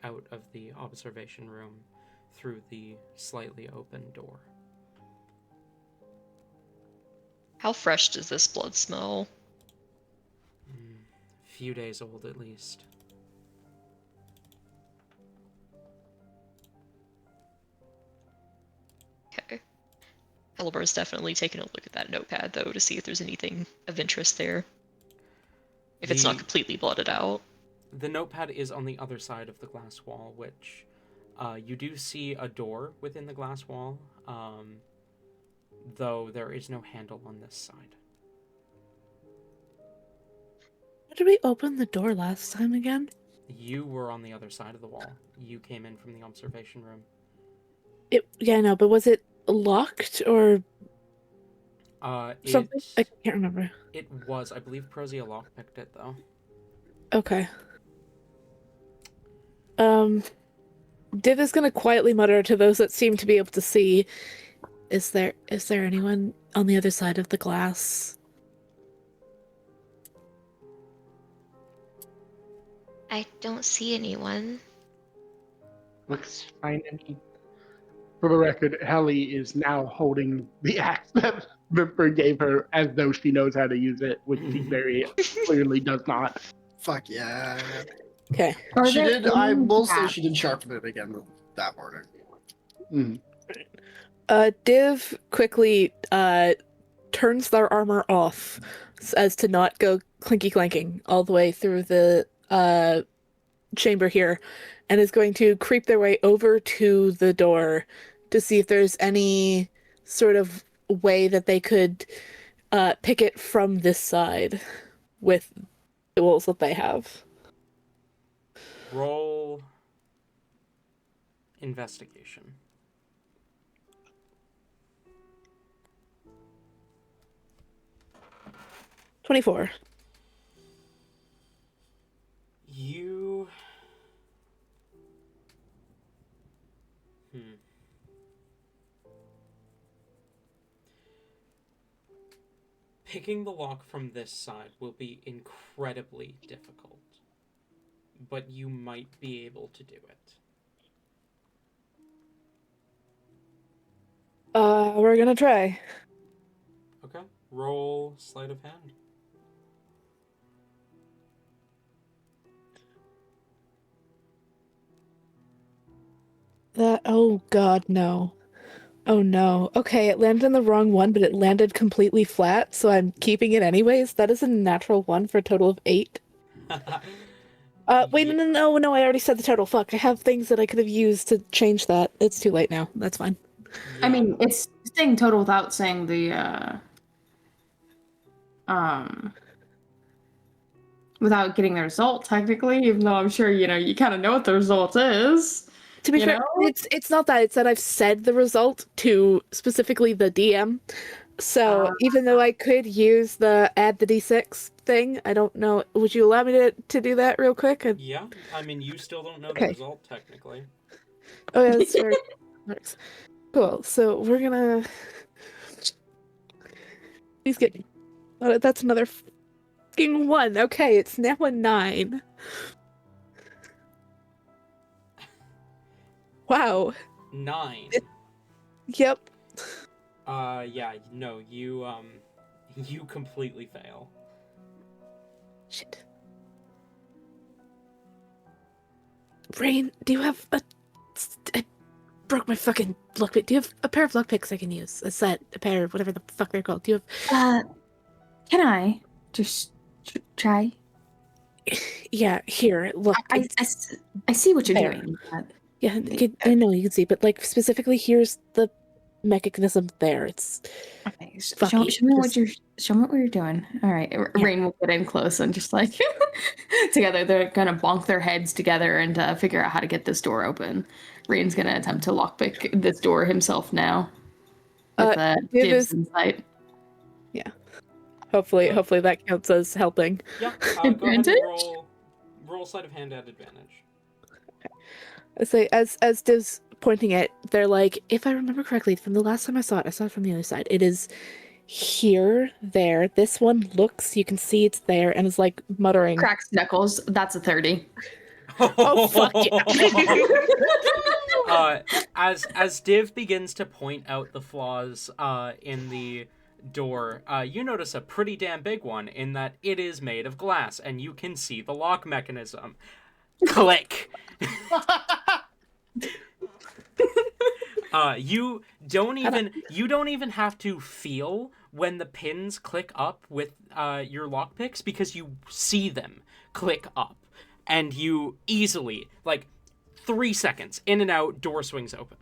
out of the observation room, through the slightly open door. How fresh does this blood smell? Few days old, at least. Okay. Helibur's definitely taking a look at that notepad, though, to see if there's anything of interest there. If it's not completely blotted out. The notepad is on the other side of the glass wall, which you do see a door within the glass wall, though there is no handle on this side. How did we open the door last time again? You were on the other side of the wall. You came in from the observation room. Yeah, no, but was it locked or something? I can't remember. It was. I believe Prozia lockpicked it, though. Okay. Div is gonna quietly mutter to those that seem to be able to see, is there anyone on the other side of the glass? I don't see anyone. Looks fine to me. For the record, Helly is now holding the axe that Vimper gave her as though she knows how to use it, which she very clearly does not. Fuck yeah. Okay. She did. I will say she did sharpen it again that morning. Div quickly turns their armor off as to not go clinky clanking all the way through the chamber here, and is going to creep their way over to the door to see if there's any sort of way that they could pick it from this side with the tools that they have. Roll investigation. $24. Picking the lock from this side will be incredibly difficult, but you might be able to do it. We're gonna try. Okay, roll sleight of hand. Oh god, no. Oh no. Okay, it landed in the wrong one, but it landed completely flat, so I'm keeping it anyways. That is a natural one for a total of 8. Wait, Yeah. no, I already said the total. Fuck, I have things that I could have used to change that. It's too late now. That's fine. I mean, it's saying total without saying the without getting the result technically, even though I'm sure you kind of know what the result is. To be You fair, know? it's not that. It's that I've said the result to specifically the DM. So even though I could use the add the d6 thing, I don't know. Would you allow me to do that real quick? Yeah, I mean, you still don't know the Okay. result, technically. Oh yeah, that's fair. Works. Cool. So we're gonna. Please get. Oh, that's another fucking 1. Okay, it's now a 9. Wow. 9. Yep. Yeah, no, you completely fail. Shit. Rain, do you have a... I broke my fucking lockpick. Do you have a pair of lockpicks I can use? A set, a pair, whatever the fuck they're called. Do you have... Can I just try? Yeah, here, look. I see what you're There. doing. Yeah, I know you can see, but like specifically, here's the mechanism there. It's Okay, show fucking me what you're doing. All right, Yeah. Rain will get in close and just like together they're gonna bonk their heads together and figure out how to get this door open. Rain's gonna attempt to lockpick this door himself now with Div's insight. Yeah. Hopefully that counts as helping. Yeah, go ahead and Advantage? roll sleight of hand at advantage. I say as Div's pointing it, they're like, if I remember correctly, from the last time I saw it from the other side. It is here, there. This one looks, you can see it's there, and is like muttering. Cracks knuckles. That's a 30. Oh fuck yeah! As Div begins to point out the flaws in the door, you notice a pretty damn big one in that it is made of glass, and you can see the lock mechanism. Click. You don't even have to feel when the pins click up with your lockpicks, because you see them click up, and you easily, like 3 seconds in and out, door swings open.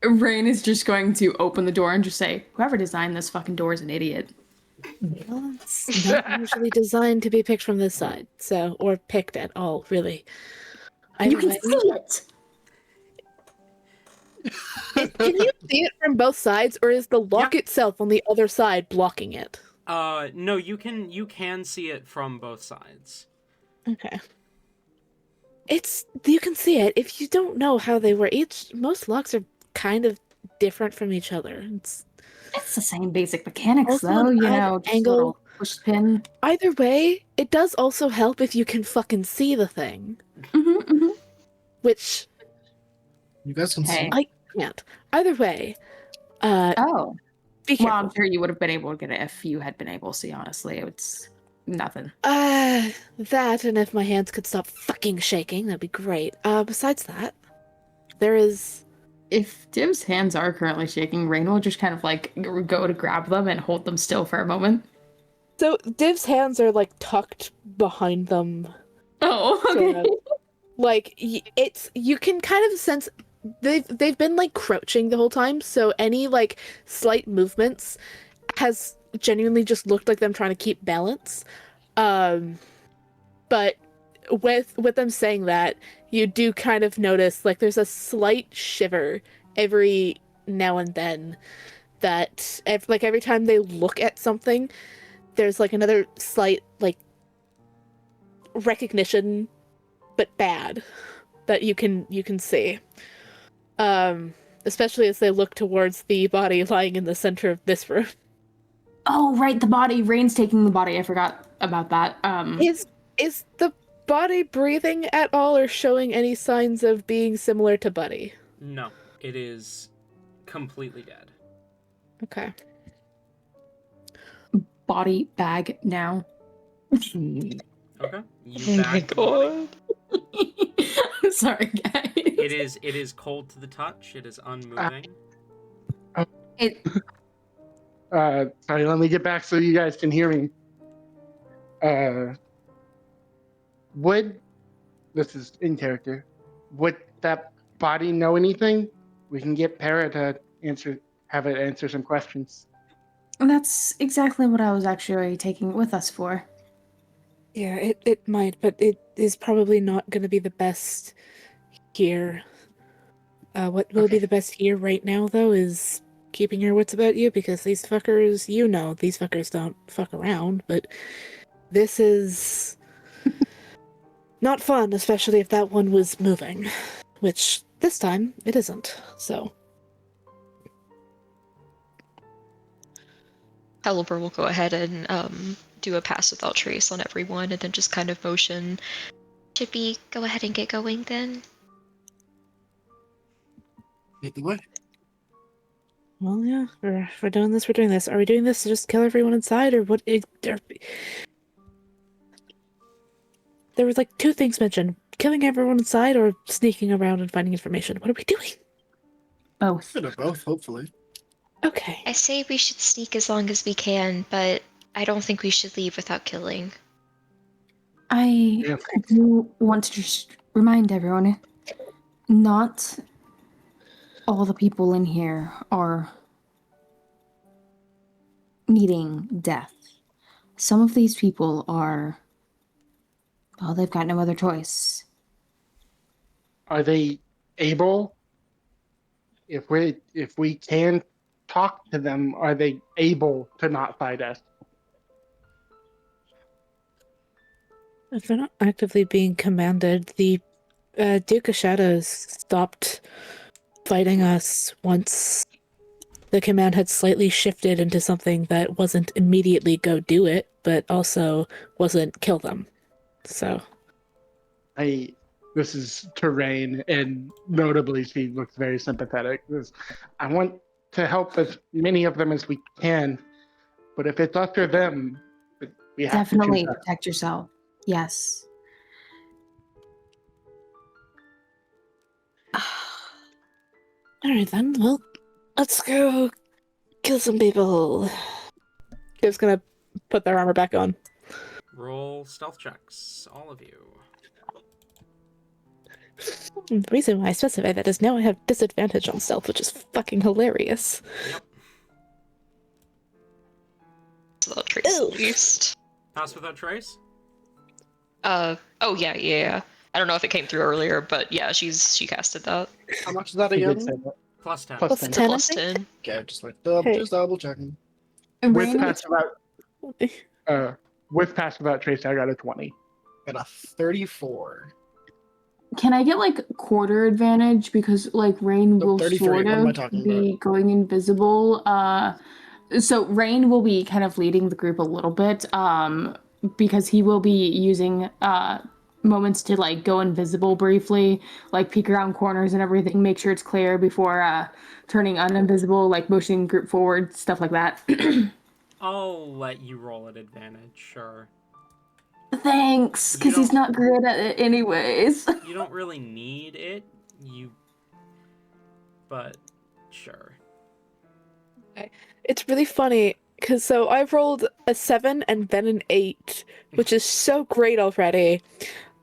Rain is just going to open the door and just say, "Whoever designed this fucking door is an idiot." Well, it's not usually designed to be picked from this side, so or picked at all, really. You can see it. Can you see it from both sides, or is the lock itself on the other side blocking it? No, you can see it from both sides. Okay. You can see it. If you don't know how they work, most locks are kind of different from each other. It's the same basic mechanics, also though. an Just angle. a little push pin. Either way, it does also help if you can fucking see the thing. Which You guys can see. I can't. Either way, Oh. be Well, careful. I'm sure you would have been able to get it if you had been able to see, honestly. It's nothing. That, and if my hands could stop fucking shaking, that'd be great. Besides that, there is... If Div's hands are currently shaking, Rain will just kind of like go to grab them and hold them still for a moment. So, Div's hands are like tucked behind them. Oh, Sort okay. of. Like, you can kind of sense they've been like crouching the whole time, so any like slight movements has genuinely just looked like them trying to keep balance. But with them saying that, you do kind of notice like there's a slight shiver every now and then that every time they look at something, there's like another slight like recognition, but bad, that you can see. Especially as they look towards the body lying in the center of this room. Oh, right, the body. Rain's taking the body. I forgot about that. Is the body breathing at all or showing any signs of being similar to Buddy? No, it is completely dead. Okay. Body bag now. Okay. You Oh my bag the body. god. I'm sorry, guys. It is cold to the touch. It is unmoving. It, Sorry, let me get back so you guys can hear me. Would this is in character? Would that body know anything? We can get Para to have it answer some questions. that's exactly what I was actually taking it with us for. Yeah, it might, but it is probably not going to be the best here. What will be the best here right now, though, is keeping your wits about you, because these fuckers, these fuckers don't fuck around, but this is not fun, especially if that one was moving, which this time it isn't, so. Caliber will go ahead and do a pass without trace on everyone, and then just kind of motion. Should we go ahead and get going then? Hit the way. Well, yeah, if we're doing this, we're doing this. Are we doing this to just kill everyone inside, or what? There was like 2 things mentioned: killing everyone inside, or sneaking around and finding information. What are we doing? Both. Bit of both, hopefully. Okay. I say we should sneak as long as we can, but I don't think we should leave without killing. I do want to just remind everyone, not all the people in here are needing death. Some of these people are, well, they've got no other choice. Are they able? If we can talk to them, are they able to not fight us? If they're not actively being commanded, the Duke of Shadows stopped fighting us once the command had slightly shifted into something that wasn't immediately go do it, but also wasn't kill them. So. This is Terrain, and notably, she looks very sympathetic. I want to help as many of them as we can, but if it's us or them, we have Definitely to choose. protect yourself. Yes. Alright then, well, let's go kill some people. Kiv's gonna put their armor back on. Roll stealth checks, all of you. The reason why I specify that is now I have disadvantage on stealth, which is fucking hilarious. Yep. Without trace, at least. Pass without trace? Oh yeah. I don't know if it came through earlier, but yeah, she casted that. How much is that She did again? say that. Plus 10. Plus Plus 10. 10, I Plus think? 10. Okay, just like Hey. just double checking. With pass without trace, I got a 20. Got a 34. Can I get like quarter advantage because like Rain Nope, will 33. sort What am I of talking be going invisible? So Rain will be kind of leading the group a little bit, because he will be using moments to like go invisible briefly, like peek around corners and everything, make sure it's clear before turning uninvisible, like motioning group forward, stuff like that. I'll let you roll at advantage, sure. Thanks, because he's not good at it anyways. You don't really need it, but sure. It's really funny, because so I've rolled a 7 and then an 8, which is so great already.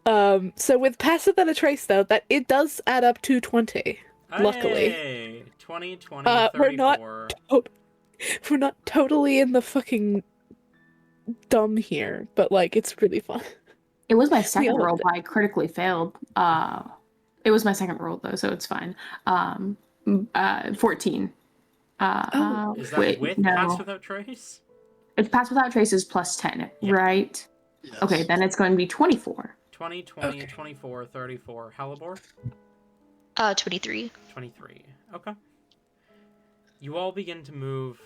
So with pass without a trace, though, that it does add up to 20, luckily. Hey, 20, 20, 34. We're not totally in the fucking dumb here, but like it's really fun. It was my second all roll, did. but I critically failed. It was my second roll though, so it's fine. 14. Is that with pass without trace? It's pass without traces plus 10, Yeah. right? Yes. Okay, then it's going to be 24. 20, 20, Okay. 24, 34. Halibor? 23. 23. Okay. You all begin to move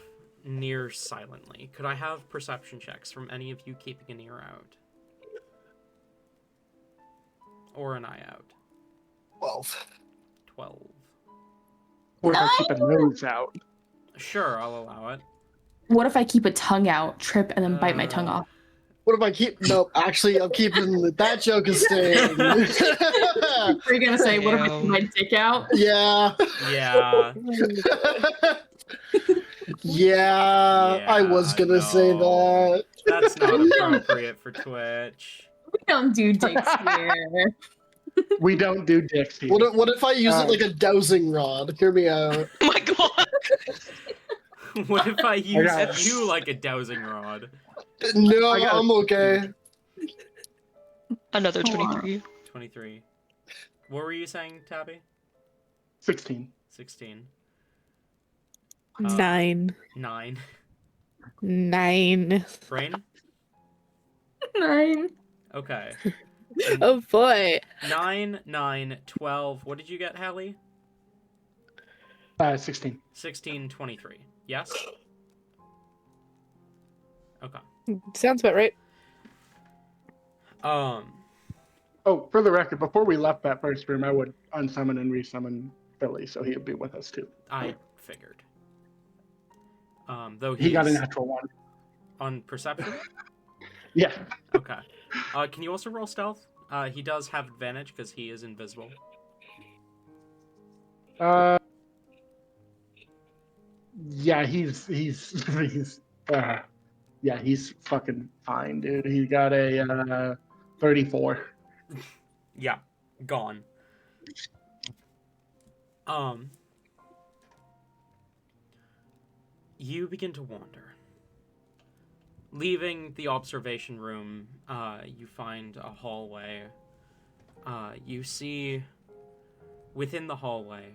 near silently. Could I have perception checks from any of you keeping an ear out? Or an eye out? 12. 12. Or if I keep a nose out. Sure, I'll allow it. What if I keep a tongue out, trip, and then bite my tongue off? What if I keep? Nope. Actually, I'm keeping that joke is staying. Are you gonna say, what if I keep Ew. my dick out? Yeah. Yeah. Yeah. I was gonna say no. that. That's not appropriate for Twitch. We don't do dicks here. We don't do dicks here. What if I use it like a dowsing rod? Hear me out. Oh my god. What if I use got you like a dowsing rod? No, I got I'm okay. Another 23. 23. What were you saying, Tabby? 16. 16. 9. 9. 9. Brain? 9. Okay. Oh boy. 9, 9, 12. What did you get, Hallie? 16. 16, 23. Yes? Okay. Sounds about right. Oh, for the record, before we left that first room, I would unsummon and resummon Billy, so he'd be with us too. I figured. Though He got a he's natural one. on perception? Yeah. Okay. Can you also roll stealth? He does have advantage because he is invisible. Yeah, he's fucking fine, dude. He got a 34. Yeah, gone. You begin to wander. Leaving the observation room, you find a hallway. You see within the hallway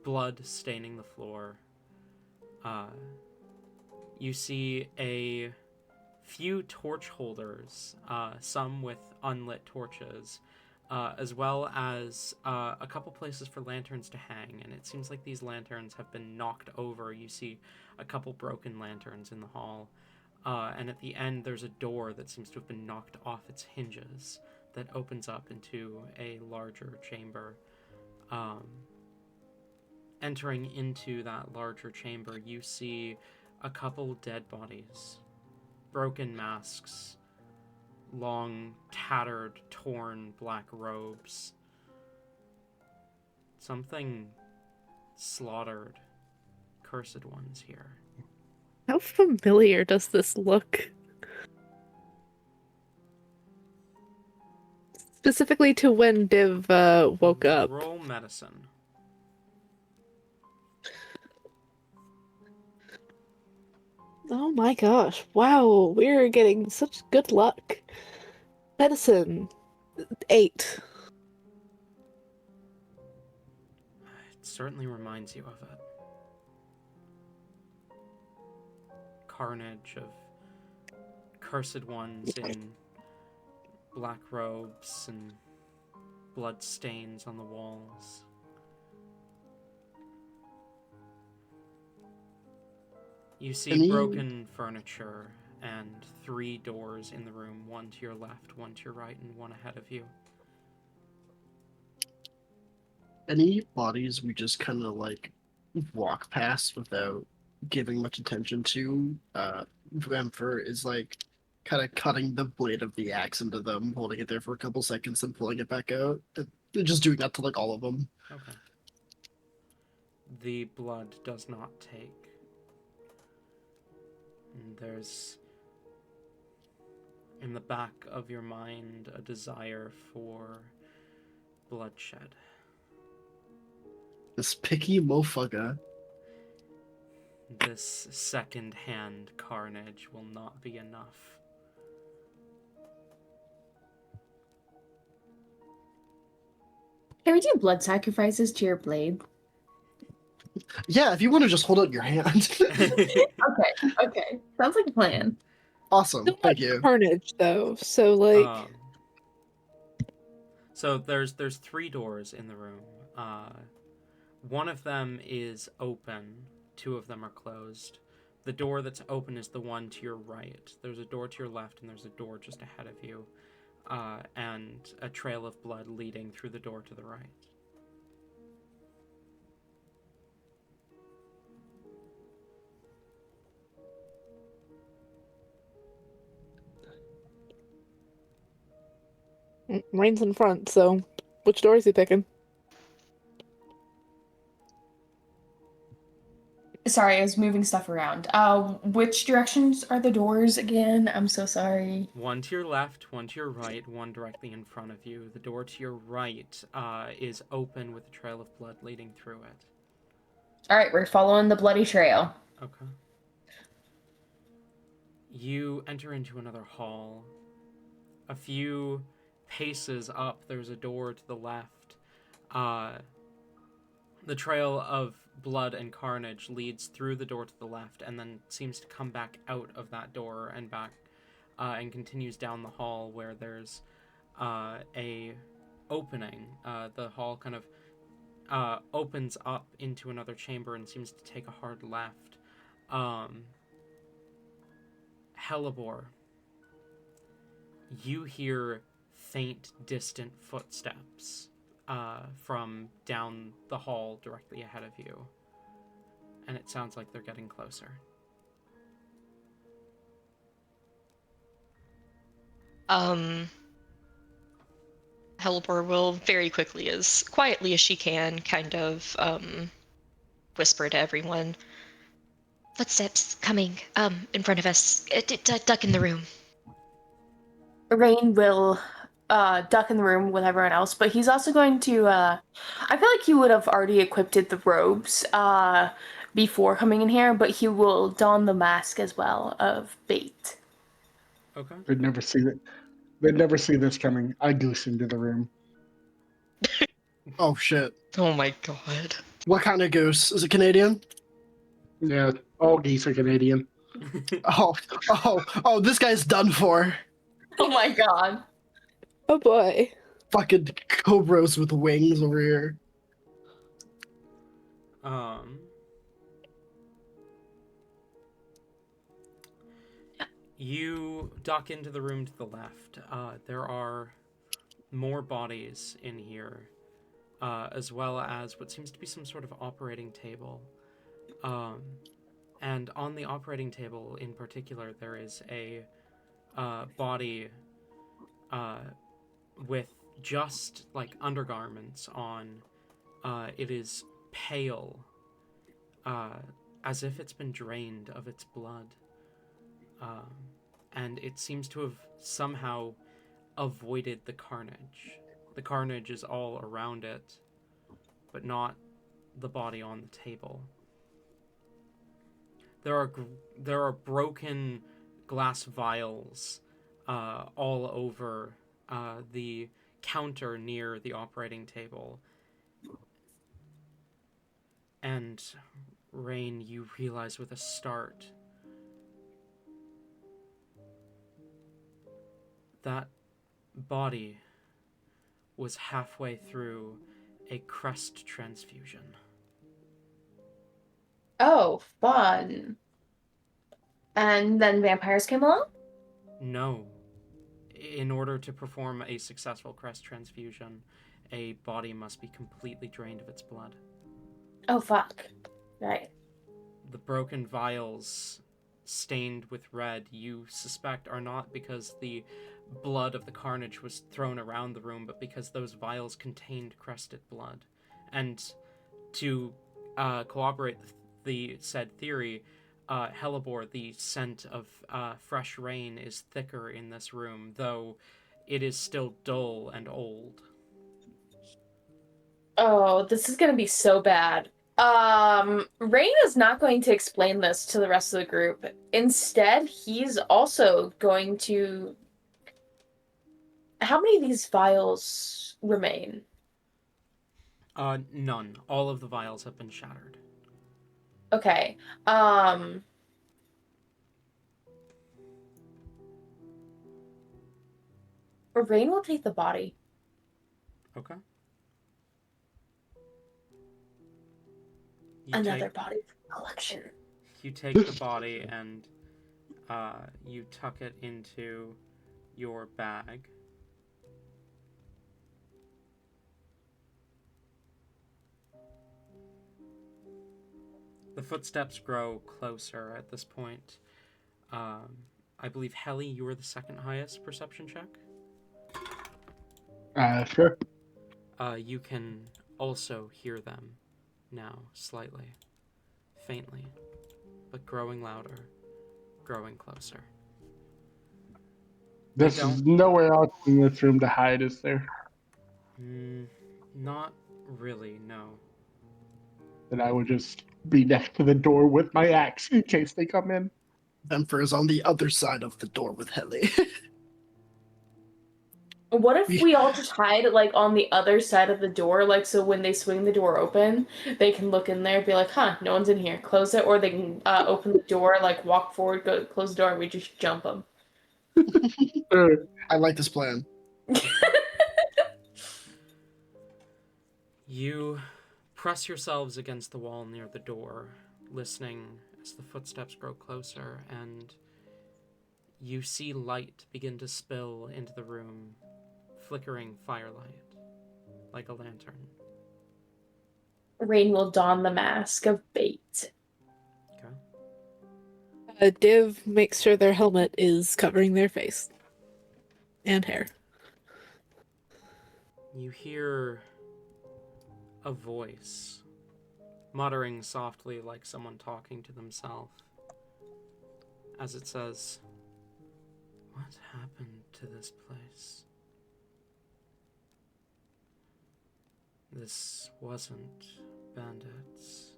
blood staining the floor. You see a few torch holders, some with unlit torches, as well as a couple places for lanterns to hang, and it seems like these lanterns have been knocked over. You see a couple broken lanterns in the hall, and at the end there's a door that seems to have been knocked off its hinges that opens up into a larger chamber. Entering into that larger chamber, you see a couple dead bodies, broken masks, long, tattered, torn black robes. Something slaughtered cursed ones here. How familiar does this look? Specifically to when Div woke up. Roll medicine. Oh my gosh. Wow, we're getting such good luck. Medicine. 8. It certainly reminds you of it. Carnage of cursed ones in black robes and blood stains on the walls. You see broken furniture and 3 doors in the room, one to your left, one to your right, and one ahead of you. Any bodies we just kind of like walk past without giving much attention to, Emperor is like kind of cutting the blade of the axe into them, holding it there for a couple seconds, and pulling it back out. They're just doing that to like all of them. Okay. The blood does not take. And there's, in the back of your mind, a desire for bloodshed. This picky mofugga. This second-hand carnage will not be enough. Can we do blood sacrifices to your blade? Yeah, if you want to just hold out your hand. Okay. Sounds like a plan. Awesome, Still thank much you. carnage though, so like So there's 3 doors in the room. One of them is open, 2 of them are closed. The door that's open is the one to your right. There's a door to your left, and there's a door just ahead of you, and a trail of blood leading through the door to the right. Rain's in front, so which door is he picking? Sorry, I was moving stuff around. Which directions are the doors again? I'm so sorry. One to your left, one to your right, one directly in front of you. The door to your right is open with a trail of blood leading through it. All right, we're following the bloody trail. Okay. You enter into another hall. A few paces up, there's a door to the left. The trail of blood and carnage leads through the door to the left and then seems to come back out of that door and back and continues down the hall where there's a opening. The hall kind of opens up into another chamber and seems to take a hard left. Hellebore, you hear faint, distant footsteps from down the hall directly ahead of you. And it sounds like they're getting closer. Hellebore will very quickly, as quietly as she can, kind of whisper to everyone. Footsteps coming in front of us. Duck in the room. Rain will duck in the room with everyone else, but he's also going to I feel like he would have already equipped the robes before coming in here, but he will don the mask as well of bait. Okay. They'd never see that. They'd never see this coming. I goose into the room. Oh shit! Oh my god. What kind of goose? Is it Canadian? Yeah, all geese are Canadian. Oh! This guy's done for. Oh my god. Oh boy. Fucking cobras with wings over here. You duck into the room to the left. There are more bodies in here, as well as what seems to be some sort of operating table. And on the operating table in particular, there is a body with just like undergarments on. It is pale, as if it's been drained of its blood. And it seems to have somehow avoided the carnage. The carnage is all around it, but not the body on the table. There are broken glass vials all over the counter near the operating table. And Rain, you realize with a start that body was halfway through a crest transfusion. Oh, fun. And then vampires came along? No. In order to perform a successful crest transfusion, a body must be completely drained of its blood. Oh, fuck. Right. The broken vials stained with red, you suspect are not because the blood of the carnage was thrown around the room, but because those vials contained crested blood. And to corroborate the said theory, Hellebore, the scent of fresh rain is thicker in this room, though it is still dull and old. Oh, this is gonna be so bad. Rain is not going to explain this to the rest of the group. Instead, he's also going to... How many of these vials remain? None. All of the vials have been shattered. Okay. Rain will take the body. Okay. Another body collection. you take the body and you tuck it into your bag. The footsteps grow closer at this point. I believe, Helly, you were the second highest perception check. Sure. You can also hear them now, slightly, faintly, but growing louder, growing closer. There's nowhere else in this room to hide, is there? Not really, no. Then I would just be next to the door with my axe in case they come in. Vemfer is on the other side of the door with Helly. What if we all just hide, like, on the other side of the door, like, so when they swing the door open, they can look in there and be like, huh, no one's in here, close it, or they can open the door, like, walk forward, go close the door, and we just jump them. I like this plan. You press yourselves against the wall near the door, listening as the footsteps grow closer, and you see light begin to spill into the room, flickering firelight, like a lantern. Rain will don the mask of bait. Okay. Div makes sure their helmet is covering their face and hair. You hear a voice muttering softly like someone talking to themselves as it says, "What happened to this place? This wasn't bandits."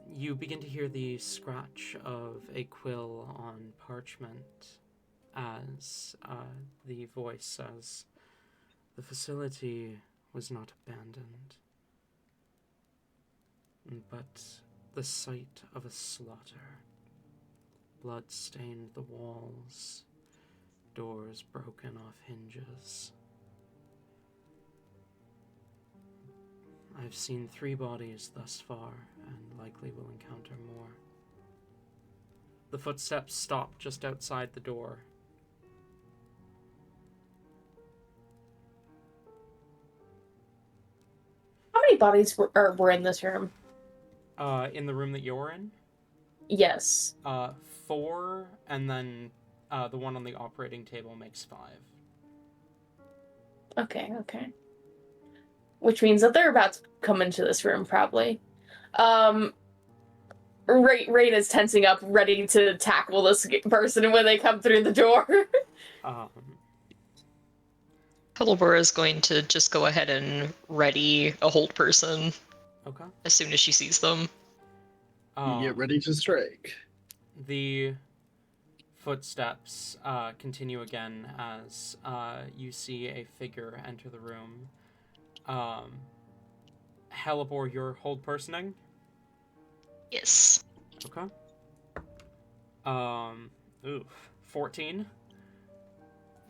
You begin to hear the scratch of a quill on parchment as the voice says, "The facility was not abandoned, but the site of a slaughter. Blood stained the walls, doors broken off hinges. I've seen 3 bodies thus far, and likely will encounter more." The footsteps stop just outside the door. How many bodies were in this room? In the room that you're in? Yes. 4, and then the one on the operating table makes 5. Okay. Which means that they're about to come into this room, probably. Rain is tensing up, ready to tackle this person when they come through the door. Pelibor is going to just go ahead and ready a hold person. Okay. As soon as she sees them. Get ready to strike. The footsteps continue again as you see a figure enter the room. Helibor, you're hold personing? Yes. Okay. 14.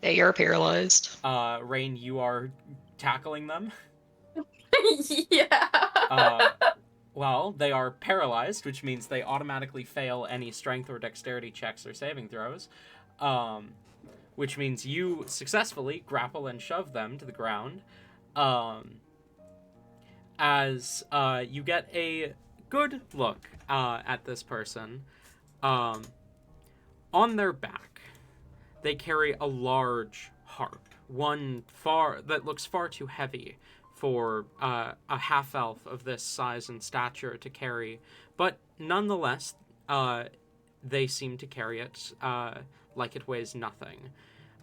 They are paralyzed. Rain, you are tackling them. Yeah. Well, they are paralyzed, which means they automatically fail any strength or dexterity checks or saving throws. Which means you successfully grapple and shove them to the ground. As you get a good look at this person. On their back, they carry a large harp, one that looks far too heavy for a half-elf of this size and stature to carry, but nonetheless, they seem to carry it like it weighs nothing.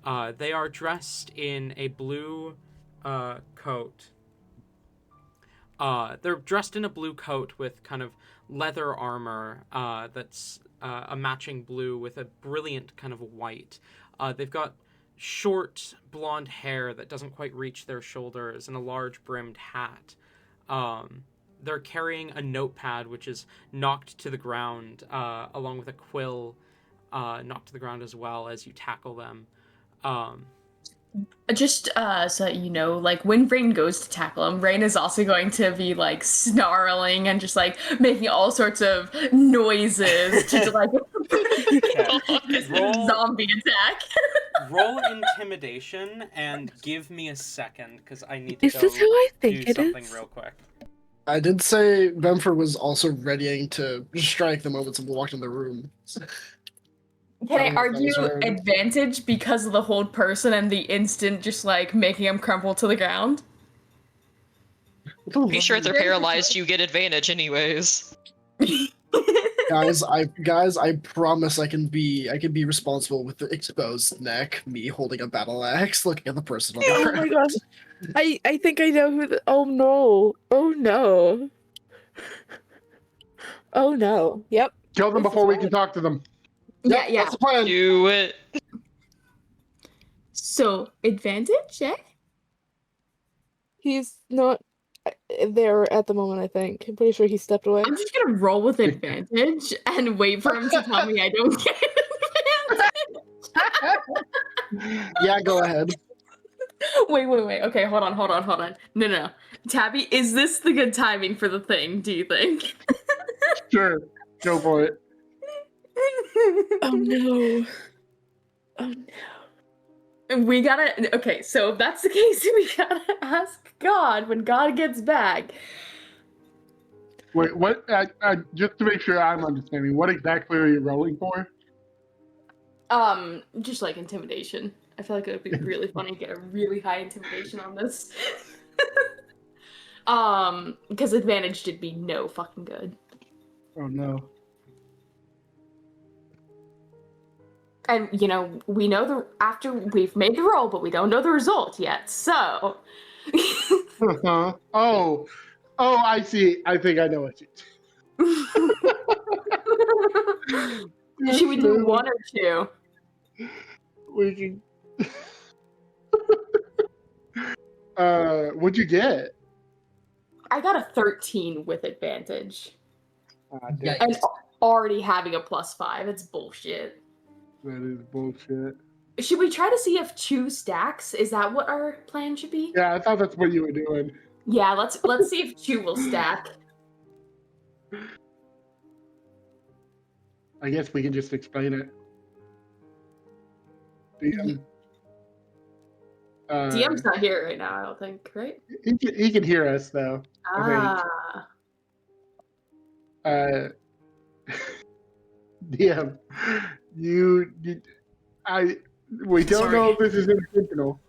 They are dressed in a blue coat. They're dressed in a blue coat with kind of leather armor that's a matching blue with a brilliant kind of white. They've got short blonde hair that doesn't quite reach their shoulders and a large brimmed hat. They're carrying a notepad which is knocked to the ground along with a quill knocked to the ground as well as you tackle them. Just so that you know, like when Rain goes to tackle him, Rain is also going to be like snarling and just like making all sorts of noises to like this Roll- zombie attack. Roll intimidation and give me a second because I need to Is this how I think do it something is? real quick. I did say Vemfer was also readying to strike the moment someone walked in the room. Can I don't know if that argue was heard. advantage because of the hold person and the instant just like making him crumple to the ground? Be sure they're paralyzed, you get advantage anyways. Guys, I promise I can be responsible with the exposed neck, me holding a battle axe, looking at the person on the Oh ground. my gosh. I think I know who the. Oh no. Oh no. Oh no. Yep. Kill them This before is we right. can talk to them. Yep, Yeah. that's the plan. Do it. So advantage, eh? He's not there at the moment, I think. I'm pretty sure he stepped away. I'm just gonna roll with advantage and wait for him to tell me I don't get advantage. Yeah, go ahead. Wait. Okay, hold on. No. Tabby, is this the good timing for the thing, do you think? Sure, go for it. Oh no. Oh no. We gotta. Okay, so if that's the case, we gotta ask God when God gets back. Wait, what? Just to make sure I'm understanding, what exactly are you rolling for? Just like intimidation. I feel like it would be really funny to get a really high intimidation on this. Because advantage did be no fucking good. Oh no. And you know, we know the after we've made the roll, but we don't know the result yet. So Uh-huh. Oh, I see. I think I know what you. should we do one or two? We can. What'd you get? I got a 13 with advantage. Yeah. And already having a +5, it's bullshit. That is bullshit. Should we try to see if 2 stacks? Is that what our plan should be? Yeah, I thought that's what you were doing. Yeah, let's see if 2 will stack. I guess we can just explain it. DM. DM's not here right now, I don't think, right? He can hear us though. Ah. DM, we don't Sorry. know if this is intentional,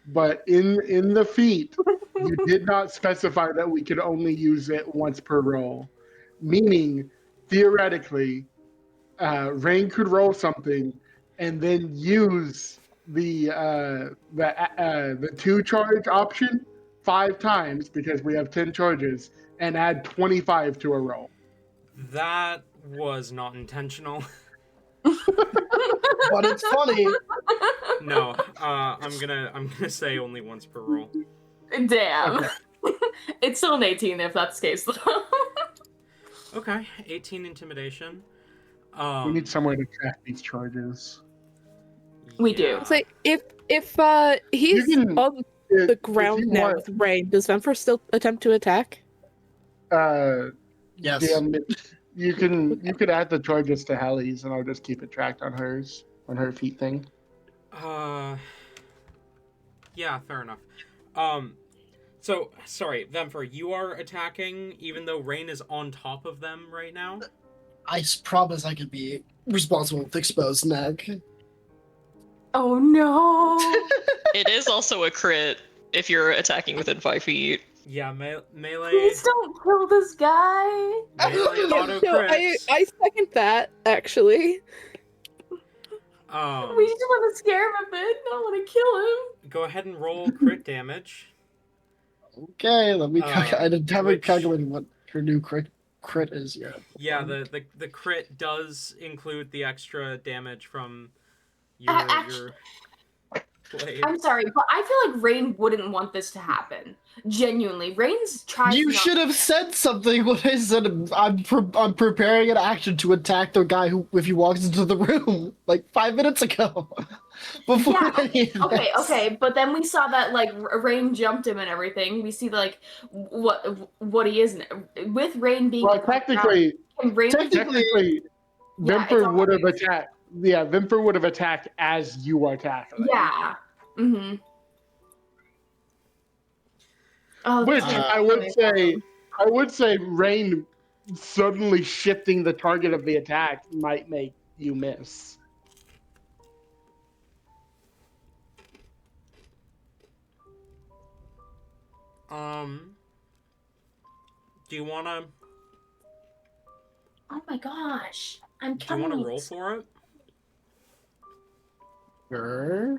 but in the feat, you did not specify that we could only use it once per roll. Meaning, theoretically, Rain could roll something and then use the 2 charge option 5 times because we have 10 charges and add 25 to a roll. That was not intentional. But it's funny. No, I'm gonna say only once per roll. Damn. Okay. It's still an 18 if that's the case, though. Okay, 18 intimidation. We need somewhere to track these charges. We do. yeah. It's like if he's You can- on If- the if ground you now want- with Rain, does Vemfer still attempt to attack? Yes. DM, you can add the charges to Hallie's, and I'll just keep it tracked on hers, on her feet thing. Yeah, fair enough. So sorry, Vemfer, you are attacking even though Rain is on top of them right now. I promise I could be responsible with exposed neck. Oh no. Oh. It is also a crit if you're attacking within 5 feet. Yeah, melee. Please don't kill this guy. Melee Yeah, auto no, crits. I second that actually. We just want to scare him a bit, not want to kill him. Go ahead and roll crit damage. Okay, let me. I haven't which- calculated what her new crit is yet. Yeah, the crit does include the extra damage from Actually- your blade. I'm sorry, but I feel like Rain wouldn't want this to happen. Genuinely, Rain's tries. You not- should have said something when I said I'm preparing an action to attack the guy who if he walks into the room like 5 minutes ago. Before Yeah. any of Okay, this. okay, but then we saw that like Rain jumped him and everything. We see like what he is with Rain being. Well, technically, can Rain technically, Yeah, it's Vimper on would the have base. attacked. Yeah, Vimper would have attacked as you are tackling. Yeah. Mm-hmm. Oh, Which that's I would say Rain suddenly shifting the target of the attack might make you miss. Do you wanna? Oh my gosh, I'm Do you coming. wanna roll for it? Sure.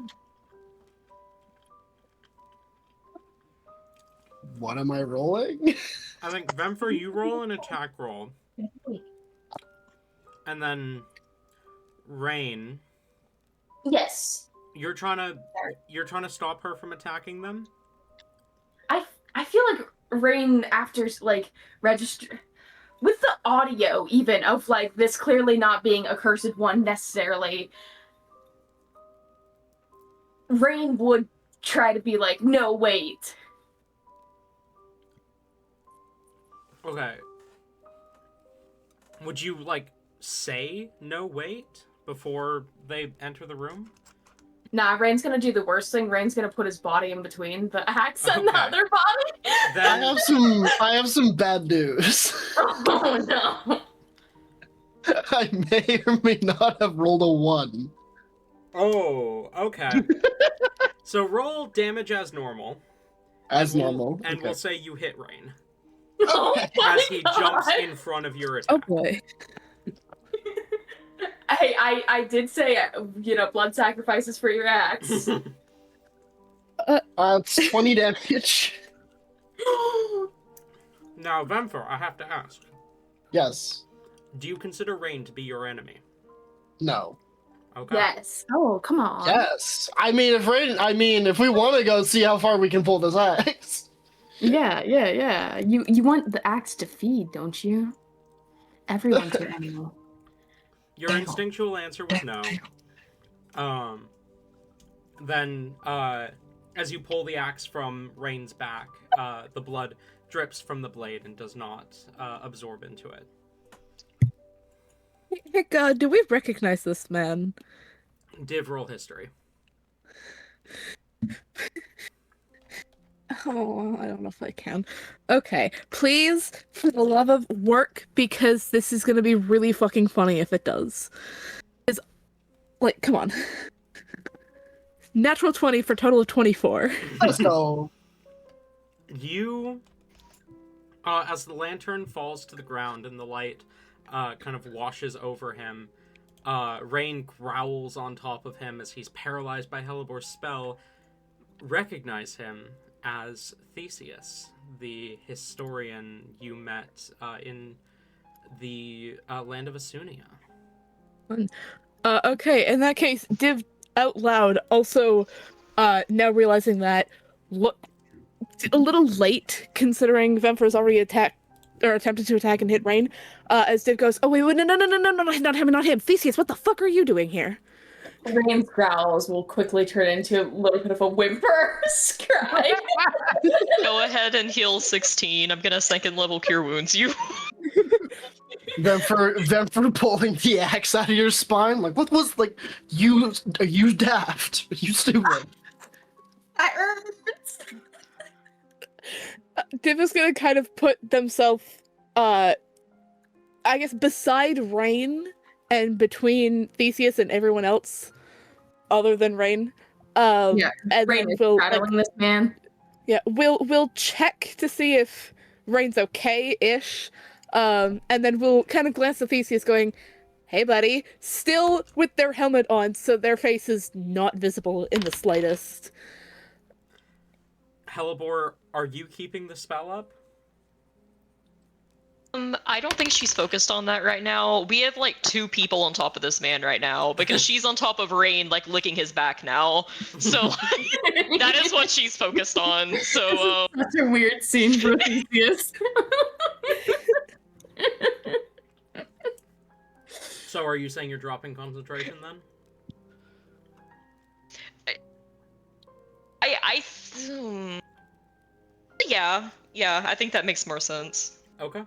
What am I rolling? I think Vemfer, you roll an attack roll, and then Rain, Yes. you're trying to stop her from attacking them. I feel like Rain after like register with the audio even of like this clearly not being a cursed one necessarily. Rain would try to be like, no, wait. Okay. Would you like say no wait before they enter the room? Nah, Rain's gonna do the worst thing. Rain's gonna put his body in between the axe and the Okay. other body. Then I have some bad news. Oh no. I may or may not have rolled a 1. oh, okay. So roll damage as normal. As and we'll- normal. And Okay. we'll say you hit Rain Oh my as he jumps God. in front of your Oh attack. boy. I did say, blood sacrifices for your axe. It's 20 damage. Now, Vemfer, I have to ask. Yes. Do you consider Rain to be your enemy? No. Okay. Yes. Oh, come on. Yes. I mean, if we want to go see how far we can pull this axe. Yeah. You want the axe to feed, don't you? Everyone's your enemy. Your instinctual answer was no. Then, as you pull the axe from Rain's back, the blood drips from the blade and does not absorb into it. Hey God, do we recognize this man? Div roll history. Oh, I don't know if I can. Okay, please, for the love of work, because this is gonna be really fucking funny if it does. Is like, come on. Natural 20 for total of 24. Let's go. You, as the lantern falls to the ground and the light kind of washes over him, Rain growls on top of him as he's paralyzed by Helibor's spell. Recognize him as Theseus, the historian you met in the land of Asunia. Okay, in that case, Div out loud, also now realizing that look a little late considering Vemfer's already attempted to attack and hit Rain, as Div goes, oh wait, no, not him. Theseus, what the fuck are you doing here? Rain's growls will quickly turn into a little bit of a whimper scribe. Go ahead and heal 16. I'm gonna second level cure wounds you. Then for pulling the axe out of your spine, like what was like you daft, you stupid. That hurts. Div is gonna kind of put themselves, I guess, beside Rain and between Theseus and everyone else other than Rain. Yeah, and Rain then is we'll shadowing this man. yeah, we'll check to see if Rain's okay-ish, and then we'll kind of glance at Theseus, going, "Hey, buddy," still with their helmet on, so their face is not visible in the slightest. Helibor, are you keeping the spell up? I don't think she's focused on that right now. We have like 2 people on top of this man right now because she's on top of Rain, like licking his back now. So that is what she's focused on. So Such a weird scene for Theseus. So are you saying you're dropping concentration then? yeah, I think that makes more sense. Okay.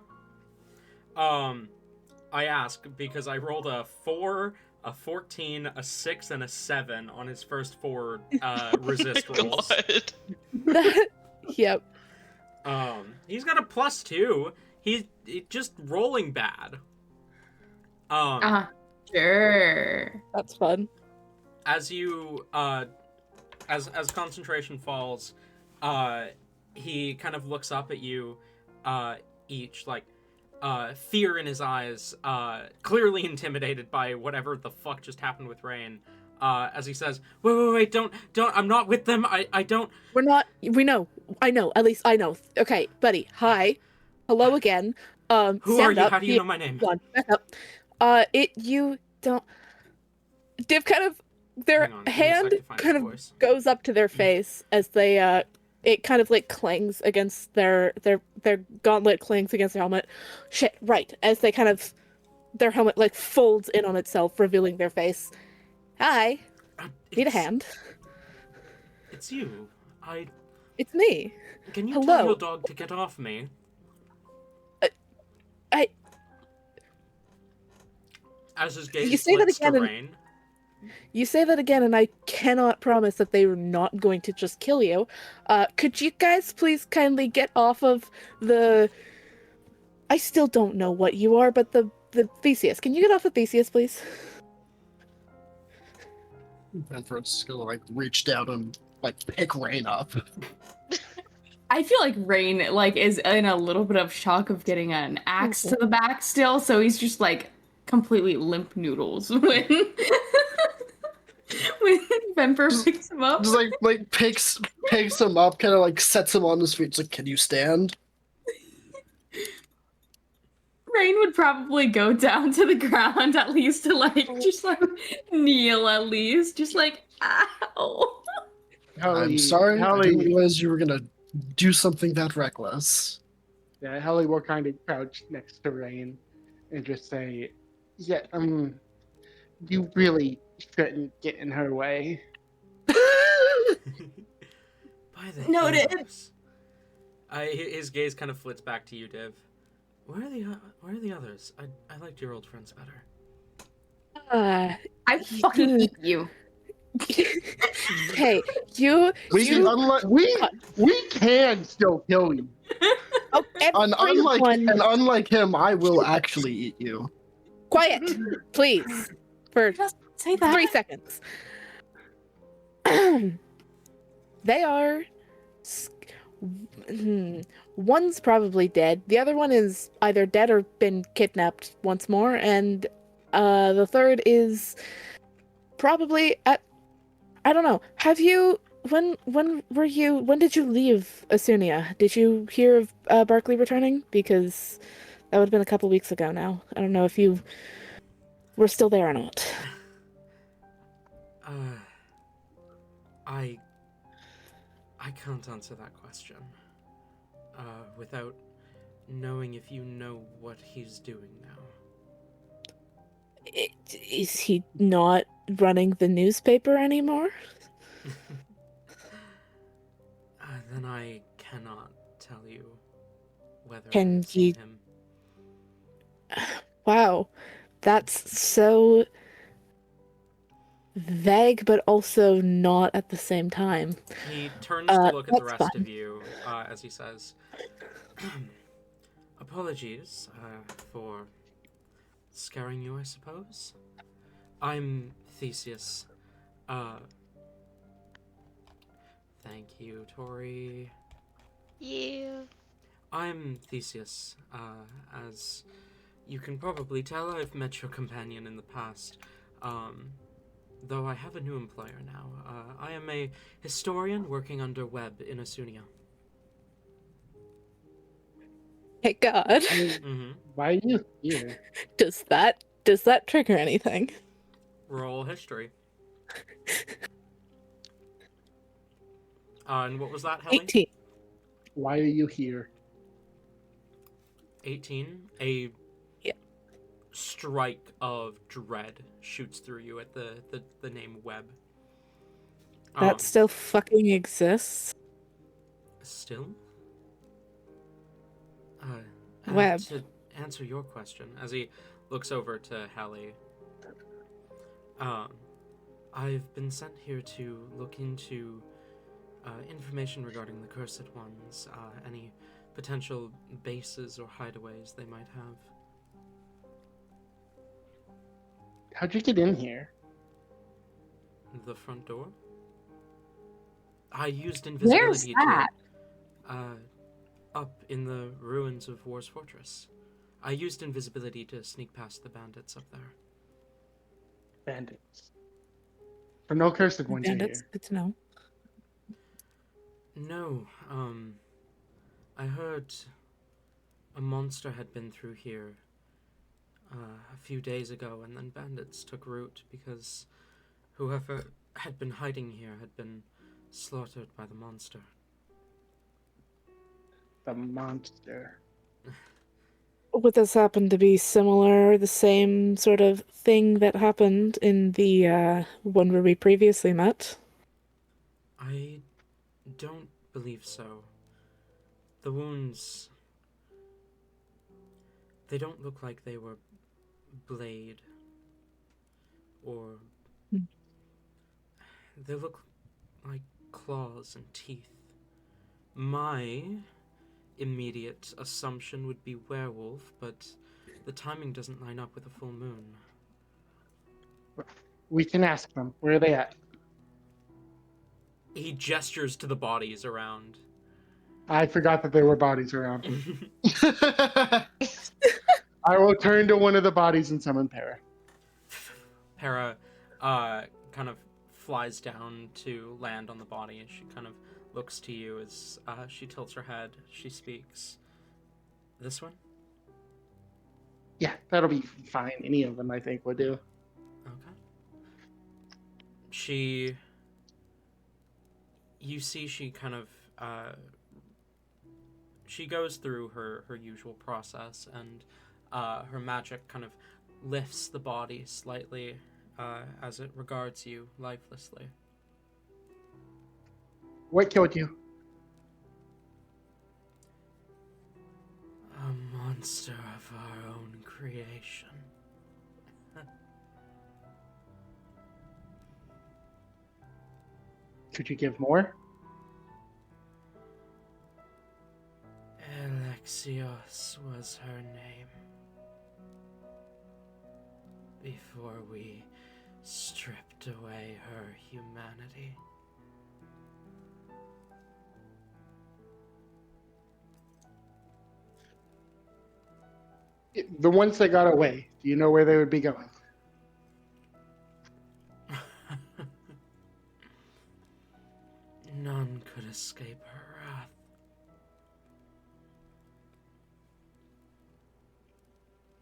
I ask because I rolled a 4, a 14, a 6, and a 7 on his first 4 resist Oh my rolls. God. Yep. He's got a +2. He's just rolling bad. Sure. That's fun. As you as concentration falls, he kind of looks up at you each, like fear in his eyes, clearly intimidated by whatever the fuck just happened with Rain, as he says, wait, don't, I'm not with them, I don't... We're not, we know, I know, at least I know. Okay, buddy, hi. Hello again. Who stand are you? up. How do you know my name? One, back up. You don't... Div kind of, their Hang on, give me a sec hand to find kind his of voice. goes up to their face as they, it kind of like clangs against their gauntlet clings against their helmet. Shit, right. As they kind of, their helmet like folds in on itself, revealing their face. Hi. Need a hand. It's you. It's me. Can you Hello. tell your dog to get off me? As his gaze You say that flicks to again and- Rain. You say that again, and I cannot promise that they are not going to just kill you. Could you guys please kindly get off of the... I still don't know what you are, but the Theseus. Can you get off of Theseus, please? Benford's just gonna like reach down and like pick Rain up. I feel like Rain like is in a little bit of shock of getting an axe to the back still, so he's just like completely limp noodles when when Benford picks him up. Just like picks him up, kind of like sets him on his feet. It's like, can you stand? Rain would probably go down to the ground at least to like just like kneel at least, just like ow. I'm sorry. I didn't realize you were gonna do something that reckless. Yeah, Helly will kind of crouch next to Rain and just say, "Yeah, you really shouldn't get in her way." By the Noted. heavens. His gaze kind of flits back to you, Div. Where are the others? I liked your old friends better. I fucking hate you. Hey, you... We can still kill you. Oh, And everyone... unlike him, I will actually eat you. Quiet, please. For Just say that. 3 seconds. They are... One's probably dead. The other one is either dead or been kidnapped once more, and the third is probably at... I don't know. Have you... When did you leave Asunia? Did you hear of Barkley returning? Because that would have been a couple weeks ago now. I don't know if you were still there or not. I can't answer that question without knowing if you know what he's doing now. Is he not running the newspaper anymore? Then I cannot tell you whether Can I've seen you- him. Wow, that's so vague, but also not at the same time. He turns to look at the that's rest fine. of you as he says, "Apologies for scaring you, I suppose. I'm Theseus. Thank you, Tori. Yeah. I'm Theseus. As you can probably tell, I've met your companion in the past. Though I have a new employer now. I am a historian working under Webb in Asunia." Hey God. I mean, Mm-hmm. why are you here? Does that trigger anything? Roll history. And what was that, Helly? 18. Why are you here? 18. A Yeah. strike of dread shoots through you at the name Webb. That still fucking exists. Still? Webb. To answer your question, as he looks over to Hallie, I've been sent here to look into information regarding the Cursed Ones, any potential bases or hideaways they might have. How'd you get in here? The front door? I used Where's invisibility that? up in the ruins of War's Fortress. I used invisibility to sneak past the bandits up there. Bandits. For no cursed ones are Bandits, here. good to know. No, I heard a monster had been through here a few days ago, and then bandits took root because whoever had been hiding here had been slaughtered by the monster. The monster. Would this happen to be similar, the same sort of thing that happened in the one where we previously met? I don't believe so. The wounds, they don't look like they were blade or they look like claws and teeth. My immediate assumption would be werewolf, but the timing doesn't line up with a full moon. We can ask them. Where are they at? He gestures to the bodies around. I forgot that there were bodies around. I will turn to one of the bodies and summon Para. Para kind of flies down to land on the body, and she kind of looks to you as she tilts her head. She speaks. This one? Yeah, that'll be fine. Any of them, I think, would do. Okay. You see she kind of, she goes through her usual process, and her magic kind of lifts the body slightly as it regards you lifelessly. What killed you? A monster of our own creation. Could you give more? Azius was her name. Before we stripped away her humanity. The ones that got away, do you know where they would be going? None could escape her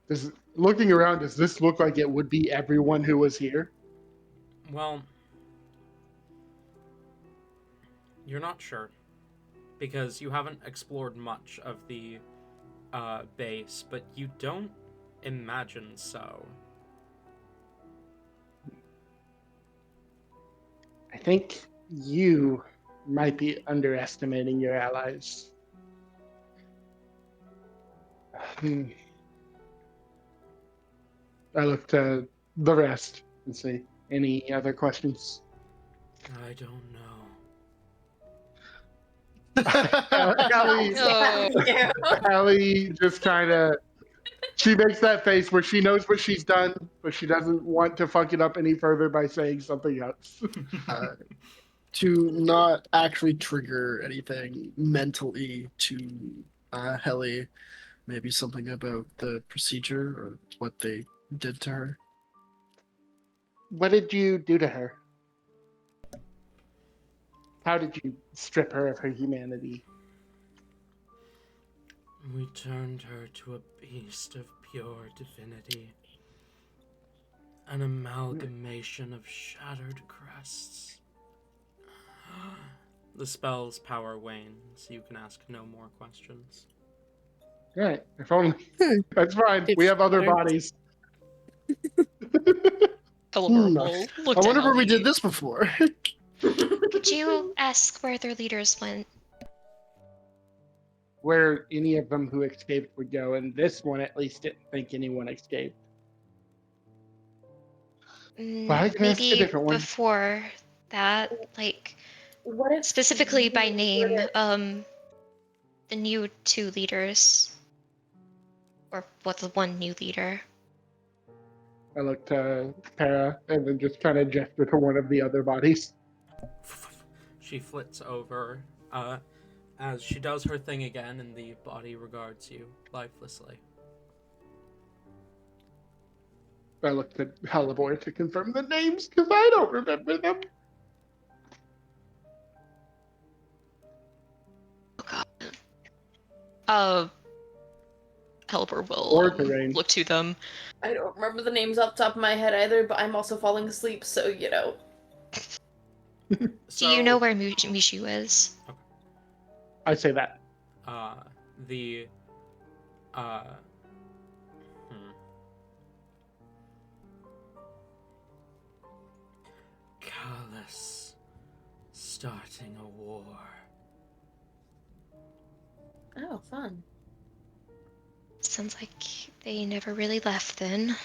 wrath. Looking around, does this look like it would be everyone who was here? Well, you're not sure, because you haven't explored much of the base, but you don't imagine so. I think you might be underestimating your allies. I look to the rest and see. Any other questions? I don't know. Ellie just kind of, she makes that face where she knows what she's done, but she doesn't want to fuck it up any further by saying something else. To not actually trigger anything mentally to Helly, maybe something about the procedure or what they did to her. What did you do to her? How did you strip her of her humanity? We turned her to a beast of pure divinity. An amalgamation of shattered crests. The spell's power wanes. You can ask no more questions. Right. If only. Hmm. That's fine. It's We have other better. bodies. Elmore Hmm. will look I to wonder where we Ellie. did this before. Could you ask where their leaders went? Where any of them who escaped would go, and this one at least didn't think anyone escaped. But I can ask a Maybe different one. before that, like What if specifically by we name, were to- the new two leaders, or what the one new leader? I looked to Para and then just kind of gesture to one of the other bodies. She flits over. As she does her thing again, and the body regards you lifelessly. I looked at Halibor to confirm the names because I don't remember them. Helper will Or Terrain. look to them. I don't remember the names off the top of my head either, but I'm also falling asleep, so you know. Do you know where Mishu is? I say that. The Callus starting a war. Oh, fun. Sounds like they never really left then.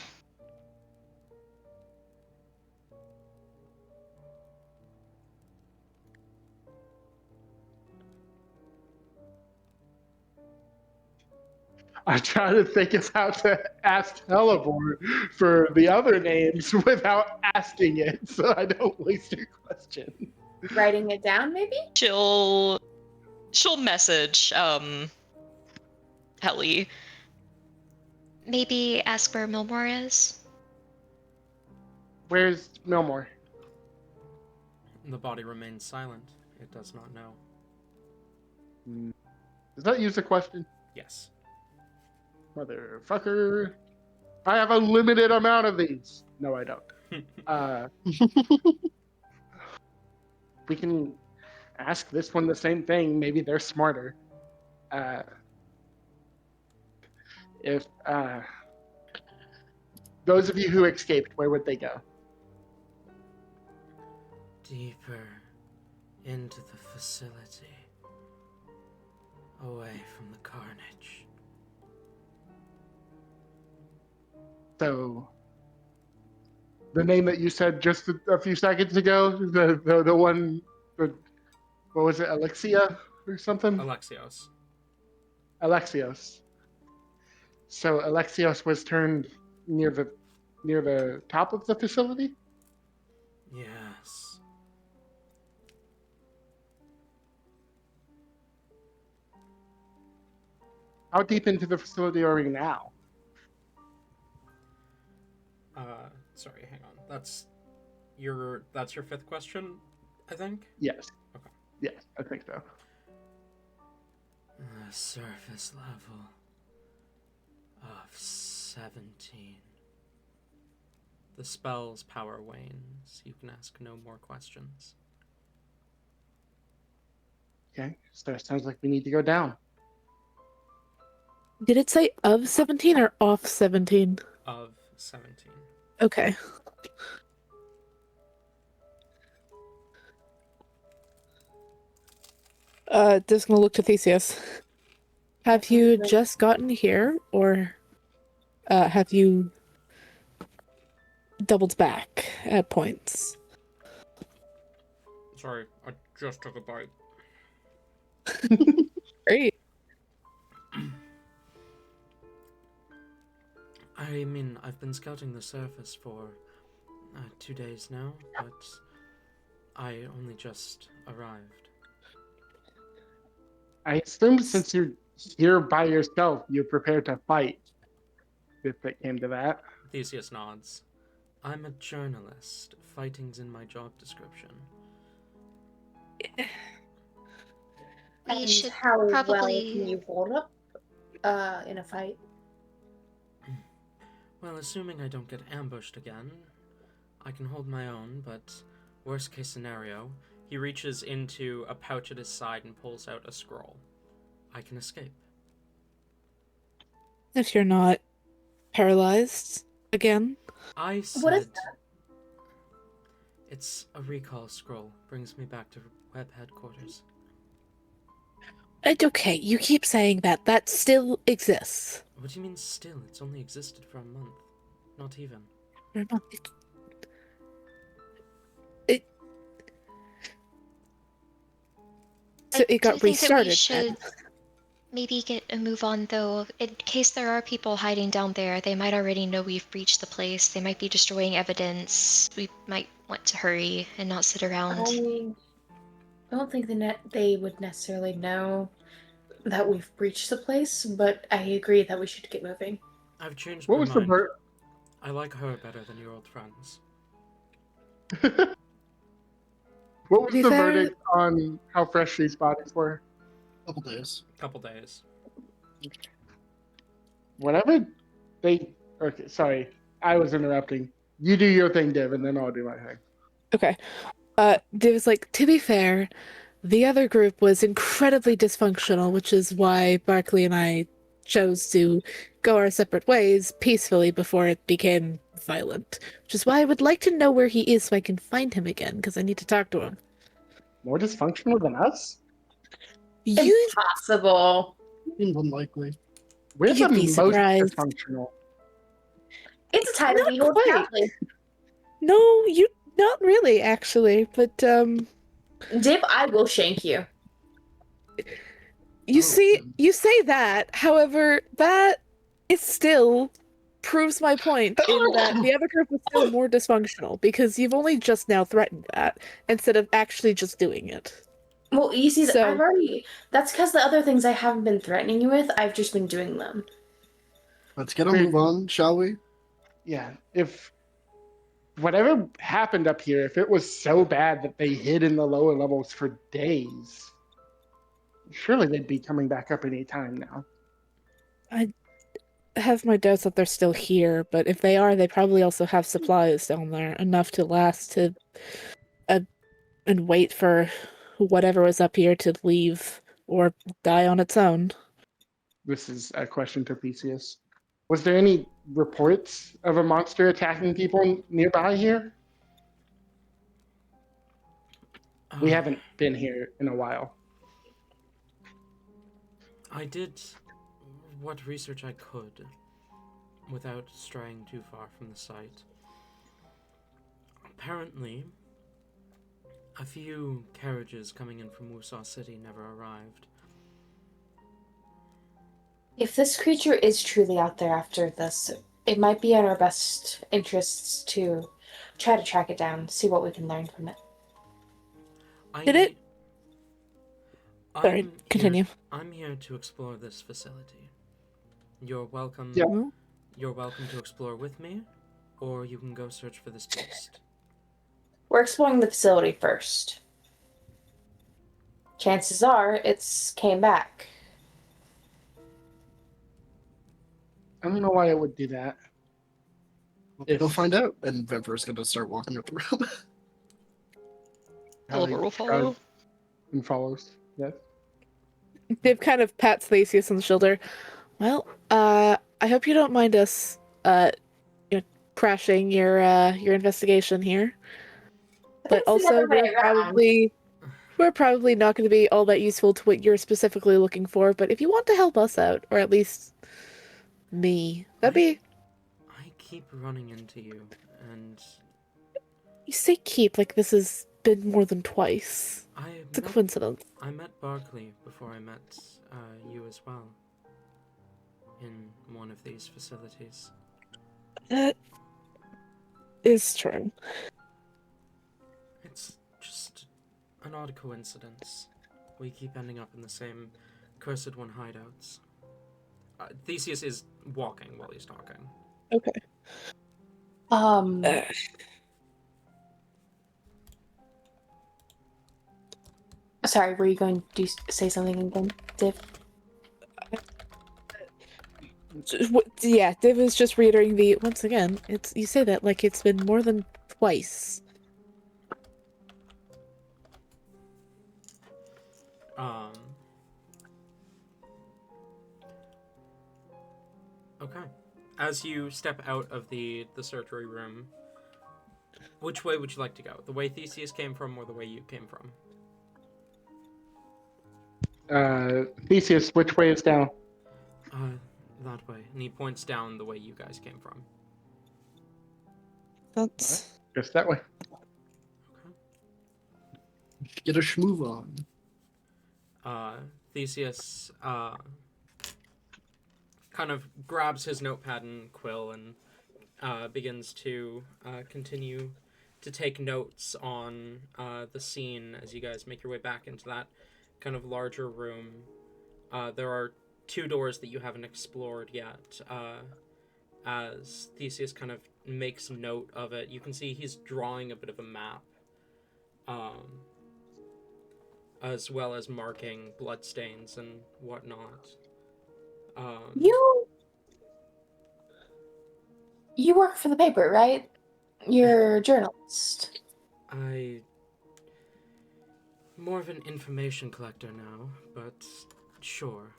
I try to think of how to ask Helibor for the other names without asking it, so I don't waste your question. Writing it down, maybe? She'll message Helly. Maybe ask where Milmore is? Where's Milmore? The body remains silent. It does not know. Does that use a question? Yes. Motherfucker. I have a limited amount of these. No, I don't. We can ask this one the same thing. Maybe they're smarter. If those of you who escaped, where would they go? Deeper into the facility. Away from the carnage. So, the name that you said just a few seconds ago, the one, what was it, Alexia or something? Alexios. Alexios. So Alexios was turned near the top of the facility? Yes. How deep into the facility are we now? Sorry, hang on. That's your fifth question, I think? Yes. Okay. Yes, I think so. Surface level of 17. The spell's power wanes. You can ask no more questions. Okay, so it sounds like we need to go down. Did it say of 17 or off 17? Of 17. Okay. Just gonna look to Theseus. Have you just gotten here, or have you doubled back at points? Sorry, I just took a bite. Great. I mean, I've been scouting the surface for 2 days now, but I only just arrived. I assume since you're here by yourself, you're prepared to fight, if it came to that. Theseus nods. I'm a journalist. Fighting's in my job description. We should how well probably- can you hold up in a fight. Well, assuming I don't get ambushed again, I can hold my own, but worst case scenario, he reaches into a pouch at his side and pulls out a scroll. I can escape. If you're not paralyzed again. I said... What is that? It's a recall scroll. Brings me back to web headquarters. It's okay, you keep saying that. That still exists. What do you mean still? It's only existed for a month. Not even. Or not. So it got do think that we restarted. should maybe get a move on, though. In case there are people hiding down there, they might already know we've breached the place. They might be destroying evidence. We might want to hurry and not sit around. I don't think they would necessarily know that we've breached the place, but I agree that we should get moving. I've changed What my was mind. the I like her better than your old friends. What was be the fair- verdict on how fresh these bodies were? Couple days. Couple days. Whatever they. Okay, sorry, I was interrupting. You do your thing, Div, and then I'll do my thing. Okay. Div was like, to be fair, the other group was incredibly dysfunctional, which is why Barkley and I chose to go our separate ways peacefully before it became violent. Which is why I would like to know where he is so I can find him again, because I need to talk to him. More dysfunctional than us? You Impossible. Seems unlikely. We're the You'd be most surprised. dysfunctional. It's a title Not we hold quite. proudly. No, you not really, actually, but Div, I will shank you. you Oh, see, good. you say that. However, that is still proves my point in that the other group was still more dysfunctional because you've only just now threatened that instead of actually just doing it. Well, you see, So- I've already. That's because the other things I haven't been threatening you with, I've just been doing them. Let's get a Wait. move on, shall we? Yeah, if whatever happened up here, if it was so bad that they hid in the lower levels for days, surely they'd be coming back up any time now. I have my doubts that they're still here, but if they are, they probably also have supplies down there enough to last to and wait for whatever was up here to leave or die on its own. This is a question to Theseus. Was there any reports of a monster attacking people nearby here? We haven't been here in a while. I did what research I could without straying too far from the site. Apparently, a few carriages coming in from Warsaw City never arrived. If this creature is truly out there after this, it might be in our best interests to try to track it down, see what we can learn from it. Did it- Sorry, I'm continue. I'm here to explore this facility. You're welcome. Yeah. Hmm? You're welcome to explore with me, or you can go search for this beast. We're exploring the facility first. Chances are it's came back. I don't know why it would do that. Go find out. And Vemper's gonna start walking up the room. Oliver will follow. And follows. Yes. Viv kind of pats Theseus on the shoulder. Well, I hope you don't mind us, crashing your investigation here. But It's the also, other way around. we're probably not going to be all that useful to what you're specifically looking for. But if you want to help us out, or at least me, that'd be. I keep running into you, and You say keep like this has been more than twice. It's a coincidence. I met Barkley before I met you as well. In one of these facilities. That is true. It's just an odd coincidence. We keep ending up in the same Cursed One hideouts. Theseus is walking while he's talking. Okay. Sorry, were you going to say something again, Div? Yeah, Div is just reiterating the once again. It's you say that like it's been more than twice. Okay. As you step out of the surgery room, which way would you like to go? The way Theseus came from, or the way you came from? Theseus, which way is down? That way. And he points down the way you guys came from. That's Guess that way. Get a schmoove on. Theseus kind of grabs his notepad and quill and begins to continue to take notes on the scene as you guys make your way back into that kind of larger room. There are 2 doors that you haven't explored yet. As Theseus kind of makes note of it, you can see he's drawing a bit of a map, as well as marking bloodstains and whatnot. You work for the paper, right? You're a journalist. More of an information collector now, but sure.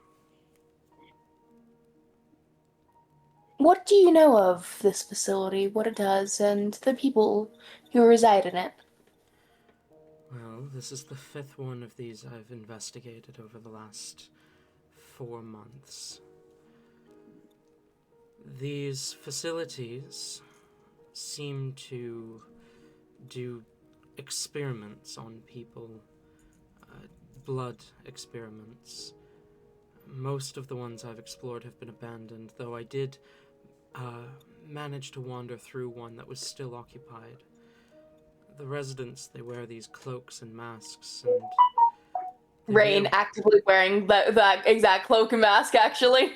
What do you know of this facility, what it does, and the people who reside in it? Well, this is the 5th one of these I've investigated over the last 4 months. These facilities seem to do experiments on people, blood experiments. Most of the ones I've explored have been abandoned, though I did manage to wander through one that was still occupied. The residents, they wear these cloaks and masks, and Rain actively wearing that exact cloak and mask, actually.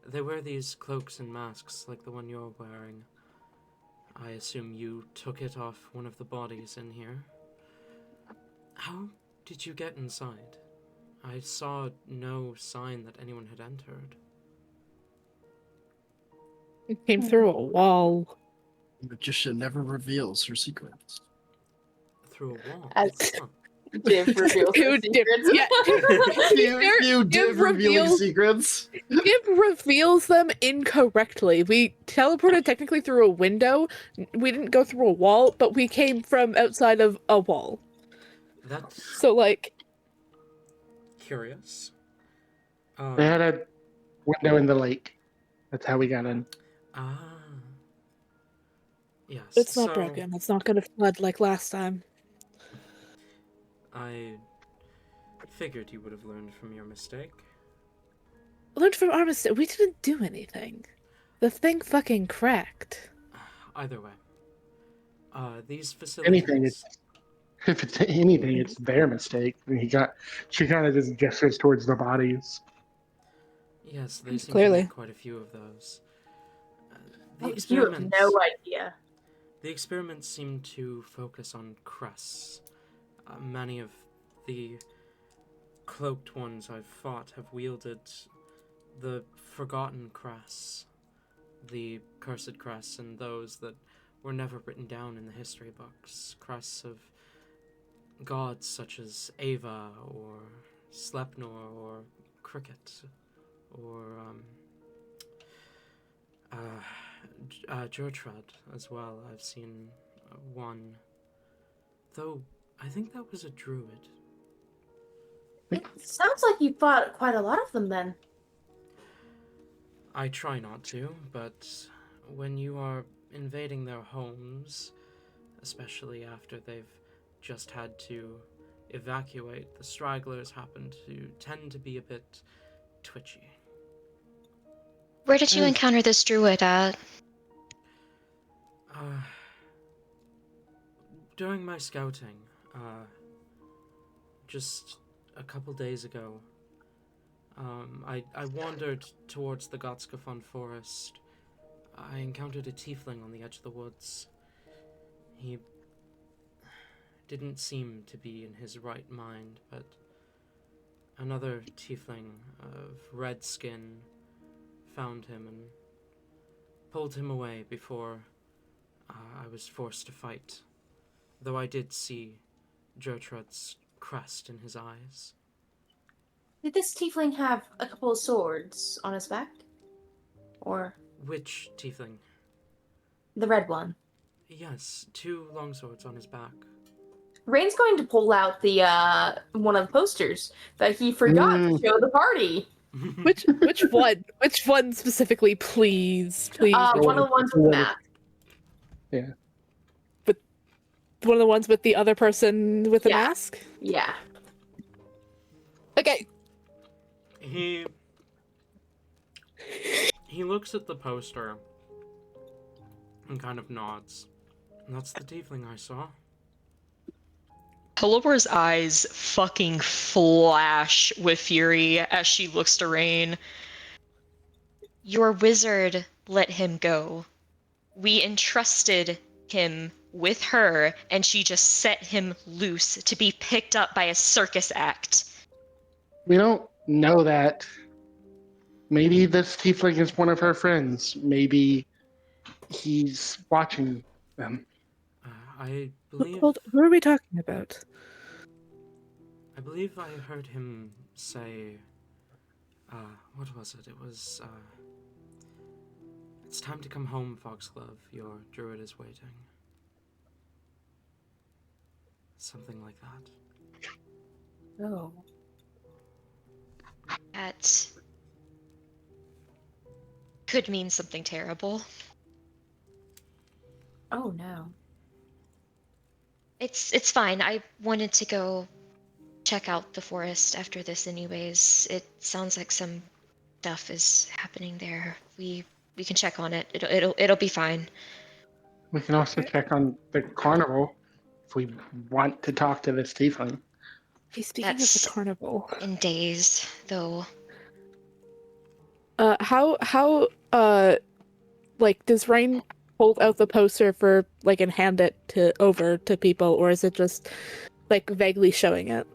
They wear these cloaks and masks like the one you're wearing. I assume you took it off one of the bodies in here. How did you get inside? I saw no sign that anyone had entered. it came through a wall. The magician never reveals her secrets. Through a wall? As Huh. Div reveals her secrets. You did revealing secrets. Div reveals them incorrectly. We teleported technically through a window. We didn't go through a wall, but we came from outside of a wall. That's So, like, curious. They had a window in the lake. That's how we got in. Yes. it's not broken. It's not gonna flood like last time. I figured you would have learned from your mistake. Learned from our mistake. We didn't do anything. The thing fucking cracked. Either way. These facilities... If it's anything, it's their mistake. She kind of just gestures towards the bodies. Yes, they seem Clearly. to make quite a few of those. The You have experiments... no idea. The experiments seem to focus on crusts. Many of the cloaked ones I've fought have wielded the forgotten crests, the cursed crests, and those that were never written down in the history books. Crests of gods such as Ava, or Sleipnor, or Cricket, or Jurtrud as well. I've seen one, though I think that was a druid. It sounds like you fought quite a lot of them then. I try not to, but when you are invading their homes, especially after they've just had to evacuate, the stragglers tend to be a bit twitchy. Where did you encounter this druid at? During my scouting, just a couple days ago, I wandered towards the Gotskafon forest. I encountered a tiefling on the edge of the woods. He didn't seem to be in his right mind, but another tiefling of red skin, found him and pulled him away before I was forced to fight. Though I did see Gertrude's crest in his eyes. Did this tiefling have a couple of swords on his back? Or Which tiefling? the red one? Yes, 2 longswords on his back. Rain's going to pull out the one of the posters that he forgot to show the party. Which one? Which one specifically, please? Please. One of the ones with the map. Yeah. One of the ones with the other person with the Yeah. mask? Yeah. Okay. He looks at the poster and kind of nods. That's the tiefling I saw. Helibor's eyes fucking flash with fury as she looks to Rain. Your wizard let him go. We entrusted him with her, and she just set him loose to be picked up by a circus act. We don't know that. Maybe this tiefling is one of her friends. Maybe he's watching them. I believe... Who are we talking about? I believe I heard him say... what was it? It was, It's time to come home, Foxglove. Your druid is waiting. Something like that. Oh. That could mean something terrible. Oh no. It's fine. I wanted to go check out the forest after this anyways. It sounds like some stuff is happening there. We can check on it. It'll be fine. We can also check on the carnival if we want to talk to this tiefling. Hey, speaking of That's- the carnival, In days, though. how like, does Rain hold out the poster for, like, and hand it over to people, or is it just, like, vaguely showing it?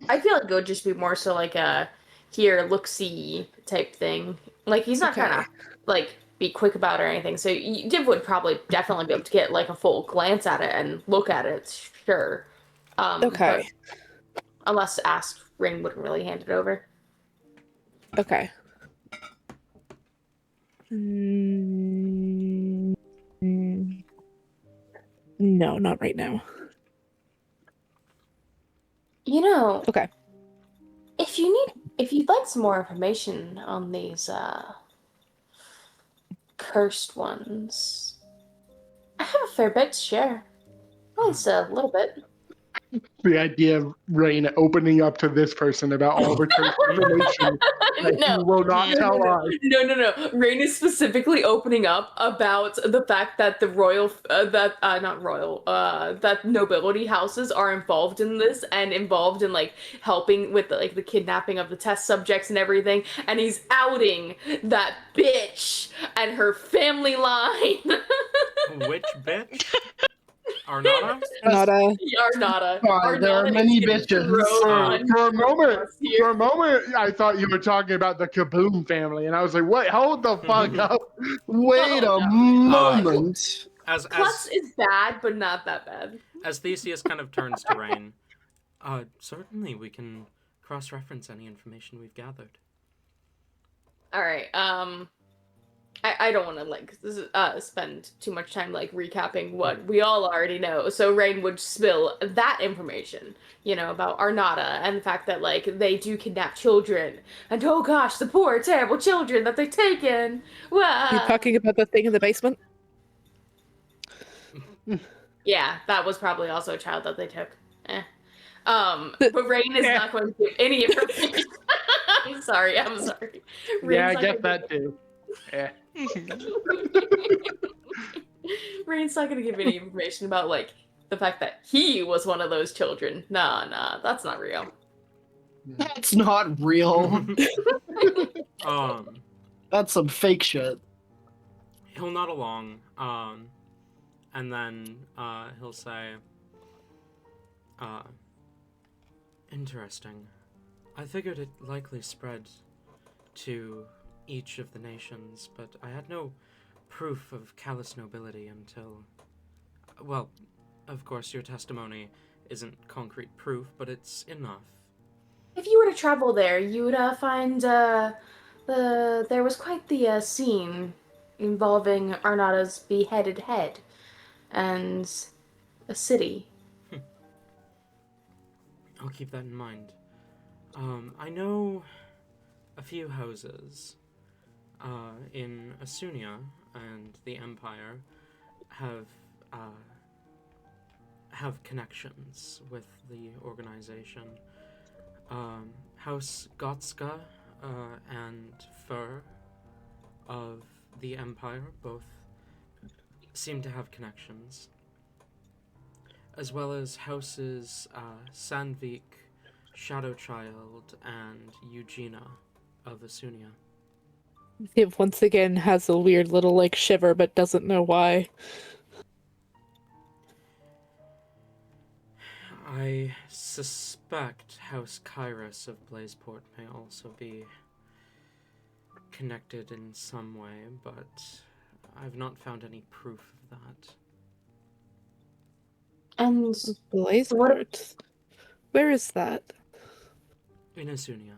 I feel like it would just be more so like a here, look-see type thing. Like, he's not trying to, like, be quick about it or anything. So Div would probably definitely be able to get, like, a full glance at it and look at it, sure. Okay. But unless asked, Rain wouldn't really hand it over. Okay. No, not right now. You know, Okay. if you'd like some more information on these cursed ones, I have a fair bit to share. At least a little bit. The idea of Rain opening up to this person about all the cursed information that he No. will not tell us. No. Rain is specifically opening up about the fact that the that nobility houses are involved in this and involved in, like, helping with the kidnapping of the test subjects and everything. And he's outing that bitch and her family line. Which bitch? Arnata? Arnata. God, there are Arnata many is getting bitches. thrown on For a moment, here. I thought you were talking about the Kaboom family, and I was like, "Wait, hold the fuck up!" Wait Oh, a no. moment. Klutz is bad, but not that bad. As Theseus kind of turns to Rain, certainly we can cross-reference any information we've gathered. All right. I don't want to spend too much time recapping what we all already know. So Rain would spill that information, about Arnata and the fact that they do kidnap children, and oh gosh, the poor terrible children that they've taken. Wow. You talking about the thing in the basement? Yeah, that was probably also a child that they took. But Rain is not going to give any information. I'm sorry. Yeah, Rain's I not get gonna that too. Yeah. Rain's not gonna give any information about the fact that he was one of those children. Nah, that's not real. That's not real. That's some fake shit. He'll nod along, and then he'll say, interesting. I figured it likely spread to each of the nations, but I had no proof of callous nobility until... Well, of course, your testimony isn't concrete proof, but it's enough. If you were to travel there, you would find there was quite the scene involving Arnada's beheaded head and a city. I'll keep that in mind. I know a few houses in Asunia and the Empire have connections with the organization. House Gotska and Fur of the Empire both seem to have connections, as well as houses Sandvik, Shadowchild, and Eugenia of Asunia. It once again has a weird little like shiver, but doesn't know why. I suspect House Kairos of Blazeport may also be connected in some way, but I've not found any proof of that. And Blazeport? Where is that? In Asunia.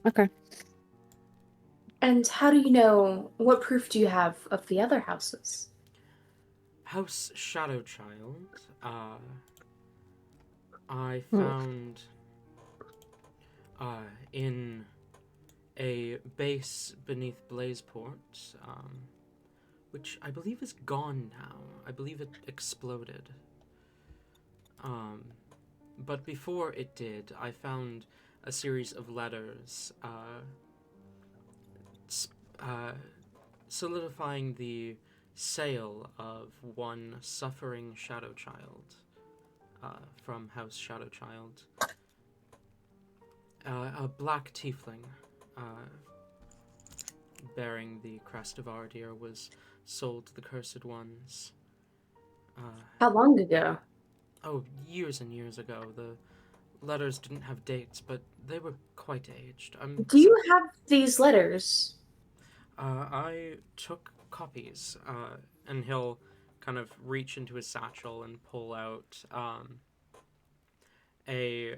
Okay. And how do you know, what proof do you have of the other houses? House Shadowchild, I found in a base beneath Blazeport, which I believe is gone now. I believe it exploded. But before it did, I found a series of letters solidifying the sale of one suffering Shadowchild from House Shadowchild. A black tiefling bearing the crest of Ardir was sold to the Cursed Ones. How long ago? Oh, years and years ago. The letters didn't have dates, but they were quite aged. Do you have these letters? I took copies, and he'll kind of reach into his satchel and pull out a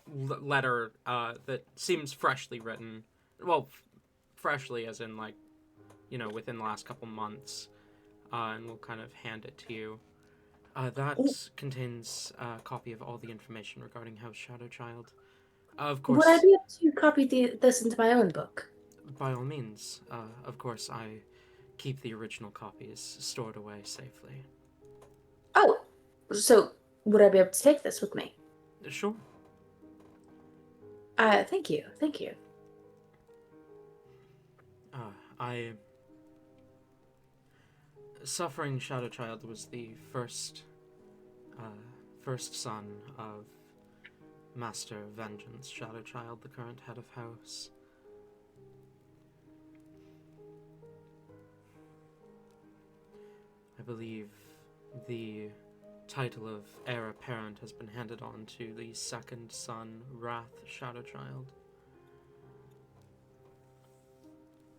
letter that seems freshly written. Well, freshly as in, like, you know, within the last couple months, and we'll kind of hand it to you. That contains a copy of all the information regarding House Shadowchild. Of course... Would I be able to copy this into my own book? By all means. Of course, I keep the original copies stored away safely. Oh, so would I be able to take this with me? Sure. Thank you. Suffering Shadowchild was the first son of Master Vengeance Shadowchild, the current head of house. I believe the title of heir apparent has been handed on to the second son, Wrath Shadowchild.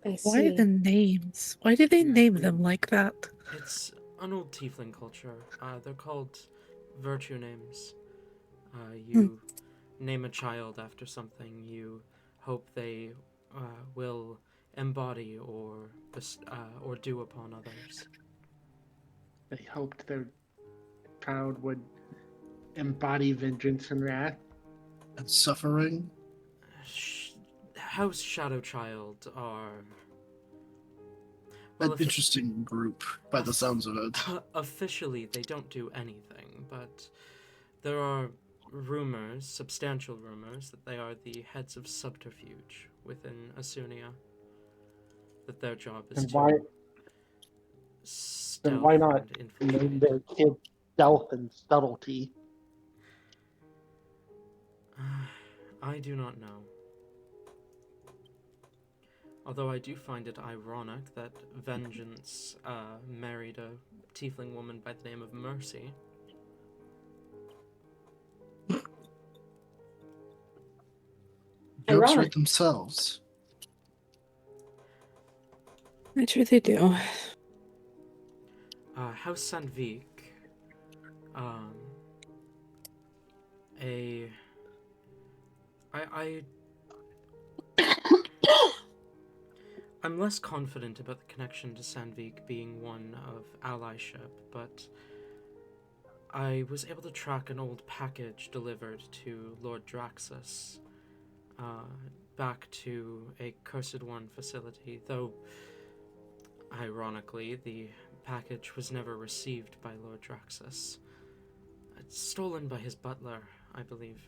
I see. Why the names? Why did they name them like that? It's an old tiefling culture. They're called virtue names. You name a child after something you hope they will embody or do upon others. They hoped their child would embody vengeance and wrath. And suffering? House Shadowchild are... An interesting group, by the sounds of it. Officially, they don't do anything, but there are rumors, substantial rumors, that they are the heads of subterfuge within Asunia. That their job is Then why not name their kid Stealth and Subtlety? I do not know. Although I do find it ironic that Vengeance married a tiefling woman by the name of Mercy. Jokes Ironic. write themselves. I'm sure they do. House Sandvik, a... I'm less confident about the connection to Sandvik being one of allyship, but I was able to track an old package delivered to Lord Draxus, back to a Cursed One facility, though, ironically, the package was never received by Lord Draxus. It's stolen by his butler, I believe.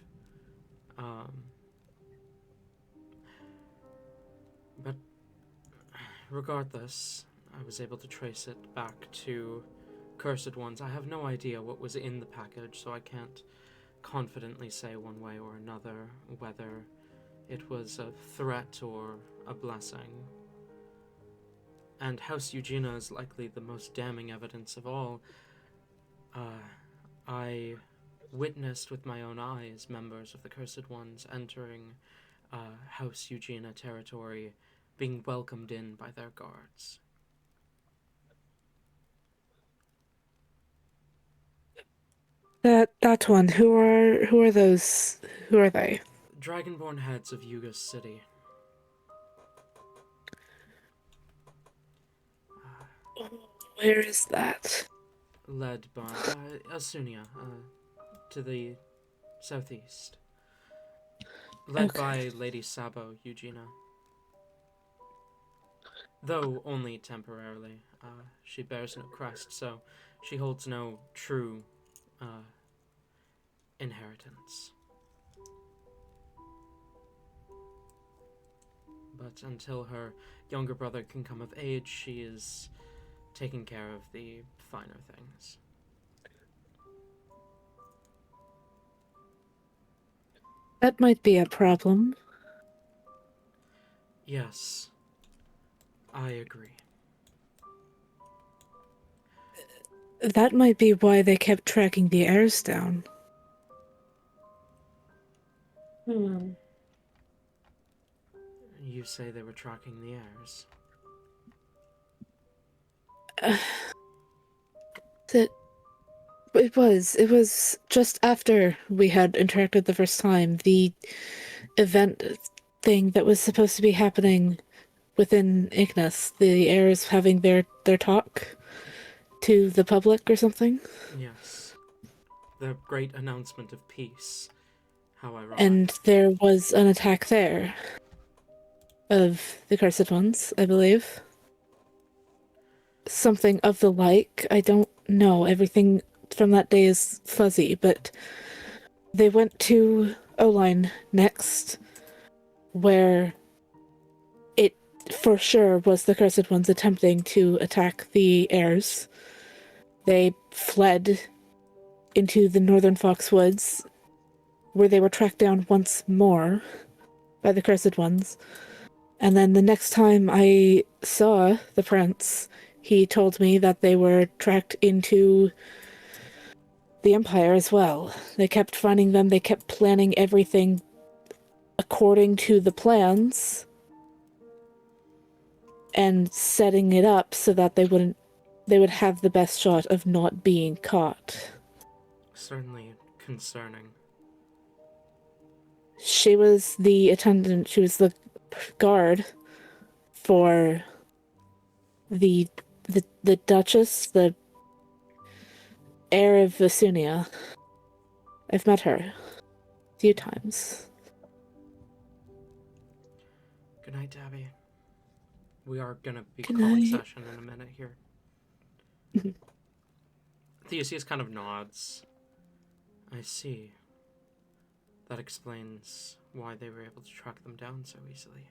But regardless, I was able to trace it back to Cursed Ones. I have no idea what was in the package, so I can't confidently say one way or another whether it was a threat or a blessing. And House Eugenia is likely the most damning evidence of all. I witnessed with my own eyes members of the Cursed Ones entering House Eugenia territory, being welcomed in by their guards. That one. Who are those? Who are they? Dragonborn heads of Yuga's city. Where is that? Led by Asunia, to the southeast. Led Okay. by Lady Sabo Eugenia. Though only temporarily. She bears no crest, so she holds no true inheritance. But until her younger brother can come of age, she is taking care of the finer things. That might be a problem. Yes, I agree. That might be why they kept tracking the heirs down. You say they were tracking the heirs. It was just after we had interacted the first time. The event thing that was supposed to be happening within Ignis, the heirs having their talk to the public or something. Yes. The great announcement of peace. How ironic. And there was an attack there of the Cursed Ones, I believe. Something of the like. I don't know. Everything from that day is fuzzy, but they went to Oline next, where it for sure was the Cursed Ones attempting to attack the heirs. They fled into the northern Foxwoods, where they were tracked down once more by the Cursed Ones. And then the next time I saw the prince, he told me that they were tracked into the Empire as well. They kept finding them, they kept planning everything according to the plans, and setting it up so that they would have the best shot of not being caught. Certainly concerning. She was the attendant, she was the guard for the Duchess, the heir of Vasunia. I've met her a few times. Good night, Abby. We are gonna be Good calling night. session in a minute here. Theseus kind of nods. I see. That explains why they were able to track them down so easily.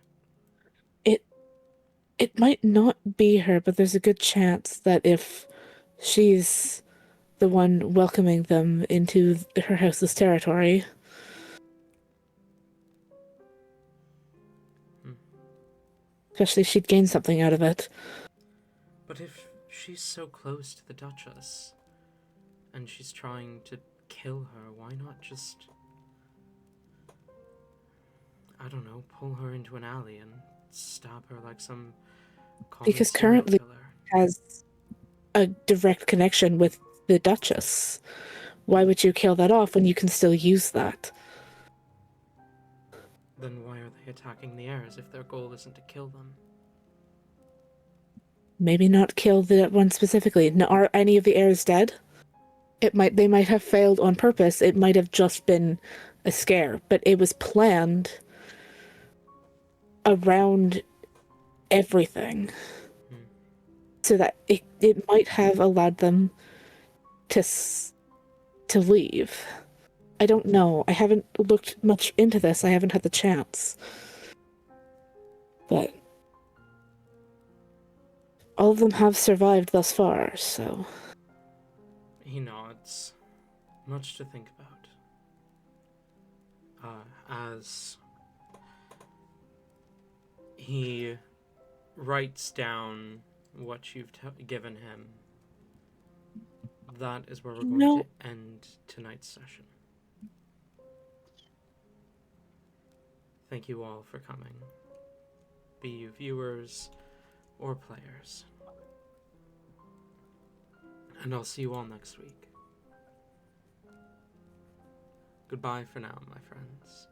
It might not be her, but there's a good chance that if she's the one welcoming them into her house's territory. Especially if she'd gain something out of it. But if she's so close to the Duchess, and she's trying to kill her, why not just... I don't know, pull her into an alley and stab her like some common Because serial currently killer. has a direct connection with the Duchess. Why would you kill that off when you can still use that? Then why are they attacking the heirs if their goal isn't to kill them? Maybe not kill that one specifically. Are any of the heirs dead? They might have failed on purpose. It might have just been a scare, but it was planned around everything. So that it might have allowed them to leave. I don't know. I haven't looked much into this. I haven't had the chance. But all of them have survived thus far, so... He nods. Much to think about. As he writes down what you've given him, that is where we're going to end tonight's session. Thank you all for coming, be you viewers or players. And I'll see you all next week. Goodbye for now, my friends.